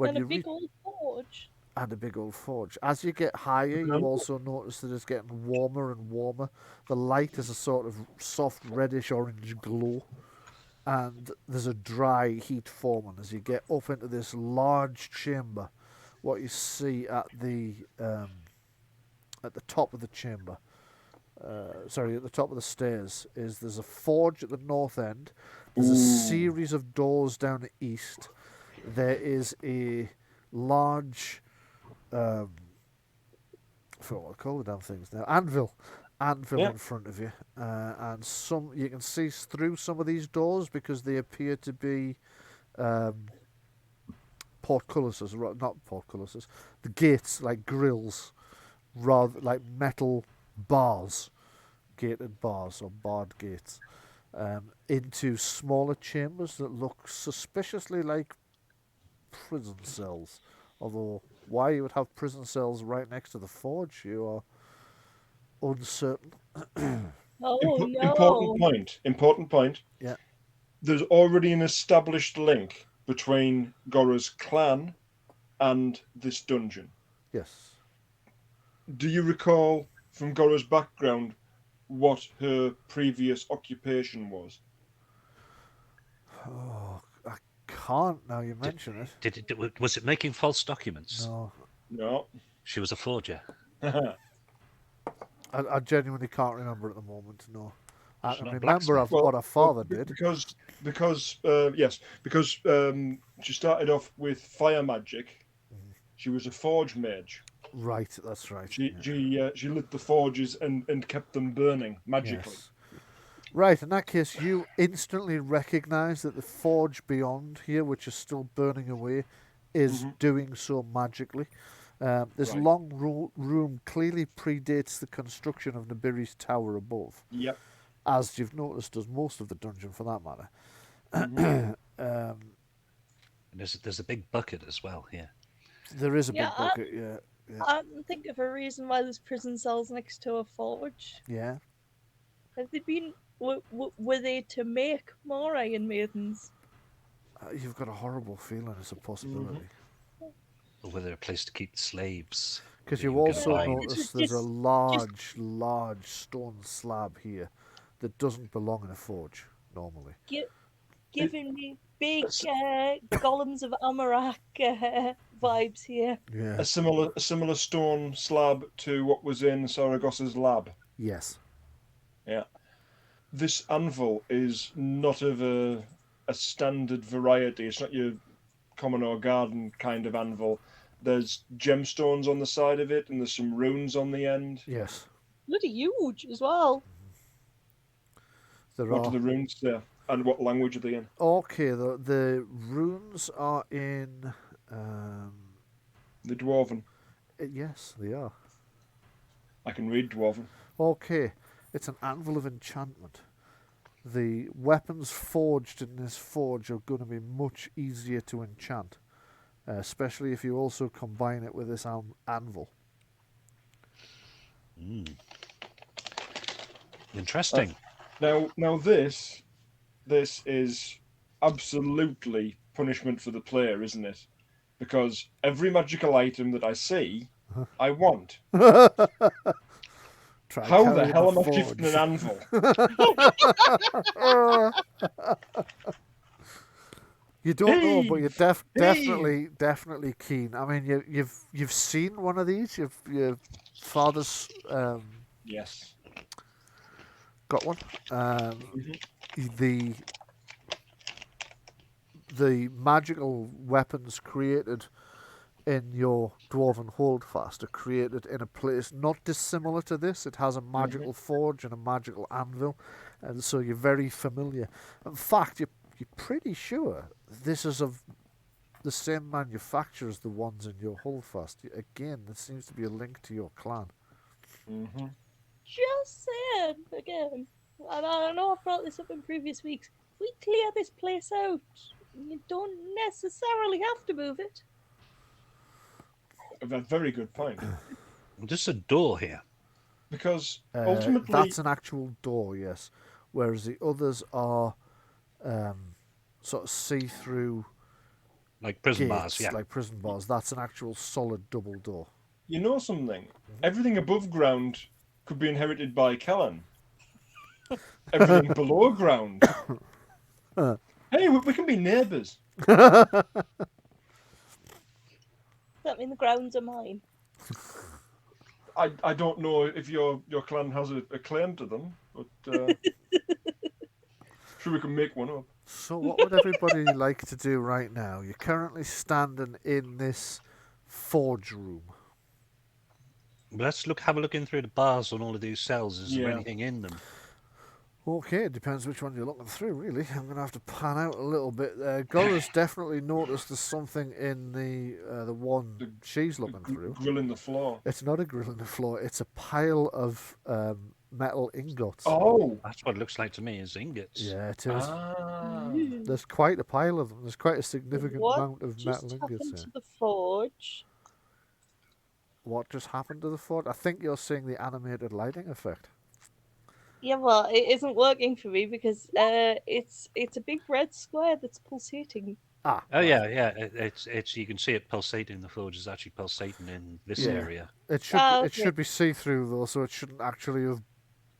and a big old forge. And a big old forge. As you get higher, you also notice that it's getting warmer and warmer. The light is a sort of soft reddish orange glow. And there's a dry heat forming as you get up into this large chamber. What you see at the top of the chamber, at the top of the stairs, is there's a forge at the north end. There's a series of doors down the east. There is a large, I forgot what I call the damn things now, anvil in front of you, and you can see through some of these doors because they appear to be portcullises, not portcullises, the gates like grills, rather like metal bars, gated bars or barred gates, into smaller chambers that look suspiciously like prison cells. Although why you would have prison cells right next to the forge, you are uncertain. Important point. Yeah. There's already an established link between Gora's clan and this dungeon. Yes. Do you recall from Gora's background what her previous occupation was? Oh, I can't now you mention it. Was it making false documents? No, No. She was a forger. I genuinely can't remember at the moment. No, I She's can not a remember blacksmith. what her father did. because she started off with fire magic. She was a forge mage. Right, that's right. She lit the forges and kept them burning magically. Yes. Right, in that case, you instantly recognise that the forge beyond here, which is still burning away, is doing so magically. This Right. long room clearly predates the construction of Nibiri's tower above, Yep. as you've noticed does most of the dungeon for that matter. There's a big bucket as well here. There is a big Yeah, bucket, yeah. I can think of a reson why there's prison cells next to a forge. Yeah. Have they been? Were they to make more Iron Maidens? You've got a horrible feeling it's a possibility. Or whether a place to keep the slaves. Because that you were gonna also buy. notice there's a large stone slab here that doesn't belong in a forge normally. Giving me big golems of Amarak vibes here. Yeah. A similar stone slab to what was in Saragosa's lab. Yes. Yeah. This anvil is not of a standard variety. It's not your common or garden kind of anvil. There's gemstones on the side of it, and there's some runes on the end. Yes. Bloody huge as well. There What are. are the runes there? And what language are they in? Okay, the runes are in. The Dwarven. Yes, they are. I can read Dwarven. Okay, it's an Anvil of Enchantment. The weapons forged in this forge are going to be much easier to enchant, especially if you also combine it with this anvil. Interesting. Now this is absolutely punishment for the player, isn't it? Because every magical item that I see, I want. Try How the carrying hell am I forge. gifting an anvil? You don't know, but Hey! you're definitely keen. I mean, you've seen one of these. Your father's Yes. got one. The magical weapons created in your dwarven holdfast are created in a place not dissimilar to this. It has a magical forge and a magical anvil, and so you're very familiar. In fact, you're pretty sure this is of the same manufacturer as the ones in your holdfast. Again, there seems to be a link to your clan. Just saying again. And I know I've brought this up in previous weeks. If we clear this place out, you don't necessarily have to move it. A very good point. There's a door here. Because ultimately, That's an actual door, yes. Whereas the others are sort of see-through Like prison gates, bars, yeah. like prison bars. That's an actual solid double door. you know something. Everything above ground could be inherited by Kellen. Everything below ground. Hey, we can be neighbours. That mean the grounds are mine. I don't know if your clan has a claim to them, but sure we can make one up. So what would everybody like to do right now? You're currently standing in this forge room. Let's have a look in through the bars on all of these cells. Is there Yeah. anything in them? Okay, it depends which one you're looking through, really. I'm going to have to pan out a little bit. Guller's definitely noticed there's something in the one she's looking through. Grill in the floor. It's not a grill in the floor. It's a pile of metal ingots. Oh. That's what it looks like to me, is ingots. Yeah, it is. Ah. There's quite a pile of them. There's quite a significant What amount of just metal happened ingots to here. the forge? What just happened to the fort? I think you're seeing the animated lighting effect. Yeah, well, it isn't working for me because it's a big red square that's pulsating. Ah. Oh right. yeah. It's you can see it pulsating. The forge is actually pulsating in this Yeah. area. It should Ah, it okay. should be see through though, so it shouldn't actually have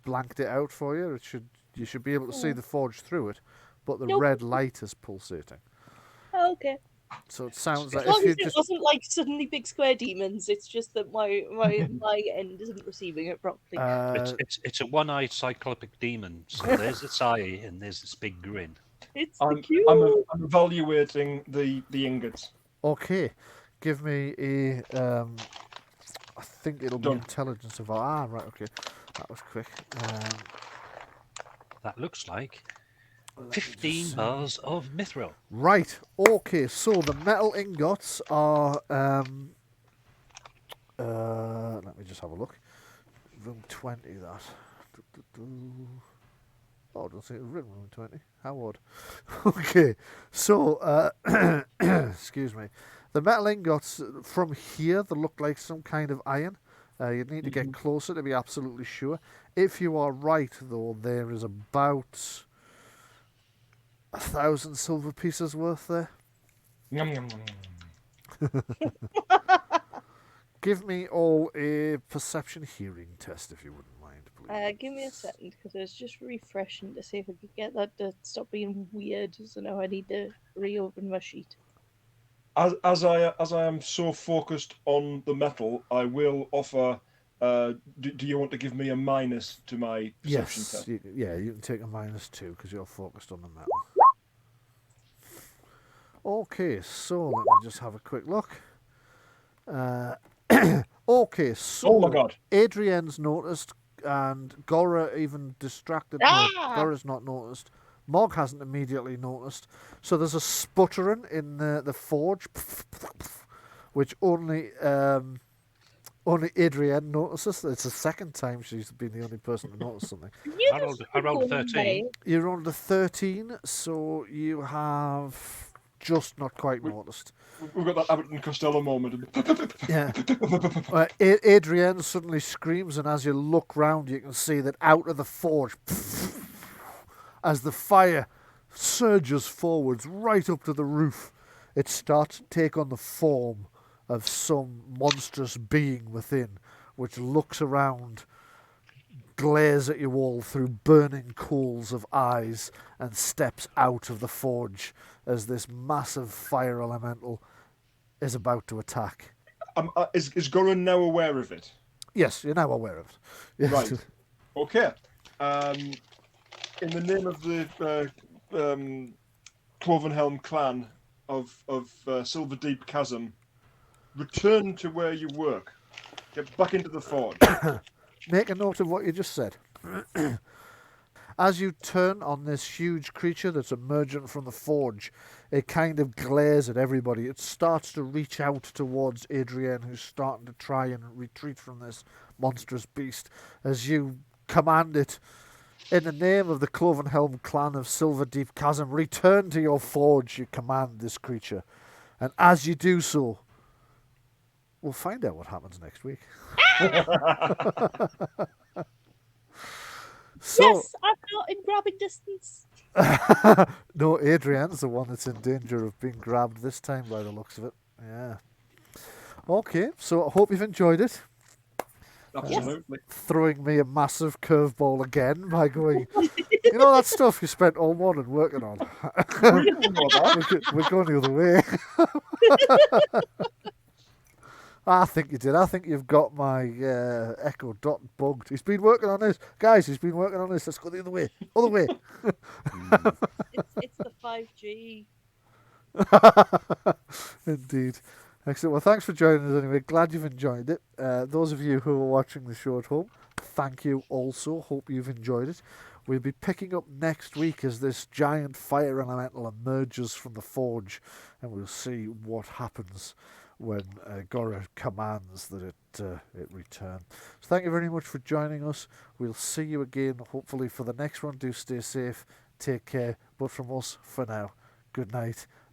blanked it out for you. You should be able to see the forge through it, but the Nope. red light is pulsating. Oh, okay. So it sounds As like long if you as it just wasn't like suddenly big square demons, it's just that my end isn't receiving it properly. It's a one-eyed cyclopic demon. So there's its eye, and there's this big grin. It's the I'm cute. I'm evaluating the ingots. okay. Give me a I think it'll be Done. intelligence of right, okay. That was quick. That looks like Let me just 15 see. bars of mithril. Right, okay, so the metal ingots are let me just have a look. Room 20 that. Oh, I don't think it was written room 20. How odd. Okay, so excuse me. The metal ingots from here, they look like some kind of iron. You'd need to get closer to be absolutely sure. If you are right, though, there is about 1,000 silver pieces worth there. Yum, yum, yum. Give me all a perception hearing test, if you wouldn't mind, please. Give me a second, because I was just refreshing to see if I could get that to stop being weird. So now I need to reopen my sheet. As I am so focused on the metal, I will offer. Do you want to give me a minus to my perception Yes, test? you can take a -2 because you're focused on the metal. Okay, so let me just have a quick look. Okay, so Oh my god! Adrienne's noticed, and Gora even distracted. Ah! No, Gora's not noticed. Mog hasn't immediately noticed. So there's a sputtering in the forge, which only Adrienne notices. It's the second time she's been the only person to notice something. I rolled a 13. You rolled a 13, so you have just not quite noticed. We've got that Abbott and Costello moment. Yeah. Adrienne suddenly screams, and as you look round, you can see that out of the forge, as the fire surges forwards right up to the roof, it starts to take on the form of some monstrous being within, which looks around, glares at you all through burning coals of eyes, and steps out of the forge as this massive fire elemental is about to attack. Is Goran now aware of it? Yes, you're now aware of it. Yes. Right. Okay. In the name of the Clovenhelm clan of Silver Deep Chasm, return to where you work. Get back into the forge. Make a note of what you just said. As you turn on this huge creature that's emergent from the forge, it kind of glares at everybody. It starts to reach out towards Adrienne, who's starting to try and retreat from this monstrous beast. As you command it, in the name of the Clovenhelm clan of Silver Deep Chasm, return to your forge, you command this creature. And as you do so, we'll find out what happens next week. So, Yes, I'm not in grabbing distance. no, Adrienne's the one that's in danger of being grabbed this time by the looks of it. Yeah. Okay, so I hope you've enjoyed it. Absolutely. Throwing me a massive curveball again by going, you know that stuff you spent all morning working on? We're going the other way. I think you did. I think you've got my Echo Dot bugged. He's been working on this. Guys, he's been working on this. Let's go the other way. Other way. It's the 5G. Indeed. Excellent. Well, thanks for joining us anyway. Glad you've enjoyed it. Those of you who are watching the show at home, thank you also. Hope you've enjoyed it. We'll be picking up next week as this giant fire elemental emerges from the forge, and we'll see what happens when Gora commands that it return. So thank you very much for joining us. We'll see you again, hopefully, for the next one. Do stay safe, take care. But from us, for now, good night.